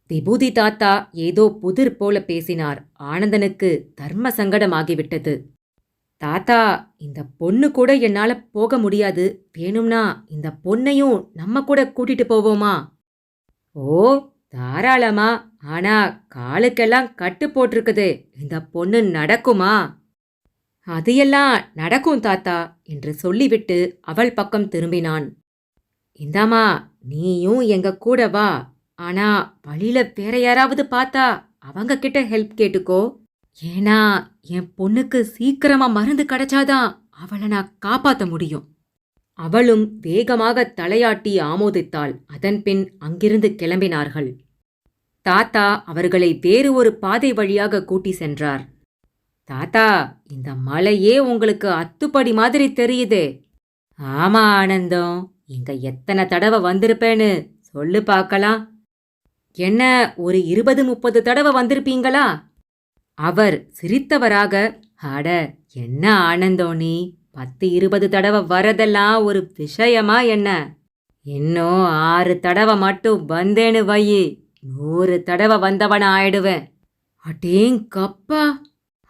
விபூதி தாத்தா ஏதோ புதிர் போல பேசினார். ஆனந்தனுக்கு தர்ம சங்கடமாகிவிட்டது. தாத்தா, இந்த பொண்ணு கூட என்னால போக முடியாது. வேணும்னா இந்த பொண்ணையும் நம்ம கூட கூட்டிட்டு போவோமா? ஓ, தாராளமா. ஆனா காலுக்கெல்லாம் கட்டு போட்டிருக்குது. இந்த பொண்ணு நடக்குமா? அது எல்லாம் நடக்கும் தாத்தா என்று சொல்லிவிட்டு அவள் பக்கம் திரும்பினான். இந்தாம்மா, நீயும் எங்க கூட வா. ஆனா வழியில வேற யாராவது பார்த்தா அவங்க கிட்ட ஹெல்ப் கேட்டுக்கோ. ஏன்னா என் பொண்ணுக்கு சீக்கிரமா மருந்து கிடைச்சாதான் அவளை நான் காப்பாத்த முடியும். அவளும் வேகமாக தலையாட்டி ஆமோதித்தாள். அதன்பின் அங்கிருந்து கிளம்பினார்கள். தாத்தா அவர்களை வேறு ஒரு பாதை வழியாக கூட்டி சென்றார். தாத்தா, இந்த மலையே உங்களுக்கு அத்துப்படி மாதிரி தெரியுதே. ஆமா ஆனந்தம், இங்க எத்தனை தடவை வந்திருப்பேன்னு சொல்லு பார்க்கலாம். என்ன, ஒரு 20-30 தடவை வந்திருப்பீங்களா? அவர் சிரித்தவராக, அட என்ன ஆனந்தம் நீ, 10-20 தடவை வரதெல்லாம் ஒரு விஷயமா என்ன? இன்னும் 6 தடவை மட்டும் வந்தேன்னு வையி, 100 தடவை வந்தவன ஆயிடுவேன். அடேங்கப்பா!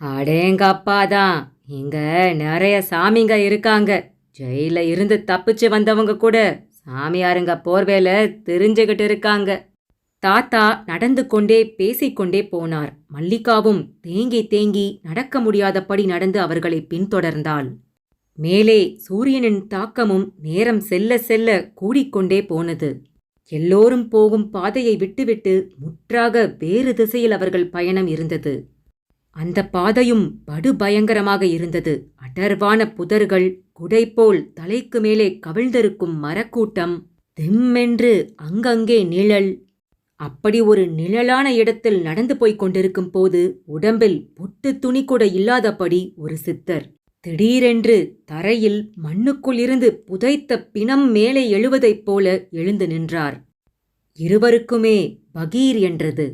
அடேங்கப்பாதான். இங்க நிறைய சாமிங்க இருக்காங்க. ஜெயில இருந்து தப்பிச்சு வந்தவங்க கூட சாமியாருங்க போர்வேல தெரிஞ்சுகிட்டு இருக்காங்க. தாத்தா நடந்து கொண்டே பேசிக்கொண்டே போனார். மல்லிகாவும் தேங்கி தேங்கி நடக்க முடியாதபடி நடந்து அவர்களை பின்தொடர்ந்தாள். மேலே சூரியனின் தாக்கமும் நேரம் செல்ல செல்ல கூடிக்கொண்டே போனது. எல்லோரும் போகும் பாதையை விட்டுவிட்டு முற்றாக வேறு திசையில் அவர்கள் பயணம் இருந்தது. அந்த பாதையும் படுபயங்கரமாக இருந்தது. அடர்வான புதர்கள், குடைபோல் தலைக்கு மேலே கவிழ்ந்திருக்கும் மரக்கூட்டம், திம்மென்று அங்கங்கே நிழல். அப்படி ஒரு நிழலான இடத்தில் நடந்து போய்க் கொண்டிருக்கும் போது உடம்பில் பொட்டு துணி கூட இல்லாதபடி ஒரு சித்தர் திடீரென்று தரையில் மண்ணுக்குள் இருந்து புதைத்த பிணம் மேலே எழுவதைப் போல எழுந்து நின்றார். இருவருக்குமே பகீர் என்றது.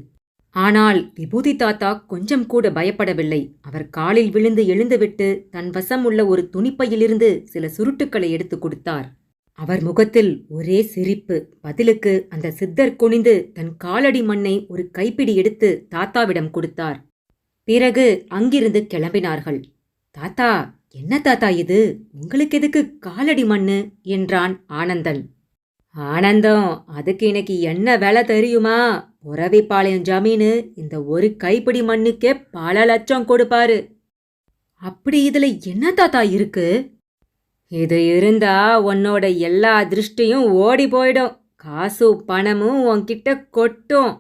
ஆனால் விபூதி தாத்தா கொஞ்சம் கூட பயப்படவில்லை. அவர் காலில் விழுந்து எழுந்துவிட்டு தன் வசம் உள்ள ஒரு துணிப்பையிலிருந்து சில சுருட்டுக்களை எடுத்துக் கொடுத்தார். அவர் முகத்தில் ஒரே சிரிப்பு. பதிலுக்கு அந்த சித்தர் குனிந்து தன் காலடி மண்ணை ஒரு கைப்பிடி எடுத்து தாத்தாவிடம் கொடுத்தார். பிறகு அங்கிருந்து கிளம்பினார்கள். தாத்தா, என்ன தாத்தா இது, உங்களுக்கு எதுக்கு காலடி மண்ணு என்றான் ஆனந்தன். ஆனந்தம், அதுக்கு இன்னைக்கு என்ன வேலை தெரியுமா? புறவிப்பாளையம் ஜமீனு இந்த ஒரு கைப்பிடி மண்ணுக்கே பல லட்சம் கொடுப்பாரு. அப்படி இதுல என்ன தாத்தா இருக்கு? இது இருந்தா உன்னோட எல்லா திருஷ்டியும் ஓடி போயிடும். காசு பணமும் உன்கிட்ட கொட்டும்.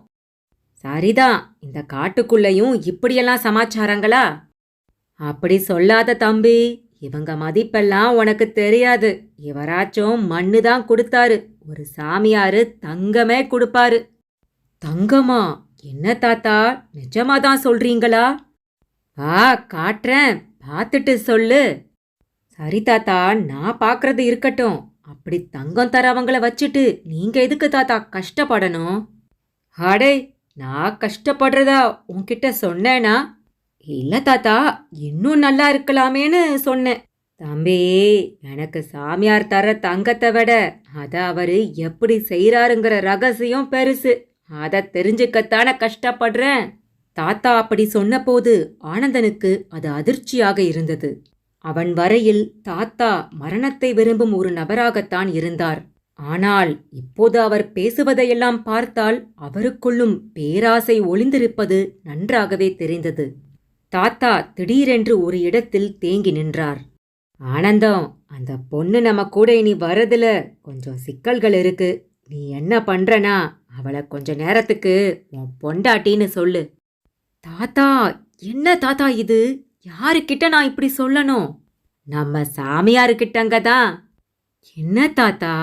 சரிதான், இந்த காட்டுக்குள்ளையும் இப்படியெல்லாம் சமாச்சாரங்களா? அப்படி சொல்லாத தம்பி, இவங்க மதிப்பெல்லாம் உனக்கு தெரியாது. இவராச்சும் மண்ணு தான் கொடுத்தாரு. ஒரு சாமியாரு தங்கமே கொடுப்பாரு. தங்கமா? என்ன தாத்தா, நிஜமாதான் சொல்றீங்களா? வா காட்டுறேன், பார்த்துட்டு சொல்லு. சரி தாத்தா, நான் பார்க்கறது இருக்கட்டும். அப்படி தங்கம் தரவங்கள வச்சுட்டு நீங்க எதுக்கு தாத்தா கஷ்டப்படணும்? அடே, நான் கஷ்டப்படுறதா உன்கிட்ட சொன்னேனா? இல்ல தாத்தா, இன்னும் நல்லா இருக்கலாமேன்னு சொன்னேன். தம்பி, எனக்கு சாமியார் தர தங்கத்தை விட அத அவரு எப்படி செய்யறாருங்கிற ரகசியம் பெருசு. அத தெரிஞ்சுக்கத்தானே கஷ்டப்படுறேன். தாத்தா அப்படி சொன்னபோது ஆனந்தனுக்கு அது அதிர்ச்சியாக இருந்தது. அவன் வரையில் தாத்தா மரணத்தை விரும்பும் ஒரு நபராகத்தான் இருந்தார். ஆனால் இப்போது அவர் பேசுவதையெல்லாம் பார்த்தால் அவருக்குள்ளும் பேராசை ஒளிந்திருப்பது நன்றாகவே தெரிந்தது. தாத்தா திடீரென்று ஒரு இடத்தில் தேங்கி நின்றார். ஆனந்தம், அந்த பொண்ணு நம்ம கூட இனி வரதுல கொஞ்சம் சிக்கல்கள் இருக்கு. நீ என்ன பண்றனா, அவளை கொஞ்ச நேரத்துக்கு உன் பொண்டாட்டின்னு சொல்லு. தாத்தா, என்ன தாத்தா இது? யாருக்கிட்ட நான் இப்படி சொல்லணும்? நம்ம சாமியாருக்கிட்டங்க தான். என்ன தாத்தா?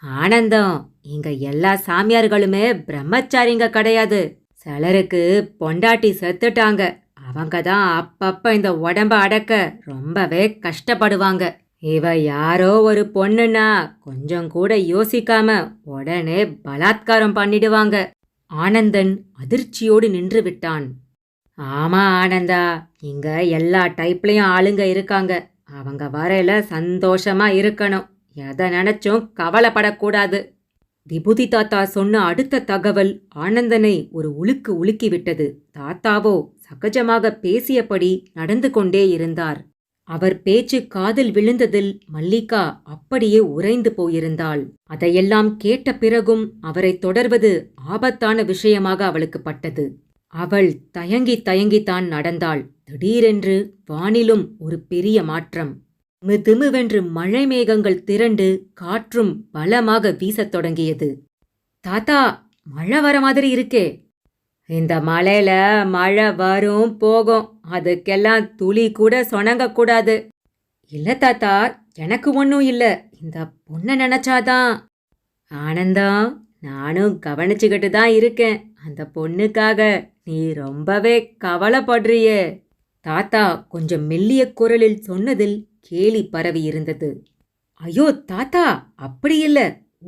ஆனந்தம், இங்க எல்லா சாமியார்களுமே பிரம்மச்சாரிங்க கிடையாது. சிலருக்கு பொண்டாட்டி செத்துட்டாங்க. அவங்க தான் அப்பப்ப இந்த உடம்ப அடக்க ரொம்பவே கஷ்டப்படுவாங்க. இவ யாரோ ஒரு பொண்ணுன்னா கொஞ்சம் கூட யோசிக்காம உடனே பலாத்காரம் பண்ணிடுவாங்க. ஆனந்தன் அதிர்ச்சியோடு நின்று விட்டான். ஆமா ஆனந்தா, இங்க எல்லா டைப்லயும் ஆளுங்க இருக்காங்க. அவங்க வரையில சந்தோஷமா இருக்கணும். எதை நினைச்சும் கவலைப்படக்கூடாது. விபூதி தாத்தா சொன்ன அடுத்த தகவல் ஆனந்தனை ஒரு உலுக்கு உலுக்கி விட்டது. தாத்தாவோ சகஜமாக பேசியபடி நடந்து கொண்டே இருந்தார். அவர் பேச்சு காதில் விழுந்ததில் மல்லிகா அப்படியே உறைந்து போயிருந்தாள். அதையெல்லாம் கேட்ட பிறகும் அவரை தொடர்வது ஆபத்தான விஷயமாக அவளுக்கு பட்டது. அவள் தயங்கி தயங்கித்தான் நடந்தாள். திடீரென்று வானிலும் ஒரு பெரிய மாற்றம். திமுவென்று மழை மேகங்கள் திரண்டு காற்றும் பலமாக வீசத் தொடங்கியது. தாத்தா, மழை வர மாதிரி இருக்கே. இந்த மழையில மழை வரும் போகும், அதுக்கெல்லாம் துளி கூட சொனங்கக்கூடாது. இல்ல தாத்தா, எனக்கு ஒன்றும் இல்ல, இந்த பொண்ணை நினைச்சாதான். ஆனந்தம், நானும் கவனிச்சுக்கிட்டு தான் இருக்கேன். அந்த பொண்ணுக்காக நீ ரொம்பவே கவலைப்படுறியே. தாத்தா கொஞ்சம் மெல்லிய குரலில் சொன்னதில் கேலி பரவி இருந்தது. ஐயோ தாத்தா, அப்படி இல்ல,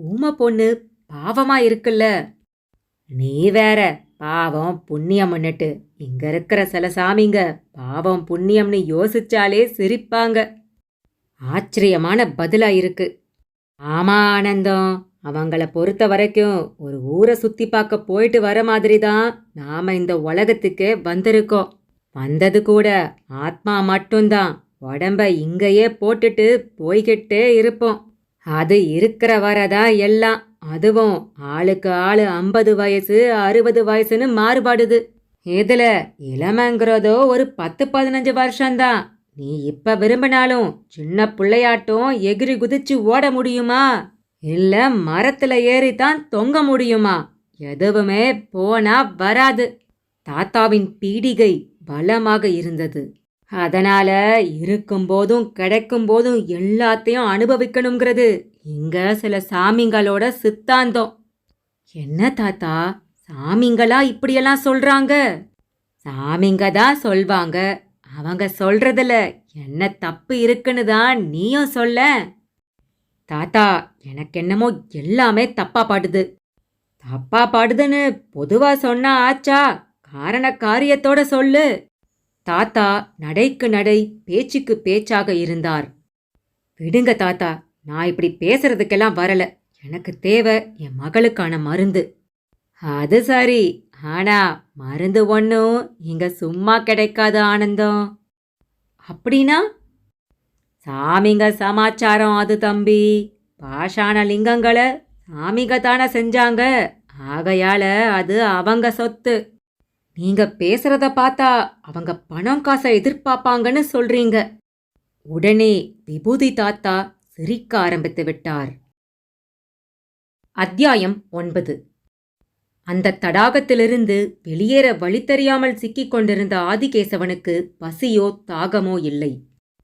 ஊமை பொண்ணு பாவமா இருக்குல்ல. நீ வேற பாவம் புண்ணியம்னுட்டு. இங்க இருக்கிற சில சாமிங்க பாவம் புண்ணியம்னு யோசிச்சாலே சிரிப்பாங்க. ஆச்சரியமான பதிலா இருக்கு. ஆமா ஆனந்தம், அவங்கள பொறுத்த வரைக்கும் ஒரு ஊரை சுத்தி பார்க்க போயிட்டு வர மாதிரி தான் நாம இந்த உலகத்துக்கே வந்திருக்கோம். வந்தது கூட ஆத்மா மட்டும்தான். உடம்ப இங்கேயே போட்டுட்டு போய்கிட்டே இருப்போம். அது இருக்கிற வரதான் எல்லாம். அதுவும் ஆளுக்கு ஆளு 50 வயசு 60 வயசுன்னு மாறுபாடுது. இதுல இளமைங்கிறதோ ஒரு 10-15 வருஷம்தான். நீ இப்ப விரும்பினாலும் சின்ன பிள்ளையாட்டம் எகிரி குதிச்சு ஓட முடியுமா? இல்ல மரத்துல ஏறித்தான் தொங்க முடியுமா? எதுவுமே போனா வராது. தாத்தாவின் பீடிகை பலமாக இருந்தது. அதனால இருக்கும் போதும் கிடைக்கும் போதும் எல்லாத்தையும் அனுபவிக்கணுங்கிறது இங்க சில சாமிங்களோட சித்தாந்தம். என்ன தாத்தா, சாமிங்களா இப்படியெல்லாம் சொல்றாங்க? சாமிங்க தான் சொல்வாங்க. அவங்க சொல்றதுல என்ன தப்பு இருக்குன்னு தான் நீயும் சொல்ல. தாத்தா, எனக்கு என்னமோ எல்லாமே தப்பா பாடுது. தப்பா பாடுதுன்னு பொதுவா சொன்னா ஆச்சா? காரண காரியத்தோட சொல்லு. தாத்தா நடைக்கு நடை பேச்சுக்கு பேச்சாக இருந்தார். விடுங்க தாத்தா, நான் இப்படி பேசுறதுக்கெல்லாம் வரல. எனக்கு தேவை என் மகளுக்கான மருந்து. அது சரி, ஆனா மருந்து ஒன்றும் இங்க சும்மா கிடைக்காது ஆனந்தம். அப்படின்னா? சாமிங்க சமாச்சாரம் அது தம்பி. பாஷான லிங்கங்களை சாமிங்க தானே செஞ்சாங்க. ஆகையால அது அவங்க சொத்து. நீங்க பேசுறத பார்த்தா அவங்க பணம் காசை எதிர்பார்ப்பாங்கன்னு சொல்றீங்க. உடனே விபூதி தாத்தா சிரிக்க ஆரம்பித்து விட்டார். அத்தியாயம் 9. அந்த தடாகத்திலிருந்து வெளியேற வழி தெரியாமல் சிக்கிக் கொண்டிருந்த ஆதிகேசவனுக்கு பசியோ தாகமோ இல்லை.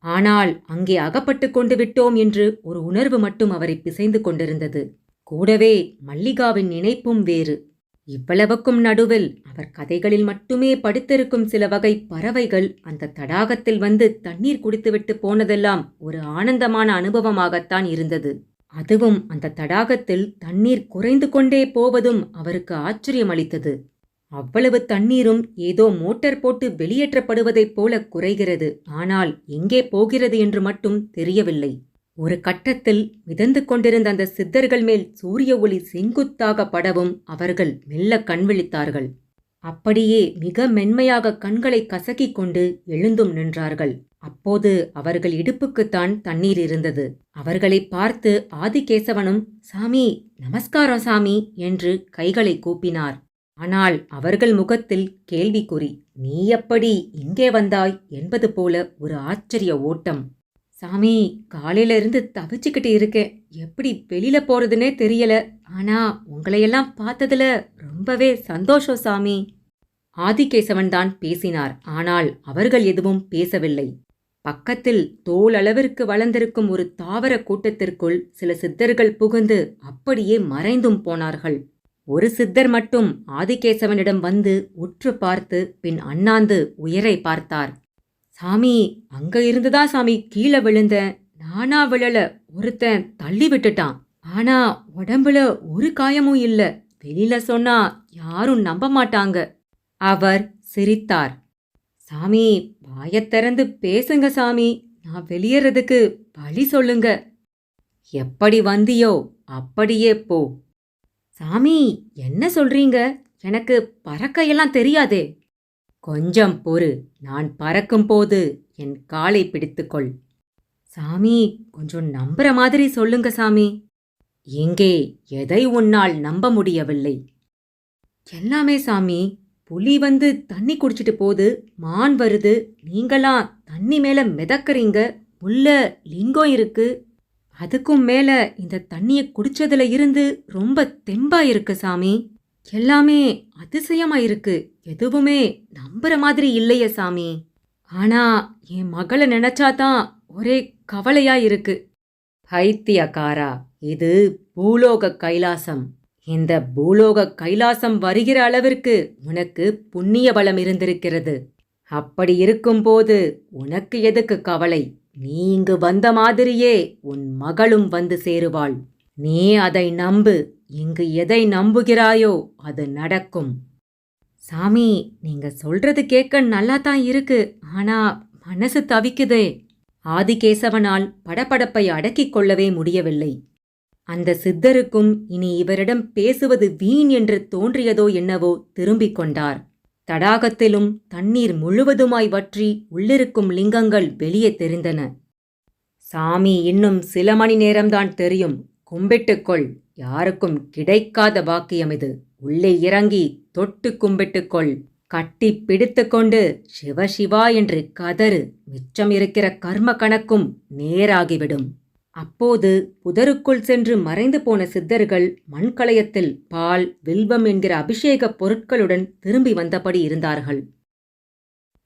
ஆனால் அங்கே அகப்பட்டு கொண்டு விட்டோம் என்று ஒரு உணர்வு மட்டும் அவரை பிசைந்து கொண்டிருந்தது. கூடவே மல்லிகாவின் நினைப்பும் வேறு. இவ்வளவுக்கும் நடுவில் அவர் கதைகளில் மட்டுமே படித்திருக்கும் சில வகை பறவைகள் அந்த தடாகத்தில் வந்து தண்ணீர் குடித்துவிட்டு போனதெல்லாம் ஒரு ஆனந்தமான அனுபவமாகத்தான் இருந்தது. அதுவும் அந்த தடாகத்தில் தண்ணீர் குறைந்து கொண்டே போவதும் அவருக்கு ஆச்சரியம் அளித்தது. அவ்வளவு தண்ணீரும் ஏதோ மோட்டார் போட்டு வெளியேற்றப்படுவதைப் போல குறைகிறது. ஆனால் எங்கே போகிறது என்று மட்டும் தெரியவில்லை. ஒரு கட்டத்தில் மிதந்து கொண்டிருந்த அந்த சித்தர்கள் மேல் சூரிய ஒளி செங்குத்தாக படவும் அவர்கள் மெல்ல கண்விழித்தார்கள். அப்படியே மிக மென்மையாக கண்களை கசக்கிக் கொண்டு எழுந்தும் நின்றார்கள். அப்போது அவர்கள் இடுப்புக்குத்தான் தண்ணீர் இருந்தது. அவர்களை பார்த்து ஆதிகேசவனும், சாமி நமஸ்காரம் சாமி என்று கைகளை கூப்பினார். ஆனால் அவர்கள் முகத்தில் கேள்விக்குறி. நீ எப்படி இங்கே வந்தாய் என்பது போல ஒரு ஆச்சரிய ஓட்டம். சாமி, காலையில இருந்து தவிச்சுக்கிட்டு இருக்கேன். எப்படி வெளியில போறதுன்னே தெரியல. ஆனா உங்களையெல்லாம் பார்த்ததுல ரொம்பவே சந்தோஷம் சாமி. ஆதிகேசவன் தான் பேசினார். ஆனால் அவர்கள் எதுவும் பேசவில்லை. பக்கத்தில் தோள் அளவிற்கு வளர்ந்திருக்கும் ஒரு தாவர கூட்டத்திற்குள் சில சித்தர்கள் புகுந்து அப்படியே மறைந்தும் போனார்கள். ஒரு சித்தர் மட்டும் ஆதிகேசவனிடம் வந்து உற்று பார்த்து பின் அண்ணாந்து உயரை பார்த்தார். சாமி, அங்க இருந்துதான் சாமி கீழே விழுந்தேன். நானா விழல, ஒருத்தன் தள்ளி விட்டுட்டான். ஆனா உடம்புல ஒரு காயமும் இல்ல. வெளியில சொன்னா யாரும் நம்ப மாட்டாங்க. அவர் சிரித்தார். சாமி, வாயத் திறந்து பேசுங்க சாமி. நான் வெளியேறதுக்கு வழி சொல்லுங்க. எப்படி வந்தியோ அப்படியே போ. சாமி, என்ன சொல்றீங்க? எனக்கு பறக்கையெல்லாம் தெரியாதே. கொஞ்சம் பொறு. நான் பறக்கும்போது என் காலை பிடித்துக்கொள். சாமி, கொஞ்சம் நம்புற மாதிரி சொல்லுங்க சாமி. எங்கே எதை உன்னால் நம்ப முடியவில்லை? எல்லாமே சாமி. புலி வந்து தண்ணி குடிச்சிட்டு போகுது, மான் வருது, நீங்களாம் தண்ணி மேல மிதக்கறீங்க, உள்ள லிங்கம் இருக்கு. அதுக்கும் மேல இந்த தண்ணிய குடிச்சதுல இருந்து ரொம்ப தெம்பா இருக்கு சாமி. எல்லாமே அதிசயமா இருக்கு. எதுவுமே நம்புற மாதிரி இல்லையே சாமி. ஆனா என் மகளை நினைச்சாதான் ஒரே கவலையா இருக்கு. பைத்தியக்காரா, இது பூலோக கைலாசம். இந்த பூலோக கைலாசம் வருகிற அளவிற்கு உனக்கு புண்ணிய பலம் இருந்திருக்கிறது. அப்படி இருக்கும்போது உனக்கு எதுக்கு கவலை? நீ இங்கு வந்த மாதிரியே உன் மகளும் வந்து சேருவாள். நீ அதை நம்பு. இங்கு எதை நம்புகிறாயோ அது நடக்கும். சாமி, நீங்க சொல்றது கேட்க நல்லாதான் இருக்கு. ஆனா மனசு தவிக்குதே. ஆதிகேசவனால் படபடப்பை அடக்கிக் கொள்ளவே முடியவில்லை. அந்த சித்தருக்கும் இனி இவரிடம் பேசுவது வீண் என்று தோன்றியதோ என்னவோ திரும்பிக் கொண்டார். தடாகத்திலும் தண்ணீர் முழுவதுமாய் வற்றி உள்ளிருக்கும் லிங்கங்கள் வெளியே தெரிந்தன. சாமி, இன்னும் சில மணி நேரம்தான் தெரியும். கும்பிட்டுக்கொள். யாருக்கும் கிடைக்காத பாக்கியம் இது. உள்ளே இறங்கி தொட்டு கும்பிட்டுக்கொள். கட்டி பிடித்து கொண்டு சிவ சிவா என்று கதறு. மிச்சம் இருக்கிற கர்ம கணக்கும் நேராகிவிடும். அப்போது புதருக்குள் சென்று மறைந்து போன சித்தர்கள் மண்கலயத்தில் பால், வில்வம் என்கிற அபிஷேகப் பொருட்களுடன் திரும்பி வந்தபடி இருந்தார்கள்.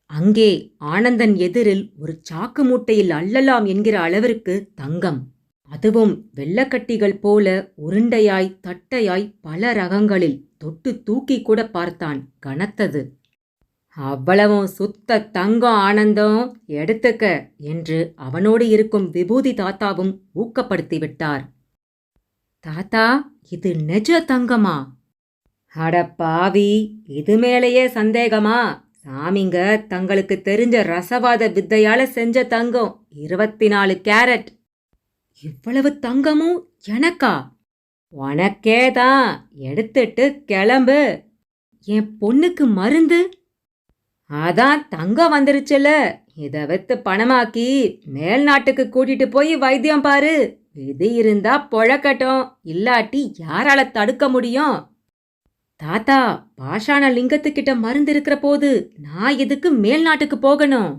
அங்கே ஆனந்தன் எதிரில் ஒரு சாக்கு மூட்டையில் அள்ளலாம் என்கிற அளவிற்கு தங்கம். அதுவும் வெள்ளக்கட்டிகள் போல உருண்டையாய் தட்டையாய் பல ரகங்களில். தொட்டு தூக்கி கூட பார்த்தான். கனத்தது. அவ்வளவும் சுத்த தங்கம் ஆனந்தம், எடுத்துக்க என்று அவனோடு இருக்கும் விபூதி தாத்தாவும் ஊக்கப்படுத்திவிட்டார். தாத்தா, இது நெஜ தங்கமா? அட பாவி, இது மேலேயே சந்தேகமா? சாமிங்க தங்களுக்கு தெரிஞ்ச ரசவாத வித்தையால செஞ்ச தங்கம். 24 கேரட். இவ்வளவு தங்கமும் எனக்கா? உனக்கேதான். எடுத்துட்டு கிளம்பு. என் பொண்ணுக்கு மருந்து? அதான் தங்கம் வந்துருச்சுல, இத வித்து பணமாக்கி மேல் நாட்டுக்கு கூட்டிட்டு போய் வைத்தியம் பாரு. விதி இருந்தா பொழக்கட்டும், இல்லாட்டி யாரால தடுக்க முடியும்? தாத்தா, பாஷாண லிங்கத்துக்கிட்ட மருந்து இருக்கிற போது நான் எதுக்கு மேல் நாட்டுக்கு போகணும்?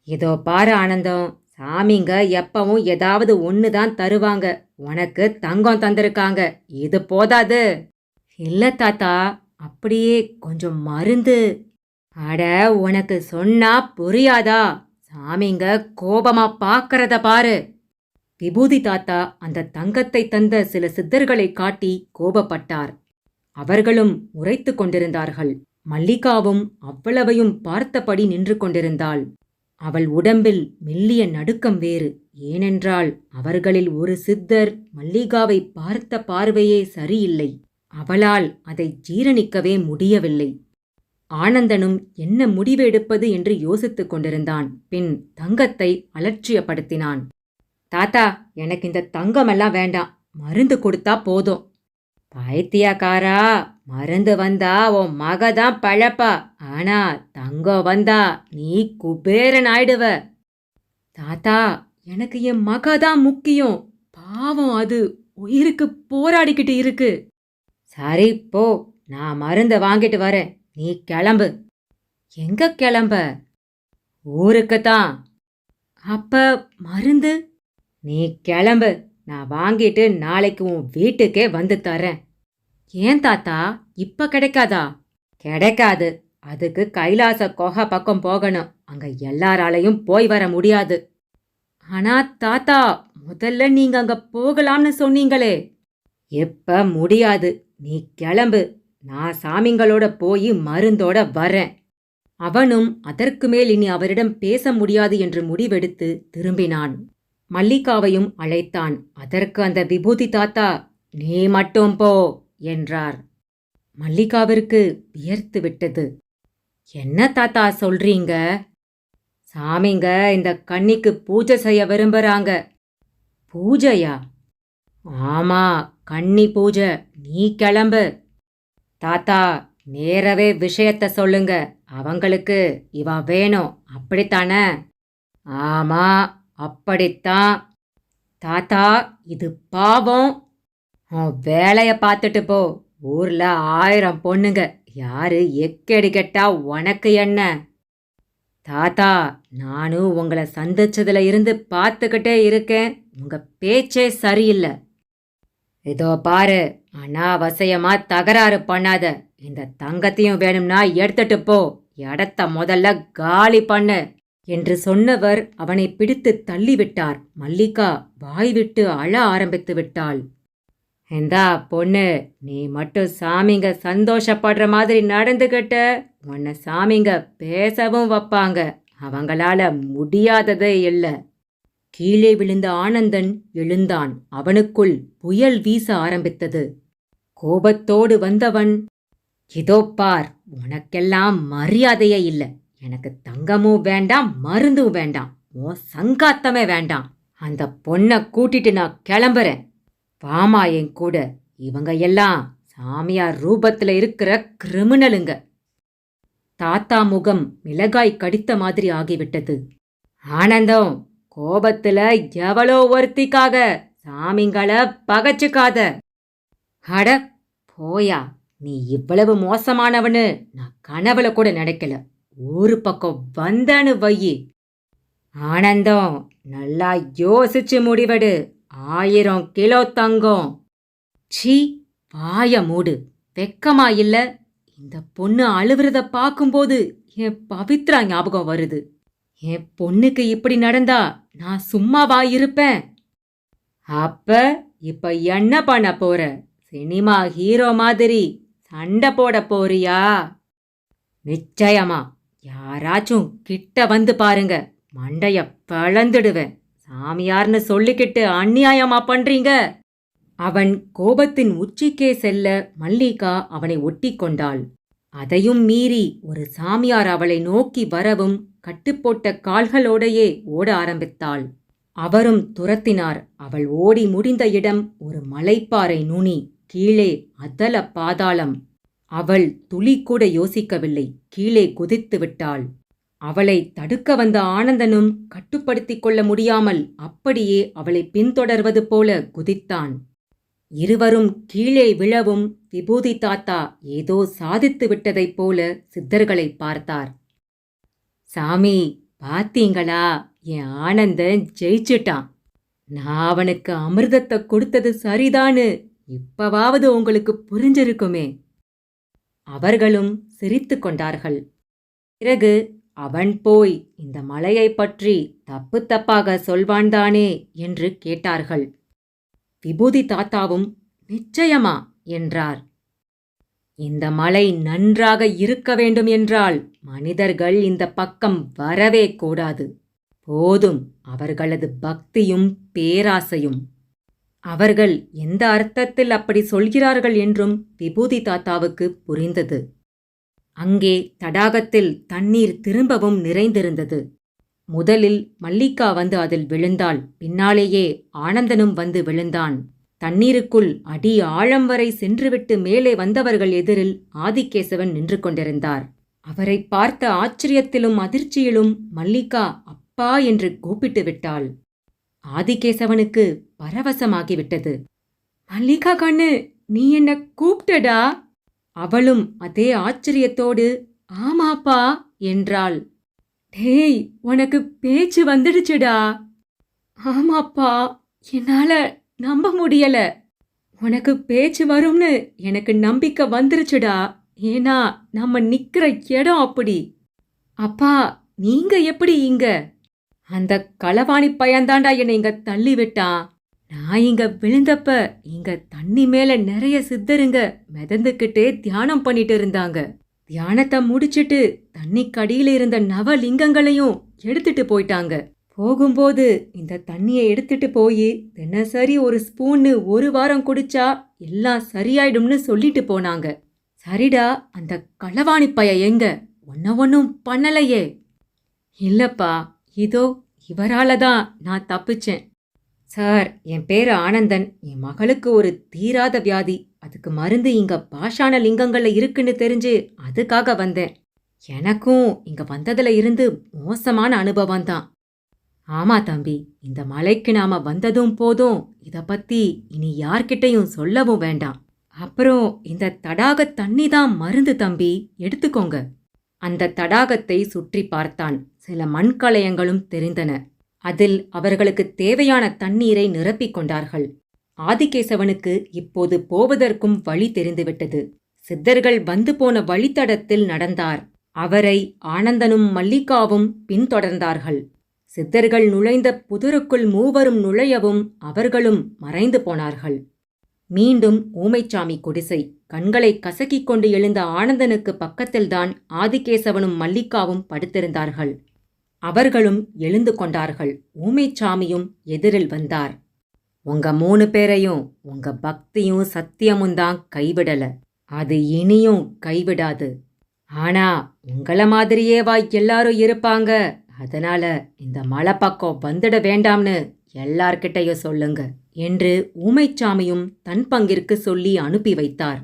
இதோ பாரு ஆனந்தம், சாமிங்க எப்பவும் ஏதாவது ஒண்ணுதான் தருவாங்க. உனக்கு தங்கம் தந்திருக்காங்க, இது போதாது? இல்ல தாத்தா, அப்படியே கொஞ்சம் மருந்து. அட, உனக்கு சொன்னா புரியாதா? சாமிங்க கோபமா பாக்கறத பாரு. விபூதி தாத்தா அந்த தங்கத்தை தந்த சில சித்தர்களை காட்டி கோபப்பட்டார். அவர்களும் உரைத்து கொண்டிருந்தார்கள். மல்லிகாவும் அவ்வளவையும் பார்த்தபடி நின்று கொண்டிருந்தாள். அவள் உடம்பில் மெல்லிய நடுக்கம் வேறு. ஏனென்றால் அவர்களில் ஒரு சித்தர் மல்லிகாவை பார்த்த பார்வையே சரியில்லை. அவளால் அதை ஜீரணிக்கவே முடியவில்லை. ஆனந்தனும் என்ன முடிவு எடுப்பது என்று யோசித்துக் கொண்டிருந்தான். பின் தங்கத்தை அலட்சியப்படுத்தினான். தாத்தா, எனக்கு இந்த தங்கமெல்லாம் வேண்டாம், மருந்து கொடுத்தா போதும். பைத்தியக்காரா, மருந்து வந்தா உன் மகதான் பழப்பா. ஆனா தங்கம் வந்தா நீ குபேரன் ஆயிடுவ. தாத்தா, எனக்கு என் மகதான் முக்கியம். பாவம், அது உயிருக்கு போராடிக்கிட்டு இருக்கு. சரி போ, நான் மருந்தை வாங்கிட்டு வரேன். நீ கிளம்பு. எங்க கிளம்ப? ஊருக்குத்தான். அப்ப மருந்து? நீ கிளம்பு, நான் வாங்கிட்டு நாளைக்கு உன் வீட்டுக்கே வந்து தரேன். ஏன் தாத்தா, இப்ப கிடைக்காதா? கிடைக்காது. அதுக்கு கைலாச குகை பக்கம் போகணும். அங்க எல்லாராலையும் போய் வர முடியாது. ஆனா தாத்தா, முதல்ல நீங்க அங்க போகலாம்னு சொன்னீங்களே. எப்ப முடியாது. நீ கிளம்பு. நான் சாமிங்களோட போய் மருந்தோட வரேன். அவனும் அதற்கு மேல் இனி அவரிடம் பேச முடியாது என்று முடிவெடுத்து திரும்பினான். மல்லிகாவையும் அழைத்தான். அதற்கு அந்த விபூதி தாத்தா, நீ மட்டும் போ என்றார். மல்லிகாவிற்கு வியர்த்து விட்டது. என்ன தாத்தா சொல்றீங்க? சாமிங்க இந்த கன்னிக்கு பூஜை செய்ய விரும்புறாங்க. பூஜையா? ஆமா, கன்னி பூஜை. நீ கிளம்பு. தாத்தா, நேரவே விஷயத்த சொல்லுங்க. அவங்களுக்கு இவ வேணும், அப்படித்தானே? ஆமா, அப்படித்தான். தாத்தா, இது பாவம். உன் வேலைய பார்த்துட்டு போ. ஊர்ல 1000 பொண்ணுங்க, யாரு எக்கேடு கெட்டா உனக்கு என்ன? தாத்தா, நானும் உங்களை சந்திச்சதுல இருந்து பார்த்துக்கிட்டே இருக்கேன். உங்க பேச்சே சரியில்லை. இதோ பாரு, அனாவசியமா தகராறு பண்ணாத. இந்த தங்கத்தையும் வேணும்னா எடுத்துட்டு போ. இடத்த முதல்ல காலி பண்ணு என்று சொன்னவர் அவனை பிடித்து தள்ளிவிட்டார். மல்லிகா வாய்விட்டு அழ ஆரம்பித்து விட்டாள். இந்தா பொண்ணு, நீ மட்டும் சாமிங்க சந்தோஷப்படுற மாதிரி நடந்துகிட்ட உன்னை சாமிங்க பேசவும் வைப்பாங்க. அவங்களால முடியாததே இல்லை. கீழே விழுந்த ஆனந்தன் எழுந்தான். அவனுக்குள் புயல் வீச ஆரம்பித்தது. கோபத்தோடு வந்தவன், இதோ பார், உனக்கெல்லாம் மரியாதையே இல்லை. எனக்கு தங்கமும் வேண்டாம், மருந்தும் வேண்டாம், உன் சங்காத்தமே வேண்டாம். அந்த பொண்ணை கூட்டிட்டு நான் கிளம்புறேன். வாமா என் கூட. இவங்க எல்லாம் சாமியார் ரூபத்துல இருக்கிற கிரிமினலுங்க. தாத்தா முகம் மிளகாய் கடித்த மாதிரி ஆகிவிட்டது. ஆனந்தம், கோபத்துல எவளோ ஒருத்திக்காக சாமிங்களை பகச்சுக்காத. அட போயா, நீ இவ்வளவு மோசமானவனு நான் கனவுல கூட நினைக்கல. ஊரு பக்கம் வந்தனு வையி. ஆனந்தம், நல்லா யோசிச்சு முடிவெடு. 1000 கிலோ தங்கம். சீ, வாய மூடு. வெக்கமா இல்ல? இந்த பொண்ணு அழுவுறத பார்க்கும்போது என் பவித்ரா ஞாபகம் வருது. என் பொண்ணுக்கு இப்படி நடந்தா நான் சும்மாவா இருப்பேன்? அப்ப இப்ப என்ன பண்ண போற? சினிமா ஹீரோ மாதிரி சண்டை போட போறியா? நிச்சயமா. யாராச்சும் கிட்ட வந்து பாருங்க, மண்டைய பிளந்துடுவேன். சாமியார்னு சொல்லிக்கிட்டு அநியாயமா பண்றீங்க. அவன் கோபத்தின் உச்சிக்கே செல்ல மல்லிகா அவனை ஒட்டி கொண்டாள். அதையும் மீறி ஒரு சாமியார் அவளை நோக்கி வரவும் கட்டுப்போட்ட கால்களோடையே ஓட ஆரம்பித்தாள். அவரும் துரத்தினார். அவள் ஓடி முடிந்த இடம் ஒரு மலைப்பாறை நுனி. கீழே அதல பாதாளம். அவள் துளி கூட யோசிக்கவில்லை. கீழே குதித்து விட்டாள். அவளை தடுக்க வந்த ஆனந்தனும் கட்டுப்படுத்திக் கொள்ள முடியாமல் அப்படியே அவளை பின்தொடர்வது போல குதித்தான். இருவரும் கீழே விழவும் விபூதி தாத்தா ஏதோ சாதித்து விட்டதைப் போல சித்தர்களை பார்த்தார். சாமி, பாத்தீங்களா? என் ஆனந்தன் ஜெயிச்சிட்டான். நான் அவனுக்கு அமிர்தத்தை கொடுத்தது சரிதானு இப்பவாவது உங்களுக்கு புரிஞ்சிருக்குமே. அவர்களும் சிரித்து கொண்டார்கள். பிறகு அவன் போய் இந்த மலையை பற்றி தப்பு தப்பாக சொல்வான்தானே என்று கேட்டார்கள். விபூதி தாத்தாவும் நிச்சயமா என்றார். இந்த மலை நன்றாக இருக்க வேண்டும் என்றால் மனிதர்கள் இந்த பக்கம் வரவே கூடாது. போதும் அவர்களது பக்தியும் பேராசையும். அவர்கள் எந்த அர்த்தத்தில் அப்படி சொல்கிறார்கள் என்றும் விபூதி தாத்தாவுக்கு புரிந்தது. அங்கே தடாகத்தில் தண்ணீர் திரும்பவும் நிறைந்திருந்தது. முதலில் மல்லிகா வந்து அதில் விழுந்தாள். பின்னாலேயே ஆனந்தனும் வந்து விழுந்தான். தண்ணீருக்குள் அடி ஆழம் வரை சென்றுவிட்டு மேலே வந்தவர்கள் எதிரில் ஆதிகேசவன் நின்று கொண்டிருந்தார். அவரை பார்த்த ஆச்சரியத்திலும் அதிர்ச்சியிலும் மல்லிகா அப்பா என்று கூப்பிட்டு விட்டாள். ஆதிகேசவனுக்கு பரவசமாகிவிட்டது. மல்லிகா கண்ணு, நீ என்ன கூப்பிட்டடா? அவளும் அதே ஆச்சரியத்தோடு ஆமாப்பா என்றாள். டேய், உனக்கு பேச்சு வந்துடுச்சுடா. ஆமாப்பா, என்னால நம்ப முடியல. உனக்கு பேச்சு வரும்னு எனக்கு நம்பிக்கை வந்துருச்சுடா. ஏன்னா நம்ம நிக்கிற இடம் அப்படி. அப்பா, நீங்க எப்படி இங்க? அந்த களவாணி பையன்தாண்டா என்னை இங்க தள்ளி விட்டான். நான் இங்க விழுந்தப்ப இங்க தண்ணி மேல நிறைய சித்தருங்க மிதந்துக்கிட்டே தியானம் பண்ணிட்டு இருந்தாங்க. தியானத்தை முடிச்சிட்டு தண்ணிக்கடியில இருந்த நவலிங்கங்களையும் எடுத்துட்டு போயிட்டாங்க. போகும்போது இந்த தண்ணியை எடுத்துட்டு போய் தினசரி ஒரு ஸ்பூன்னு 1 வாரம் குடிச்சா எல்லாம் சரியாயிடும்னு சொல்லிட்டு போனாங்க. சரிடா, அந்த களவாணி பைய எங்க? ஒன்னும் பண்ணலையே. இல்லப்பா, இதோ இவரால தான் நான் தப்பிச்சேன். சார், என் பேரு ஆனந்தன். என் மகளுக்கு ஒரு தீராத வியாதி. அதுக்கு மருந்து இங்க பாஷாண லிங்கங்கள்ல இருக்குன்னு தெரிஞ்சு அதுக்காக வந்தேன். எனக்கும் இங்க வந்ததுல இருந்து மோசமான அனுபவம் தான். ஆமா தம்பி, இந்த மலைக்கு நாம வந்ததும் போதும். இத பத்தி இனி யார்கிட்டயும் சொல்லவும் வேண்டாம். அப்புறம் இந்த தடாக தண்ணி தான் மருந்து தம்பி, எடுத்துக்கோங்க. அந்த தடாகத்தை சுற்றி பார்த்தான். சில மண்கலயங்களும் தெரிந்தன. அதில் அவர்களுக்கு தேவையான தண்ணீரை நிரப்பிக் கொண்டார்கள். ஆதிகேசவனுக்கு இப்போது போவதற்கும் வழி தெரிந்துவிட்டது. சித்தர்கள் வந்து போன வழித்தடத்தில் நடந்தார். அவரை ஆனந்தனும் மல்லிகாவும் பின்தொடர்ந்தார்கள். சித்தர்கள் நுழைந்த புதருக்குள் மூவரும் நுழையவும் அவர்களும் மறைந்து போனார்கள். மீண்டும் ஊமைச்சாமி குடிசை. கண்களை கசக்கிக் கொண்டு எழுந்த ஆனந்தனுக்கு பக்கத்தில்தான் ஆதிகேசவனும் மல்லிகாவும் படுத்திருந்தார்கள். அவர்களும் எழுந்து கொண்டார்கள். ஊமைச்சாமியும் எதிரில் வந்தார். உங்க 3 பேரையும் உங்க பக்தியும் சத்தியமும் தான் கைவிடல. அது இனியும் கைவிடாது. ஆனா உங்கள மாதிரியேவா எல்லாரும் இருப்பாங்க? அதனால இந்த மலை பக்கம் வந்துட வேண்டாம்னு எல்லார்கிட்டையும் சொல்லுங்க என்று ஊமைச்சாமியும் தன் பங்கிற்கு சொல்லி அனுப்பி வைத்தார்.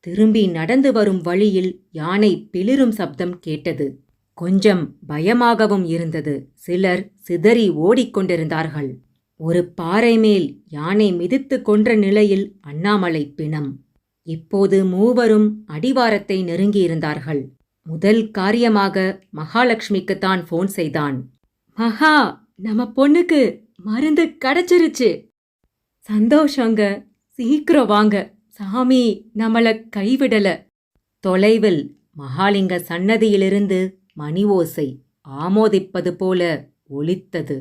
திரும்பி நடந்து வரும் வழியில் யானை பிளிரும் சப்தம் கேட்டது. கொஞ்சம் பயமாகவும் இருந்தது. சிலர் சிதறி ஓடிக்கொண்டிருந்தார்கள். ஒரு பாறை மேல் யானை மிதித்து கொன்ற நிலையில் அண்ணாமலை பிணம். இப்போது மூவரும் அடிவாரத்தை நெருங்கியிருந்தார்கள். முதல் காரியமாக மகாலட்சுமிக்குத்தான் போன் செய்தான். மகா, நம்ம பொண்ணுக்கு மருந்து கிடைச்சிருச்சு. சந்தோஷங்க, சீக்கிரம் வாங்க. சாமி நம்மள கைவிடல. தொலைவில் மகாலிங்க சன்னதியிலிருந்து மணி ஓசை ஆமோதிப்பது போல ஒலித்தது.